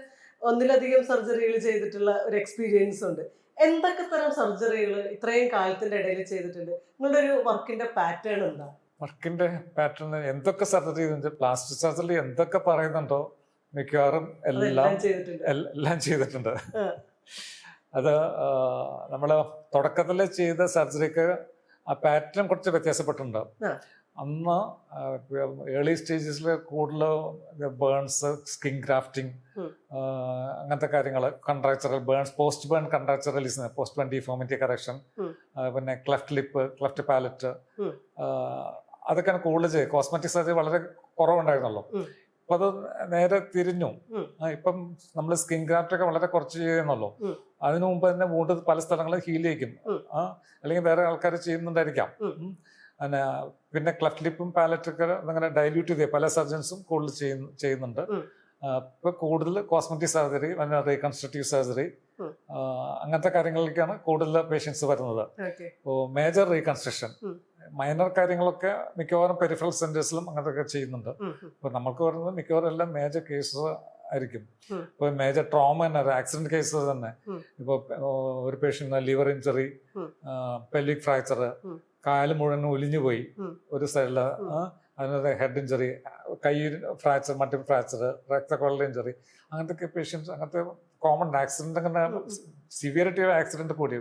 ഒന്നിലധികം സർജറികൾ ചെയ്തിട്ടുള്ള ഒരു എക്സ്പീരിയൻസ് ഉണ്ട്. എന്തൊക്കെ തരം സർജറികൾ ഇത്രയും കാലത്തിന്റെ ഇടയിൽ ചെയ്തിട്ടുണ്ട്? നിങ്ങളുടെ ഒരു വർക്കിന്റെ പാറ്റേൺ എന്താ? വർക്കിന്റെ പാറ്റേൺ എന്തൊക്കെ സർജറി ചെയ്തിട്ടുണ്ട്, പ്ലാസ്റ്റിക് സർജറി എന്തൊക്കെ പറയുന്നുണ്ടോ മിക്കവാറും എല്ലാം ചെയ്തിട്ടുണ്ട്. അത് നമ്മള് തുടക്കത്തിൽ ചെയ്ത സർജറിക്ക് ആ പാറ്റേൺ കുറച്ച് വ്യത്യാസപ്പെട്ടിട്ടുണ്ട്. അന്ന് ഏർലി സ്റ്റേജസിൽ കൂടുതൽ ബേൺസ്, സ്കിൻ ഗ്രാഫ്റ്റിംഗ്, അങ്ങനത്തെ കാര്യങ്ങൾ, contractural burns, post burn contractural release, post burn deformity correction, പിന്നെ ക്ലെഫ്റ്റ് ലിപ്പ്, ക്ലെഫ്റ്റ് പാലറ്റ്, അതൊക്കെയാണ് കൂടുതൽ ചെയ്ത്. കോസ്മെറ്റിക് സർജറി വളരെ കുറവുണ്ടായിരുന്നല്ലോ. അപ്പൊ അത് നേരെ തിരിഞ്ഞു. ഇപ്പം നമ്മൾ സ്കിൻ ഗ്രാഫ്റ്റ് ഒക്കെ വളരെ കുറച്ച് ചെയ്യുന്നുള്ളൂ. അതിനു മുമ്പ് തന്നെ വൂണ്ട് പല സ്ഥലങ്ങളിൽ ഹീൽ ചെയ്യിക്കും, അല്ലെങ്കിൽ വേറെ ആൾക്കാർ ചെയ്യുന്നുണ്ടായിരിക്കാം. പിന്നെ ക്ലെഫ്റ്റ് ലിപ്പും പാലറ്റൊക്കെ അങ്ങനെ ഡൈല്യൂട്ട് ചെയ്ത് പല സർജൻസും കൂടുതൽ ചെയ്യുന്നുണ്ട്. ഇപ്പൊ കൂടുതൽ കോസ്മെറ്റിക് സർജറി, റീകൺസ്ട്രക്റ്റീവ് സർജറി, അങ്ങനത്തെ കാര്യങ്ങളിലേക്കാണ് കൂടുതൽ പേഷ്യൻസ് വരുന്നത്. മേജർ റീകൺസ്ട്രക്ഷൻ, മൈനർ കാര്യങ്ങളൊക്കെ മിക്കവാറും പെരിഫറൽ സെന്റേഴ്സിലും അങ്ങനത്തെ ചെയ്യുന്നുണ്ട്. ഇപ്പൊ നമുക്ക് പറയുന്നത് മിക്കവാറും എല്ലാം മേജർ കേസസ് ആയിരിക്കും. ഇപ്പൊ മേജർ ട്രോമ തന്നെ, ആക്സിഡന്റ് കേസസ് തന്നെ. ഇപ്പൊ ഒരു patient liver injury, pelvic fracture, കാല് മുഴുവൻ ഒലിഞ്ഞു പോയി ഒരു സൈഡില്, അതിനകത്ത് ഹെഡ് ഇഞ്ചറി, കൈ ഫ്രാക്ചർ, മൾട്ടിപ്പിൾ ഫ്രാക്ചർ, രക്തക്കുഴൽ ഇഞ്ചറി, അങ്ങനത്തെ പേഷ്യൻസ്, അങ്ങനത്തെ കോമൺ ആക്സിഡന്റ്, അങ്ങനെ സിവിയറിറ്റി ഓഫ് ആക്സിഡന്റ് കൂടി,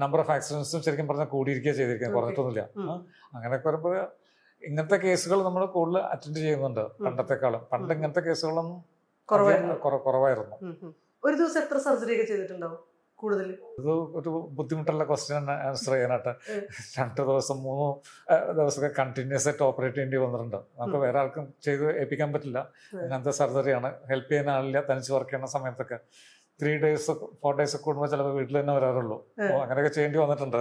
നമ്പർ ഓഫ് ആക്സിഡൻസും ശരിക്കും പറഞ്ഞാൽ കൂടിയിരിക്കുക ചെയ്തിരിക്കുന്നത്, കുറഞ്ഞിട്ടൊന്നുമില്ല. അങ്ങനെയൊക്കെ വരുമ്പോൾ ഇങ്ങനത്തെ കേസുകൾ നമ്മൾ കൂടുതൽ അറ്റൻഡ് ചെയ്യുന്നുണ്ട് പണ്ടത്തെക്കാളും. പണ്ട് ഇങ്ങനത്തെ കേസുകളൊന്നും കുറവായിരുന്നു. ഒരു ദിവസം എത്ര സർജറി ഒക്കെ ചെയ്തിട്ടുണ്ടാവും? കൂടുതൽ ഇത് ഒരു ബുദ്ധിമുട്ടുള്ള ക്വസ്റ്റ്യൻ ആൻസർ ചെയ്യാനായിട്ട് 2 ദിവസം 3 ദിവസമൊക്കെ കണ്ടിന്യൂസ് ആയിട്ട് ഓപ്പറേറ്റ് ചെയ്യേണ്ടി വന്നിട്ടുണ്ട്. നമുക്ക് വേറെ ആൾക്കും ചെയ്ത് ഏൽപ്പിക്കാൻ പറ്റില്ല. അങ്ങനത്തെ സർജറിയാണ്. ഹെൽപ്പ് ചെയ്യുന്ന ആളില്ല. തനിച്ച് വർക്ക് ചെയ്യുന്ന സമയത്തൊക്കെ 3 days 4 days കൂടുമ്പോൾ ചിലപ്പോൾ വീട്ടിൽ തന്നെ വരാറുള്ളൂ. അങ്ങനെയൊക്കെ ചെയ്യേണ്ടി വന്നിട്ടുണ്ട്.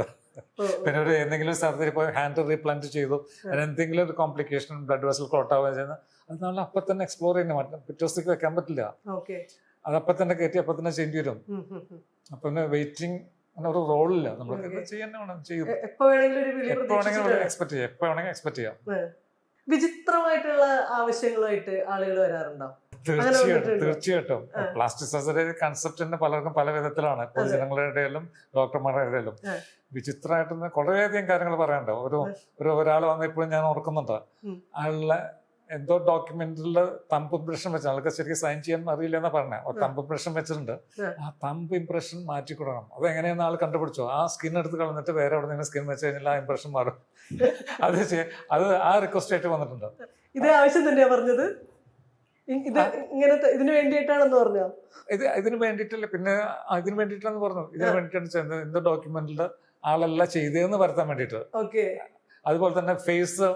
പിന്നെ ഒരു എന്തെങ്കിലും സർജറി, ഇപ്പോൾ ഹാൻഡ് റീപ്ലാന്റ് ചെയ്തു, എന്തെങ്കിലും ഒരു കോംപ്ലിക്കേഷൻ, ബ്ലഡ് വെസൽ ക്ലോട്ട് ആവുകയും ചെയ്യുന്നത്, അത് നമ്മൾ അപ്പം തന്നെ എക്സ്പ്ലോർ ചെയ്യുന്ന, പിറ്റേ ദിവസത്തേക്ക് വെക്കാൻ പറ്റില്ല. അതപ്പം തന്നെ കയറ്റി അപ്പം തന്നെ ചെയ്യേണ്ടി വരും. അപ്പൊ വെയിറ്റിംഗ് ഒരു റോളില്ല. നമ്മൾ ചെയ്യും, എപ്പോ വേണമെങ്കിലും എക്സ്പെക്ട് ചെയ്യാം. വിചിത്രമായിട്ടുള്ള ആവശ്യങ്ങളായിട്ട് ആളുകൾ വരാറുണ്ടോ? തീർച്ചയായിട്ടും. പ്ലാസ്റ്റിക് സർജറി കൺസെപ്റ്റ് പലർക്കും പല വിധത്തിലാണ്. പൊതുജനങ്ങളുടെ ഇടയിലും ഡോക്ടർമാരുടെ ഇടയിലും വിചിത്രമായിട്ട് കുറേയധികം കാര്യങ്ങൾ പറയാനുണ്ടോ. ഒരാൾ വന്നപ്പോഴും ഞാൻ ഓർക്കുന്നുണ്ട്, ആളുടെ എന്തോ ഡോക്യുമെന്റിൽ തമ്പ് ഇംപ്രഷൻ വെച്ചാൽ ആൾക്ക് ശരിക്കും സൈൻ ചെയ്യാൻ അറിയില്ല എന്നാ പറഞ്ഞത്. തമ്പ് ഇംപ്രഷൻ വെച്ചിട്ടുണ്ട്, ആ തമ്പ് ഇംപ്രഷൻ മാറ്റി കൊടുക്കണം. അത് എങ്ങനെയാണെന്ന് ആൾ കണ്ടുപിടിച്ചോ. ആ സ്കിൻ എടുത്ത് കളഞ്ഞിട്ട് വേറെ എവിടെ നിന്ന് സ്കിൻ വെച്ച് കഴിഞ്ഞാൽ ആ ഇംപ്രഷൻ മാറും. അത് ആ റിക്വസ്റ്റ് ആയിട്ട് വന്നിട്ടുണ്ട്. ഇത് ആവശ്യം തന്നെയാ പറഞ്ഞത്. ഇതിന് വേണ്ടിയിട്ടാണെന്ന് പറഞ്ഞോ? ഇതിന് വേണ്ടിയിട്ടല്ല, പിന്നെ ഇതിന് വേണ്ടിയിട്ടാന്ന് പറഞ്ഞു. ഇതിന് വേണ്ടിയിട്ടാണ് എന്തോ ഡോക്യുമെന്റിൽ ആളല്ല ചെയ്തതെന്ന് വരുത്താൻ വേണ്ടിയിട്ട്. അതുപോലെ തന്നെ ഫേസ്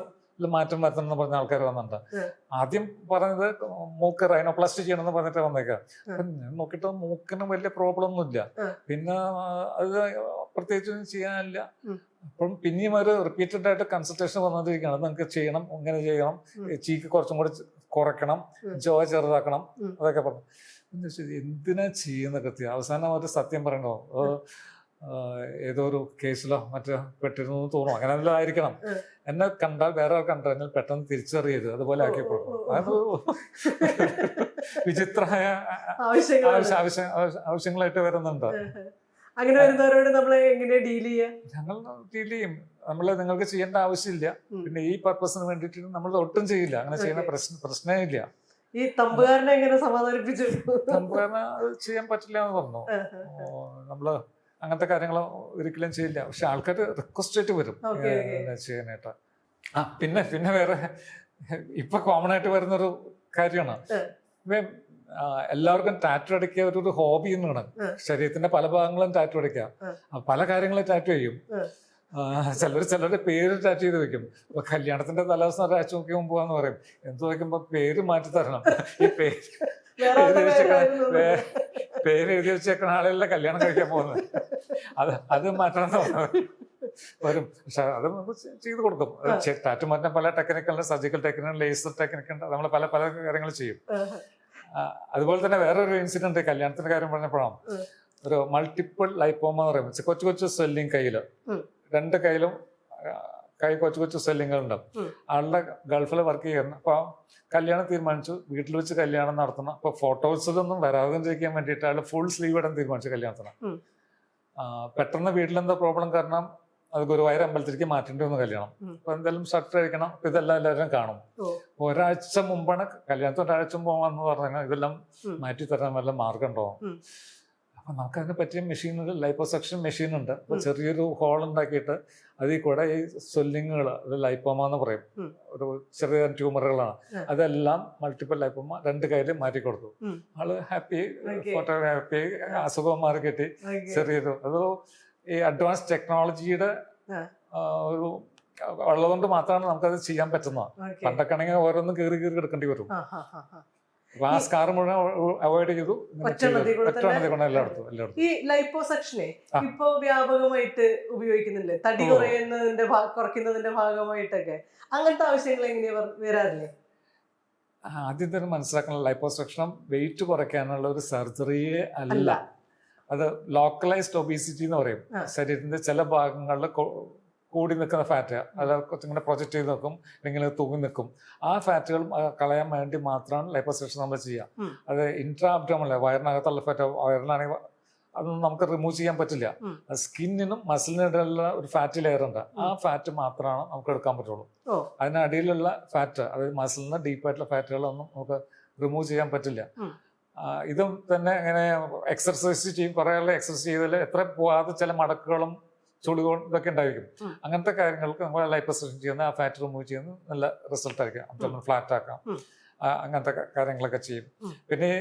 മാറ്റം വരുത്തണം എന്ന് പറഞ്ഞ ആൾക്കാർ വന്നിട്ടുണ്ട്. ആദ്യം പറഞ്ഞത് മൂക്ക് റൈനോപ്ലാസ്റ്റി ചെയ്യണമെന്ന് പറഞ്ഞിട്ട് വന്നേക്കാം. ഞാൻ നോക്കിയിട്ട് മൂക്കിന് വലിയ പ്രോബ്ലം ഒന്നുമില്ല. പിന്നെ അത് പ്രത്യേകിച്ചൊന്നും ചെയ്യാനില്ല. അപ്പം പിന്നെയും ഒരു റിപ്പീറ്റഡ് ആയിട്ട് കൺസൾട്ടേഷൻ വന്നുകൊണ്ടിരിക്കുകയാണ്. നിങ്ങൾക്ക് ചെയ്യണം, ഇങ്ങനെ ചെയ്യണം, ചീക്ക് കുറച്ചും കൂടി കുറയ്ക്കണം, ജോ ചെറുതാക്കണം, അതൊക്കെ പറഞ്ഞു. എന്തിനാ ചെയ്യുന്ന കൃത്യം? അവസാനം ഒരു സത്യം പറയണോ, ഏതോ ഒരു കേസിലോ മറ്റോ പെട്ടിരുന്നു തോന്നും. അങ്ങനെ എല്ലാം ആയിരിക്കണം. എന്നെ കണ്ടാൽ വേറെ ആൾ കണ്ടു കഴിഞ്ഞാൽ പെട്ടെന്ന് തിരിച്ചറിയരുത്, അതുപോലെ ആക്കിക്കോളും. അത് വിചിത്രമായ ആവശ്യങ്ങളായിട്ട് വരുന്നുണ്ട്. അങ്ങനെ വരുന്നവരോട് നമ്മൾ എങ്ങനെ ഡീൽ ചെയ്യാം? ഞങ്ങൾ ഡീൽ ചെയ്യും. നിങ്ങൾക്ക് ചെയ്യേണ്ട ആവശ്യമില്ല, പിന്നെ ഈ പർപ്പസിന് വേണ്ടിയിട്ട് നമ്മൾ ഒട്ടും ചെയ്യില്ല. അങ്ങനെ ചെയ്യുന്ന പ്രശ്നമേ ഇല്ല. ഈ തമ്പുകാരനെ എങ്ങനെ സമാധാനിപ്പിച്ചു? തമ്പുകാരനെ അത് ചെയ്യാൻ പറ്റില്ല എന്ന് പറഞ്ഞു. നമ്മള് അങ്ങനത്തെ കാര്യങ്ങൾ ഒരിക്കലും ചെയ്യില്ല. പക്ഷെ ആൾക്കാർ റിക്വസ്റ്റ് ആയിട്ട് വരും ചെയ്യാനായിട്ട്. പിന്നെ വേറെ ഇപ്പൊ കോമൺ ആയിട്ട് വരുന്നൊരു കാര്യമാണ്, എല്ലാവർക്കും ടാറ്റു അടിക്കുക ഒരു ഹോബി എന്നാണ്. ശരീരത്തിന്റെ പല ഭാഗങ്ങളും ടാറ്റു അടിക്കുക, പല കാര്യങ്ങളും ടാറ്റു ചെയ്യും. ചിലരുടെ പേര് ടാറ്റു ചെയ്ത് വെക്കും. ഇപ്പൊ കല്യാണത്തിന്റെ തലേദിവസം ഒരാഴ്ച നോക്കി പോവാന്ന് പറയും. എന്ത് നോക്കുമ്പോ പേര് മാറ്റി തരണം. ഈ പേര് എഴുതി വെച്ചേക്കണ ആളെല്ലാം കല്യാണം കഴിക്കാൻ പോകുന്നത്. അത് മാറ്റണം എന്ന് പറഞ്ഞത് വരും. പക്ഷെ അത് നമുക്ക് ചെയ്ത് കൊടുക്കും. ടാറ്റു മാറ്റാൻ പല ടെക്നിക്കുണ്ട്, സർജിക്കൽ ടെക്നിക്കുണ്ട്, ലേസർ ടെക്നിക്കുണ്ട്. നമ്മൾ പല കാര്യങ്ങൾ ചെയ്യും. അതുപോലെ തന്നെ വേറൊരു ഇൻസിഡന്റ് കല്യാണത്തിന്റെ കാര്യം പറഞ്ഞപ്പോഴാണ്, ഒരു മൾട്ടിപ്പിൾ ലൈപ്പോമ എന്ന് പറയുമ്പോൾ കൊച്ചു സ്വെല്ലിങ് കയ്യില്, രണ്ട് കയ്യിലും കൊച്ചു സ്വെല്ലിങ്ങൾ ഉണ്ടാവും. ആളുടെ ഗൾഫിൽ വർക്ക് ചെയ്യുന്ന. അപ്പൊ കല്യാണം തീരുമാനിച്ചു, വീട്ടിൽ വെച്ച് കല്യാണം നടത്തണം. അപ്പൊ ഫോട്ടോസിലൊന്നും വരാതിരിക്കാൻ വേണ്ടിയിട്ട് ആള് ഫുൾ സ്ലീവ് ഇടാൻ തീരുമാനിച്ചു കല്യാണത്തിന്. പെട്ടെന്ന് വീട്ടിലെന്താ പ്രോബ്ലം കാരണം അത് ഗുരുവായൂർ അമ്പലത്തിലേക്ക് മാറ്റേണ്ടി വന്നു കല്യാണം. അപ്പൊ എന്തായാലും ഷർട്ട് കഴിക്കണം, ഇതെല്ലാം എല്ലാവരും കാണും. ഒരാഴ്ച മുമ്പാണ് കല്യാണത്തിന്, ഒരാഴ്ച മുമ്പാന്ന് പറഞ്ഞാൽ ഇതെല്ലാം മാറ്റി തരാൻ വല്ല മാർഗം ഉണ്ടോ? അപ്പൊ നമുക്ക് അതിനെ പറ്റിയ മെഷീനുണ്ട്, ലൈപ്പോസക്ഷൻ മെഷീൻ ഉണ്ട്. അപ്പൊ ചെറിയൊരു ഹോൾ ഉണ്ടാക്കിയിട്ട് അതിൽ കൂടെ ഈ സ്വെല്ലിങ്ങുകൾ, അത് ലൈപ്പോമ എന്ന് പറയും, ഒരു ചെറിയ ട്യൂമറുകളാണ്, അതെല്ലാം മൾട്ടിപ്പിൾ ലൈപ്പോമ രണ്ട് കയ്യിൽ മാറ്റി കൊടുത്തു. ആള് ഹാപ്പി, ഫോട്ടോ ഹാപ്പി, അസുഖം മാറി കിട്ടി. ചെറിയൊരു അത് ഈ അഡ്വാൻസ് ടെക്നോളജിയുടെ ഒരു ഉള്ളതുകൊണ്ട് മാത്രമാണ് നമുക്കത് ചെയ്യാൻ പറ്റുന്നത്. പണ്ടൊക്കെ ആണെങ്കിൽ ഓരോന്നും കീറി എടുക്കേണ്ടി വരും. അപ്പൊ ആ സ്കാർ മുഴുവൻ അവോയ്ഡ് ചെയ്തു. ഈ ലൈപ്പോസക്ഷനെ ഇപ്പൊ വ്യാപകമായിട്ട് ഉപയോഗിക്കുന്നില്ലേ, തടി കുറയ്ക്കുന്നതിന്റെ ഭാഗമായിട്ടൊക്കെ? അങ്ങനത്തെ ആവശ്യങ്ങൾ എങ്ങനെയാ വരാറില്ലേ? ആദ്യം തന്നെ മനസ്സിലാക്കണം, ലൈപ്പോസക്ഷൻ വെയിറ്റ് കുറയ്ക്കാനുള്ള ഒരു സർജറിയെ അല്ല. അത് ലോക്കലൈസ്ഡ് ഒബീസിറ്റി എന്ന് പറയും. ശരീരത്തിന്റെ ചില ഭാഗങ്ങളിൽ കൂടി നിൽക്കുന്ന ഫാറ്റ്, അത് ഇങ്ങനെ പ്രൊജക്ട് ചെയ്ത് നിൽക്കും, അല്ലെങ്കിൽ തൂങ്ങി നിൽക്കും. ആ ഫാറ്റുകൾ കളയാൻ വേണ്ടി മാത്രമാണ് ലൈപ്പോസക്ഷൻ നമ്മൾ ചെയ്യുക. അത് ഇൻട്രാ അബ്ഡോമിനൽ, വയറിനകത്തുള്ള ഫാറ്റ്, വയറിനാണെങ്കിൽ അതൊന്നും നമുക്ക് റിമൂവ് ചെയ്യാൻ പറ്റില്ല. സ്കിന്നിനും മസിലിനും ഇടയിലുള്ള ഒരു ഫാറ്റ് ലെയർ ഉണ്ട്, ആ ഫാറ്റ് മാത്രമാണ് നമുക്ക് എടുക്കാൻ പറ്റുള്ളൂ. അതിനടിയിലുള്ള ഫാറ്റ്, അതായത് മസിലിന് ഡീപ്പായിട്ടുള്ള ഫാറ്റുകളൊന്നും നമുക്ക് റിമൂവ് ചെയ്യാൻ പറ്റില്ല. ഇതും തന്നെ ഇങ്ങനെ എക്സർസൈസ് ചെയ്യും, കുറേ എക്സർസൈസ് ചെയ്താൽ എത്ര പോവാതെ ചില മടക്കുകളും ചുളികളും ഇതൊക്കെ ഉണ്ടായിരിക്കും. അങ്ങനത്തെ കാര്യങ്ങൾക്ക് നമ്മൾ ലൈപ്പോസക്ഷൻ ചെയ്യുന്ന, ആ ഫാറ്റ് റിമൂവ് ചെയ്യുന്ന നല്ല റിസൾട്ട് ആയിരിക്കാം. അബ്ഡോമിൻ ഫ്ലാറ്റ് ആക്കാം, അങ്ങനത്തെ കാര്യങ്ങളൊക്കെ ചെയ്യും. പിന്നെ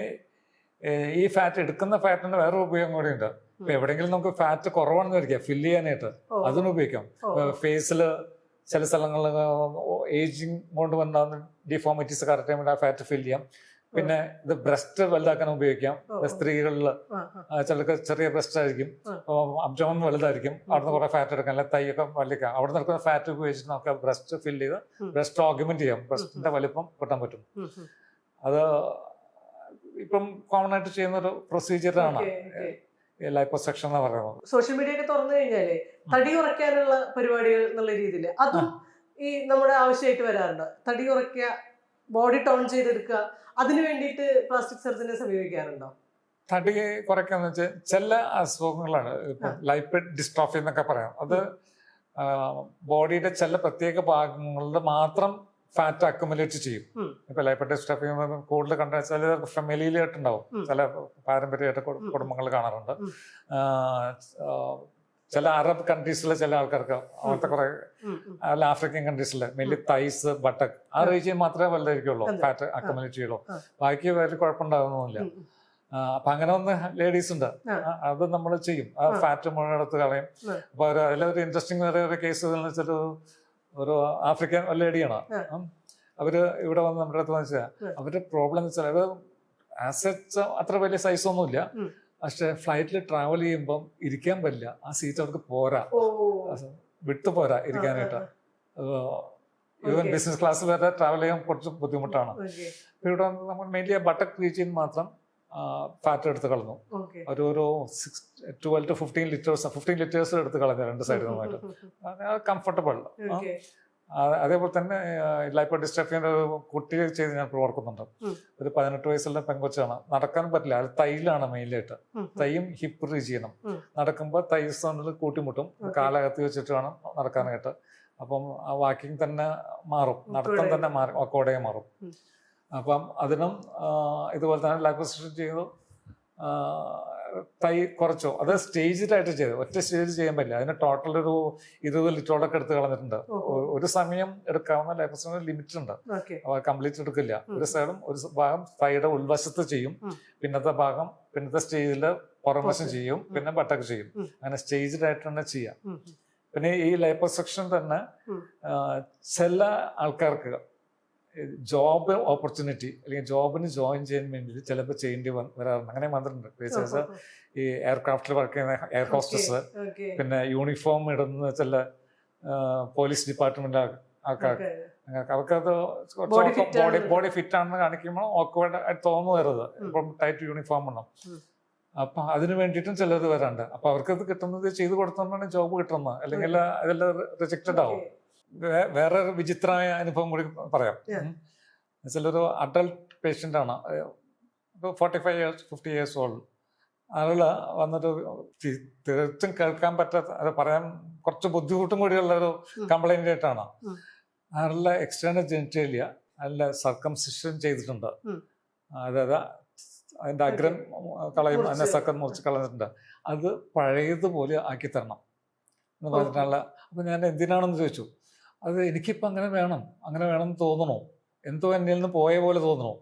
ഈ ഫാറ്റ് എടുക്കുന്ന ഫാറ്റിന് വേറെ ഉപയോഗം കൂടി ഉണ്ട്. ഇപ്പൊ എവിടെയെങ്കിലും നമുക്ക് ഫാറ്റ് കുറവാണെന്ന് വിചാരിക്കാം, ഫില്ല് ചെയ്യാനായിട്ട് അതിന് ഉപയോഗിക്കാം. ഫേസിൽ ചില സ്ഥലങ്ങളിൽ ഏജിങ് കൊണ്ട് വന്ന ഡിഫോമിറ്റീസ് കറക്റ്റ് ചെയ്യാൻ വേണ്ടി ആ ഫാറ്റ് ഫില്ല് ചെയ്യാം. പിന്നെ ഇത് ബ്രസ്റ്റ് വലുതാക്കാൻ ഉപയോഗിക്കാം. സ്ത്രീകളിൽ ചിലർക്ക് ചെറിയ ബ്രസ്റ്റ് ആയിരിക്കും, അബ്ഡോമൻ വലുതായിരിക്കും, അവിടുന്ന് കുറെ ഫാറ്റ് എടുക്കാം, അല്ലെ തൈയൊക്കെ വലിക്കാം. അവിടെ നിൽക്കുന്ന ഫാറ്റ് ഉപയോഗിച്ചിട്ട് നമുക്ക് ബ്രസ്റ്റ് ഫില്ല് ചെയ്ത് ബ്രസ്റ്റ് ഓഗ്യുമെന്റ് ചെയ്യാം, ബ്രസ്റ്റിന്റെ വലിപ്പം കൂട്ടാൻ പറ്റും. അത് ഇപ്പം കോമൺ ആയിട്ട് ചെയ്യുന്ന ഒരു പ്രൊസീജിയറാണ് ലൈപ്പോസക്ഷൻ എന്ന് പറയുന്നത്. സോഷ്യൽ മീഡിയ ഒക്കെ തുറന്നു കഴിഞ്ഞാലേ തടി കുറയ്ക്കാനുള്ള പരിപാടികൾ എന്നുള്ള രീതിയിൽ അതും ഈ നമ്മുടെ ആവശ്യമായിട്ട് വരാറുണ്ട്. തടി കുറയ്ക്കുക, ബോഡി ടോൺ ചെയ്തെടുക്കുക, അതിനു വേണ്ടിയിട്ട് പ്ലാസ്റ്റിക് സർജനെ സമീപിക്കാറുണ്ടോ? തടി കുറയ്ക്കാന്ന് വെച്ചാൽ ചില അസുഖങ്ങളാണ്, ഇപ്പൊ ലൈപ്പിഡ് ഡിസ്ട്രോഫി എന്നൊക്കെ പറയാം. അത് ബോഡിയുടെ ചില പ്രത്യേക ഭാഗങ്ങളിൽ മാത്രം ഫാറ്റ് അക്യുമുലേറ്റ് ചെയ്യും. ഇപ്പൊ ലൈപ്പിഡ് ഡിസ്ട്രോഫി കൂടുതൽ കണ്ട ചില ഫെമിലിയിലായിട്ടുണ്ടാവും, ചില പാരമ്പര്യമായിട്ട് കുടുംബങ്ങൾ കാണാറുണ്ട്. ചില അറബ് കൺട്രീസിലെ ചില ആൾക്കാർക്ക്, അങ്ങനത്തെ കുറെ അല്ല ആഫ്രിക്കൻ കൺട്രീസിലെ മെയിൻലി തൈസ്, ബട്ടക്, ആ റീജിയൻ മാത്രമേ വലുതായിരിക്കുള്ളൂ ഫാറ്റ് അക്യുമുലേറ്റ് ചെയ്യുള്ളൂ. ബാക്കി വലിയ കുഴപ്പമുണ്ടാകുന്നില്ല. അപ്പൊ അങ്ങനെ ഒന്ന് ലേഡീസ് ഉണ്ട്, അത് നമ്മൾ ചെയ്യും. ആ ഫാറ്റ് മുഴുവൻ എടുത്ത് കളയും. അപ്പൊ അതിലൊരു ഇൻട്രസ്റ്റിംഗ് ഒരു കേസ് എന്ന് വെച്ചാൽ ഒരു ആഫ്രിക്കൻ ലേഡിയാണ്. അവര് ഇവിടെ വന്ന് നമ്മുടെ അടുത്ത് വെച്ചാൽ അവരുടെ പ്രോബ്ലം എന്ന് വെച്ചാൽ അവർ ആസെറ്റ്സ് അത്ര വലിയ സൈസ് ഒന്നുമില്ല, പക്ഷെ ഫ്ലൈറ്റിൽ ട്രാവൽ ചെയ്യുമ്പം ഇരിക്കാൻ പറ്റില്ല. ആ സീറ്റ് അവർക്ക് പോരാ, വിട്ടുപോരാ ഇരിക്കാനായിട്ട്. ഈവൻ ബിസിനസ് ക്ലാസ് വരെ ട്രാവൽ ചെയ്യാൻ കുറച്ച് ബുദ്ധിമുട്ടാണ്. ഇവിടെ നമ്മൾ മെയിൻലി ബട്ടക് റീജിയൻ മാത്രം ഫാറ്റ് എടുത്ത് കളഞ്ഞു. ഒരു 12 to 15 ലിറ്റേഴ്സ് എടുത്ത് കളഞ്ഞു രണ്ട് സൈഡിൽ നിന്നുമായിട്ട്. കംഫർട്ടബിൾ. അതേപോലെ തന്നെ ലൈപ്പോഡിസ്ട്രോഫിയുടെ ഒരു കുട്ടി ചെയ്ത് ഞാൻ ഓർക്കുന്നുണ്ട്. ഒരു 18 വയസ്സുള്ള പെങ്കൊച്ചാണ്, നടക്കാൻ പറ്റില്ല, അത് തൈലാണ് മെയിനായിട്ട്, തൈയും ഹിപ്പ് റീജിയനും. നടക്കുമ്പോൾ തൈ സോണിൽ കൂട്ടിമുട്ടും, കാലകത്തി വെച്ചിട്ട് വേണം നടക്കാനായിട്ട്. അപ്പം ആ വാക്കിംഗ് തന്നെ മാറും, നടത്തം തന്നെ മാറും, ഒക്കോടെ മാറും. അപ്പം അതിനും ഇതുപോലെ തന്നെ ലൈപ്പോസക്ഷൻ ചെയ്തു, തൈ കുറച്ചോ, അത് സ്റ്റേജിലായിട്ട് ചെയ്തു, ഒറ്റ സ്റ്റേജിൽ ചെയ്യാൻ പറ്റില്ല. അതിന് ടോട്ടൽ ഒരു 20 ലിറ്ററോളൊക്കെ എടുത്ത് കളഞ്ഞിട്ടുണ്ട്. ഒരു സമയം എടുക്കാവുന്ന ലൈപ്പോസക്ഷൻ ലിമിറ്റ് ഉണ്ട്, അപ്പോൾ കംപ്ലീറ്റ് എടുക്കില്ല. ഒരു സൈഡും ഒരു ഭാഗം തൈയുടെ ഉൾവശത്ത് ചെയ്യും, പിന്നത്തെ സ്റ്റേജിൽ പുറംവശം ചെയ്യും, പിന്നെ ബട്ടക്ക് ചെയ്യും. അങ്ങനെ സ്റ്റേജിലായിട്ട് തന്നെ ചെയ്യാം. പിന്നെ ഈ ലൈപ്പോസക്ഷൻ തന്നെ ചില ആൾക്കാർക്ക് ജോബ് ഓപ്പർച്യൂണിറ്റി അല്ലെങ്കിൽ ജോബിന് ജോയിൻ ചെയ്യാൻ വേണ്ടി ചിലപ്പോൾ ചെയ്യേണ്ടി വരാറുണ്ട്. അങ്ങനെ വന്നിട്ടുണ്ട്. വിശേഷ ഈ എയർക്രാഫ്റ്റിൽ വർക്ക് ചെയ്യുന്ന എയർ ഹോസ്റ്റസ്, പിന്നെ യൂണിഫോം ഇടുന്ന ചില പോലീസ് ഡിപ്പാർട്ട്മെന്റ് ആൾക്കാർക്ക്, അവർക്കത് ബോഡി ഫിറ്റ് ആണെന്ന് കാണിക്കുമ്പോൾ ഓക്വേർഡ് ആയിട്ട് തോന്നുവരുത്. ഇപ്പം ടൈറ്റ് യൂണിഫോം ഉണ്ടോ, അപ്പൊ അതിന് വേണ്ടിയിട്ടും ചിലർ വരാണ്ട്. അപ്പൊ അവർക്കത് കിട്ടുന്നത് ചെയ്ത് കൊടുത്തോണ്ടാണ് ജോബ് കിട്ടുന്നത്, അല്ലെങ്കിൽ അതെല്ലാം റിജക്റ്റഡ് ആവും. വേറെ ഒരു വിചിത്രമായ അനുഭവം കൂടി പറയാം. ഒരു അഡൾട്ട് പേഷ്യൻ്റ് ആണ്, 45 years 50 years ഓൾഡ്. ആളുകള് വന്നിട്ട് തീർത്തും കേൾക്കാൻ പറ്റാത്ത, അത് പറയാൻ കുറച്ച് ബുദ്ധിമുട്ടും കൂടിയുള്ള ഒരു കംപ്ലൈന്റ് ആയിട്ടാണ്. ആളുടെ എക്സ്റ്റേണൽ ജെനിറ്റേലിയ അതിൻ്റെ സർക്കംസിഷൻ ചെയ്തിട്ടുണ്ട്. അതായത് അതിൻ്റെ അഗ്രം കളയും, അതിനെ സക്കം മുറിച്ച് കളഞ്ഞിട്ടുണ്ട്. അത് പഴയതുപോലെ ആക്കി തരണം എന്ന് പറഞ്ഞിട്ടുള്ള. അപ്പം ഞാൻ എന്തിനാണെന്ന് ചോദിച്ചു. അത് എനിക്കിപ്പോൾ അങ്ങനെ വേണമെന്ന് തോന്നണോ, എന്തോ എന്നിൽ നിന്ന് പോയ പോലെ തോന്നണോ.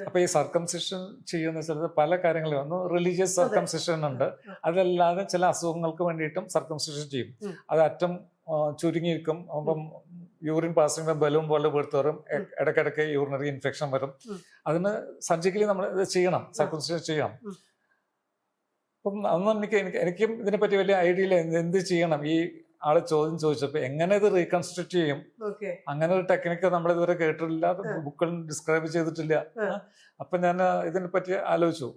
അപ്പൊ ഈ സർക്കംസിഷൻ ചെയ്യുന്ന വെച്ചാൽ പല കാര്യങ്ങളും, ഒന്ന് റിലീജിയസ് സർക്കംസിഷൻ ഉണ്ട്, അതല്ലാതെ ചില അസുഖങ്ങൾക്ക് വേണ്ടിയിട്ടും സർക്കംസിഷൻ ചെയ്യും. അത് അറ്റം ചുരുങ്ങിയിരിക്കും, അപ്പം യൂറിൻ പാസ് ചെയ്യുമ്പോൾ ബലൂൺ പോലെ വീർത്ത് വരും, ഇടയ്ക്കിടയ്ക്ക് യൂറിനറി ഇൻഫെക്ഷൻ വരും. അതിന് സർജിക്കലി നമ്മൾ ഇത് ചെയ്യണം, സർക്കംസിഷൻ ചെയ്യണം. അപ്പം അന്ന് എനിക്കും ഇതിനെപ്പറ്റി വലിയ ഐഡിയ ഇല്ല, എന്ത് ചെയ്യണം. ഈ ആള് ചോദിച്ചപ്പോ എങ്ങനെ ഇത് റീകൺസ്ട്രക്ട് ചെയ്യും, അങ്ങനെ ഒരു ടെക്നിക്ക് നമ്മൾ ഇതുവരെ കേട്ടിട്ടില്ല, ബുക്കിൽ ഡിസ്ക്രൈബ് ചെയ്തിട്ടില്ല. അപ്പൊ ഞാൻ ഇതിനെ പറ്റി ആലോചിച്ചു,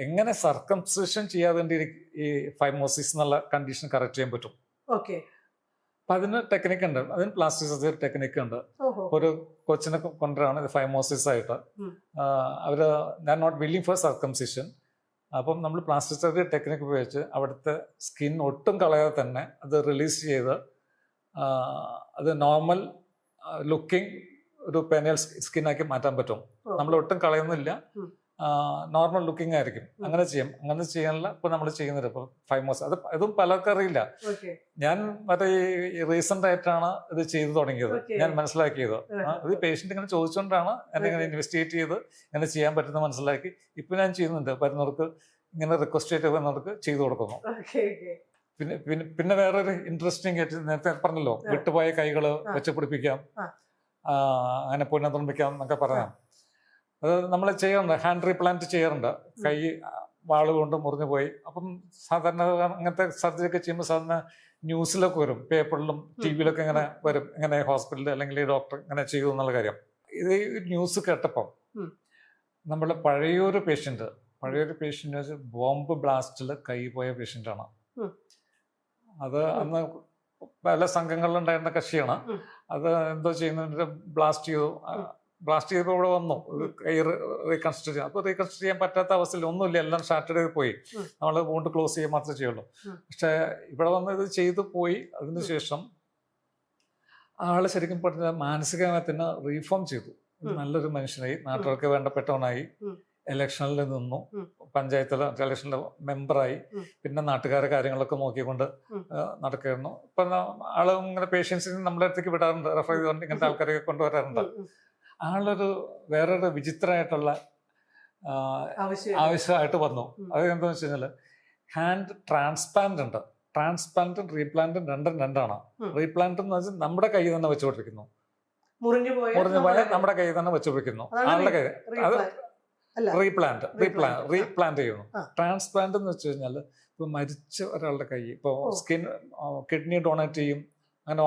എങ്ങനെ സർക്കംസിഷൻ ചെയ്യാതെ ഈ ഫൈമോസിസ് എന്നുള്ള കണ്ടീഷൻ കറക്റ്റ് ചെയ്യാൻ പറ്റും. അപ്പൊ അതിന് ടെക്നിക്ക് ഉണ്ട്, അതിന് പ്ലാസ്റ്റിക് സർജറി ടെക്നിക്ക് ഉണ്ട്. ഒരു കൊച്ചിനെ കൊണ്ടുവരാണ് ഫൈമോസിസ് ആയിട്ട്, അവര് ഞാൻ നോട്ട് വില്ലിങ് ഫോർ സർക്കംസിഷൻ. അപ്പം നമ്മൾ പ്ലാസ്റ്റിക് സർജറി ടെക്നിക്ക് ഉപയോഗിച്ച് അവിടുത്തെ സ്കിൻ ഒട്ടും കളയാതെ തന്നെ അത് റിലീസ് ചെയ്ത് അത് നോർമൽ ലുക്കിംഗ് ഒരു പെനൽ സ്കിന്നാക്കി മാറ്റാൻ പറ്റും. നമ്മൾ ഒട്ടും കളയുന്നില്ല, നോർമൽ ലുക്കിംഗ് ആയിരിക്കും. അങ്ങനെ ചെയ്യാനുള്ള ഇപ്പൊ നമ്മൾ ചെയ്യുന്നത് ഇപ്പൊ ഫൈമോസ്. അതും പലർക്കും അറിയില്ല. ഞാൻ മറ്റേ ഈ റീസെന്റ് ആയിട്ടാണ് ഇത് ചെയ്തു തുടങ്ങിയത്, ഞാൻ മനസ്സിലാക്കിയത്. ഇത് പേഷ്യന്റ് ഇങ്ങനെ ചോദിച്ചുകൊണ്ടാണ് എന്നെ ഇൻവെസ്റ്റിഗേറ്റ് ചെയ്ത് ഇങ്ങനെ ചെയ്യാൻ പറ്റുന്ന മനസ്സിലാക്കി. ഇപ്പൊ ഞാൻ ചെയ്യുന്നുണ്ട്, വരുന്നവർക്ക് ഇങ്ങനെ റിക്വസ്റ്റ് ചെയ്ത് വരുന്നവർക്ക് ചെയ്തു കൊടുക്കുന്നു. പിന്നെ വേറൊരു ഇൻട്രസ്റ്റിംഗ് ആയിട്ട് നേരത്തെ പറഞ്ഞല്ലോ, വിട്ടുപോയ കൈകള് വെച്ച് പിടിപ്പിക്കാം, അങ്ങനെ പുനർനിർമ്മിക്കാം എന്നൊക്കെ പറയാം. അത് നമ്മൾ ചെയ്യാറുണ്ട്, ഹാൻഡ് റീപ്ലാന്റ് ചെയ്യാറുണ്ട്. കൈ വാള് കൊണ്ട് മുറിഞ്ഞു പോയി. അപ്പം സാധാരണ അങ്ങനത്തെ സർജറി ഒക്കെ ചെയ്യുമ്പോൾ സാധാരണ ന്യൂസിലൊക്കെ വരും, പേപ്പറിലും ടി വിയിലൊക്കെ ഇങ്ങനെ വരും, ഇങ്ങനെ ഹോസ്പിറ്റലിൽ അല്ലെങ്കിൽ ഡോക്ടർ ഇങ്ങനെ ചെയ്തു എന്നുള്ള കാര്യം. ഇത് ന്യൂസ് കേട്ടപ്പം നമ്മുടെ പഴയൊരു പേഷ്യന്റ് ബോംബ് ബ്ലാസ്റ്റിൽ കൈ പോയ പേഷ്യൻ്റാണ്. അത് അന്ന് പല സംഘങ്ങളിലുണ്ടായിരുന്ന കക്ഷിയാണ്. അത് എന്തോ ചെയ്യുന്നതിൻ്റെ ബ്ലാസ്റ്റ് ചെയ്തപ്പോൾ ഇവിടെ വന്നു റീകൺസ്ട്രക്ട് ചെയ്യാൻ. അപ്പോൾ റീകൺസ്ട്രക്ട് ചെയ്യാൻ പറ്റാത്ത അവസ്ഥയിൽ ഒന്നുമില്ല, എല്ലാം ഷാർട്ടഡ് പോയി. നമ്മൾ വോണ്ട് ക്ലോസ് ചെയ്യാൻ മാത്രമേ ചെയ്യുള്ളൂ. പക്ഷേ ഇവിടെ വന്ന് ഇത് ചെയ്തു പോയി. അതിനുശേഷം ആള് ശരിക്കും പറഞ്ഞ മാനസികമായി തന്നെ റീഫോം ചെയ്തു, നല്ലൊരു മനുഷ്യനായി, നാട്ടുകാർക്ക് വേണ്ടപ്പെട്ടവനായി, ഇലക്ഷനിൽ നിന്നു, പഞ്ചായത്തിലെ ഇലക്ഷനിലെ മെമ്പറായി, പിന്നെ നാട്ടുകാരെ കാര്യങ്ങളൊക്കെ നോക്കിക്കൊണ്ട് നടക്കുകയായിരുന്നു. ഇപ്പൊ ആള് ഇങ്ങനെ പേഷ്യൻസിന് നമ്മുടെ അടുത്തേക്ക് വിടാറുണ്ട്, റെഫർ ചെയ്തുകൊണ്ട് ഇങ്ങനത്തെ ആൾക്കാരെയൊക്കെ കൊണ്ടുവരാറുണ്ട്. ആളൊരു വേറൊരു വിചിത്രമായിട്ടുള്ള ആവശ്യമായിട്ട് വന്നു. അത് എന്താണെന്ന് വെച്ച് കഴിഞ്ഞാൽ ഹാൻഡ് ട്രാൻസ്പ്ലാന്റ് ഉണ്ട്. ട്രാൻസ്പ്ലാന്റും റീപ്ലാന്റും രണ്ടാണ്. റീപ്ലാന്റ് എന്ന് വെച്ചാൽ നമ്മുടെ കൈ തന്നെ വെച്ചുപിടിപ്പിക്കുന്നു, മുറിഞ്ഞു പോയാൽ നമ്മുടെ കൈ തന്നെ വെച്ചുപിടിക്കുന്നു, ആളുടെ കൈ. അത് റീപ്ലാന്റ് ചെയ്യുന്നു. ട്രാൻസ്പ്ലാന്റ് എന്ന് വെച്ച് കഴിഞ്ഞാൽ ഇപ്പൊ മരിച്ച ഒരാളുടെ കൈ, ഇപ്പോൾ കിഡ്നി ഡൊണേറ്റ് ചെയ്യും, അങ്ങനെ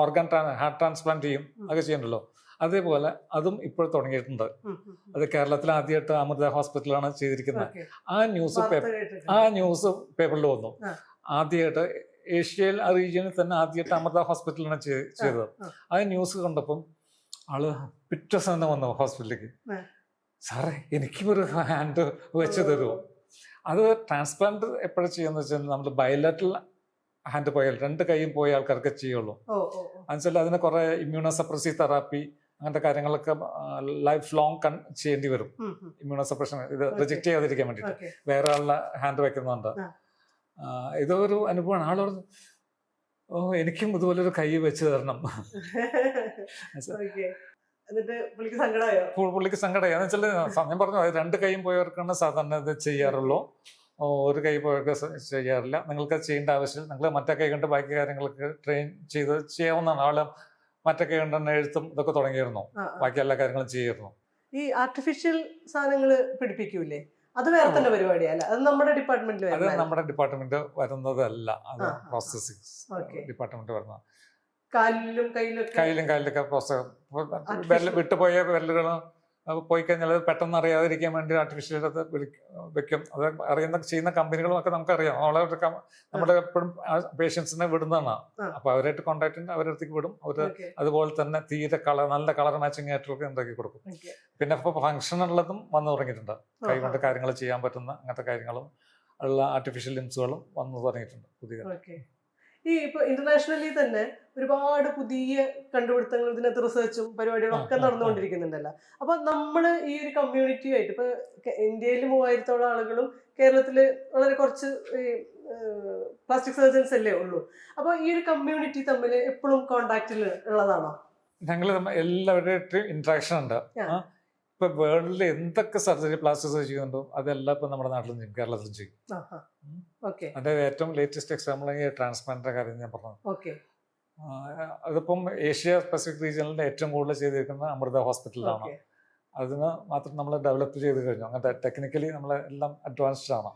ഹാർട്ട് ട്രാൻസ്പ്ലാന്റ് ചെയ്യും, ഒക്കെ ചെയ്യണ്ടല്ലോ. അതേപോലെ അതും ഇപ്പോൾ തുടങ്ങിയിട്ടുണ്ട്. അത് കേരളത്തിൽ ആദ്യമായിട്ട് അമൃത ഹോസ്പിറ്റലാണ് ചെയ്തിരിക്കുന്നത്. ആ ന്യൂസ് പേപ്പറിൽ വന്നു. ആദ്യമായിട്ട് ഏഷ്യയിൽ ആ റീജിയനിൽ തന്നെ ആദ്യമായിട്ട് അമൃത ഹോസ്പിറ്റലിലാണ് ചെയ്തത്. ആ ന്യൂസ് കണ്ടപ്പം ആള് പിറ്റേ ദിവസം തന്നെ വന്നു ഹോസ്പിറ്റലിലേക്ക്. സാറേ എനിക്കും ഒരു ഹാൻഡ് വെച്ച് തരുമോ? അത് ട്രാൻസ്പ്ലാന്റ് എപ്പോഴും ചെയ്യാന്ന് വെച്ചാൽ നമ്മൾ ബയലാറ്ററൽ ഹാൻഡ് പോയാൽ 2 കൈയും പോയ ആൾക്കാർക്ക് ചെയ്യുള്ളൂ. എന്നുവെച്ചാൽ അതിന് കുറെ ഇമ്മ്യൂണോസപ്രസീവ് തെറാപ്പി അങ്ങനത്തെ കാര്യങ്ങളൊക്കെ ലൈഫ് ലോങ് ചെയ്യേണ്ടി വരും. ഇമ്മ്യൂണോസപ്രഷൻ ഇത് റിജക്ട് ചെയ്യാതിരിക്കാൻ വേണ്ടിയിട്ട് വേറെ ആളുടെ ഹാൻഡ് വെക്കുന്നുണ്ട്. ഇതൊരു അനുഭവമാണ്. ആള് പറഞ്ഞു, ഓ എനിക്കും ഇതുപോലൊരു കൈ വെച്ച് തരണം. പുള്ളിക്ക് സങ്കടമായി. എന്ന് വെച്ചാൽ ഞാൻ പറഞ്ഞു 2 കൈയും പോയവർക്കാണ് സാധാരണ ഇത് ചെയ്യാറുള്ളൂ, 1 കൈ പോയവർക്ക് ചെയ്യാറില്ല. നിങ്ങൾക്ക് ചെയ്യേണ്ട ആവശ്യമില്ല, നിങ്ങൾ മറ്റേ കൈ കൊണ്ട് ബാക്കി കാര്യങ്ങൾക്ക് ട്രെയിൻ ചെയ്ത് ചെയ്യാവുന്നതാണ്. ആള് മറ്റേ കൈ കൊണ്ട് തന്നെ എഴുത്തും ഇതൊക്കെ തുടങ്ങിയിരുന്നു, ബാക്കി എല്ലാ കാര്യങ്ങളും ചെയ്യായിരുന്നു. ഈ ആർട്ടിഫിഷ്യൽ സാധനങ്ങൾ പിടിപ്പിക്കൂലേ, അത് വേറെ തന്നെ പരിപാടിയല്ല? അത് നമ്മുടെ ഡിപ്പാർട്ട്മെന്റിൽ അത് നമ്മുടെ ഡിപ്പാർട്ട്മെന്റ് വരുന്നതല്ല, അത് പ്രോസസ്സിംഗ് ഡിപ്പാർട്ട്മെന്റ് വരുന്നത്. കയ്യിലും കാലിലൊക്കെ പ്രോസസ് വിട്ടുപോയ വിരലുകളും പോയി കഴിഞ്ഞാൽ അത് പെട്ടെന്ന് അറിയാതിരിക്കാൻ വേണ്ടി ആർട്ടിഫിഷ്യൽ അത് വെക്കും. അത് ചെയ്യുന്ന കമ്പനികളും ഒക്കെ നമുക്കറിയാം. നമ്മുടെ എപ്പോഴും പേഷ്യൻസിനെ വിടുന്നതാണ്. അപ്പൊ അവരായിട്ട് കോൺടാക്ട് ഉണ്ട്, അവരുടെ അടുത്തേക്ക് വിടും. അവര് അതുപോലെ തന്നെ തീരെ നല്ല കളർ മാച്ചിങ് ആയിട്ടൊക്കെ ഉണ്ടാക്കി കൊടുക്കും. പിന്നെ ഇപ്പൊ ഫംഗ്ഷൻ ഉള്ളതും വന്നു തുടങ്ങിയിട്ടുണ്ട്. കൈകൊണ്ട് കാര്യങ്ങൾ ചെയ്യാൻ പറ്റുന്ന അങ്ങനത്തെ കാര്യങ്ങളും ഉള്ള ആർട്ടിഫിഷ്യൽ ലിംസുകളും വന്നു തുടങ്ങിയിട്ടുണ്ട് പുതിയ. ഈ ഇപ്പൊ ഇന്റർനാഷണലി തന്നെ ഒരുപാട് പുതിയ കണ്ടുപിടുത്തങ്ങൾ, ഇതിനകത്ത് റിസർച്ചും പരിപാടികളും ഒക്കെ നടന്നുകൊണ്ടിരിക്കുന്നുണ്ടല്ലോ. അപ്പൊ നമ്മള് ഈ ഒരു കമ്മ്യൂണിറ്റിയായിട്ട് ഇപ്പൊ ഇന്ത്യയിൽ 3000-ഓളം ആളുകളും കേരളത്തില് വളരെ കുറച്ച് പ്ലാസ്റ്റിക് സർജൻസ് അല്ലേ ഉള്ളൂ. അപ്പൊ ഈ ഒരു കമ്മ്യൂണിറ്റി തമ്മിൽ എപ്പോഴും കോണ്ടാക്റ്റിൽ ഉള്ളതാണോ? ഞങ്ങൾ എല്ലാവരുടെയും ഇന്ററാക്ഷൻ ഉണ്ട്. ഇപ്പൊ വേൾഡിൽ എന്തൊക്കെ സർജറി പ്ലാസ്റ്റിക് സർജറി ചെയ്യുന്നുണ്ടോ അതെല്ലാം ഇപ്പൊ നമ്മുടെ നാട്ടിലും ചെയ്യും, കേരളത്തിലും ചെയ്യും. അതിന്റെ ഏറ്റവും ലേറ്റസ്റ്റ് എക്സാമ്പിൾ ഈ ട്രാൻസ്പ്ലാന്റിന്റെ കാര്യം ഞാൻ പറഞ്ഞു. അതിപ്പം ഏഷ്യ പസഫിക് റീജിയനിലെ ഏറ്റവും കൂടുതൽ ചെയ്തിരിക്കുന്ന അമൃത ഹോസ്പിറ്റലിലാണ്. അതിന് മാത്രം നമ്മൾ ഡെവലപ്പ് ചെയ്ത് കഴിഞ്ഞു. അങ്ങനത്തെ ടെക്നിക്കലി നമ്മളെല്ലാം അഡ്വാൻസ്ഡ് ആണ്.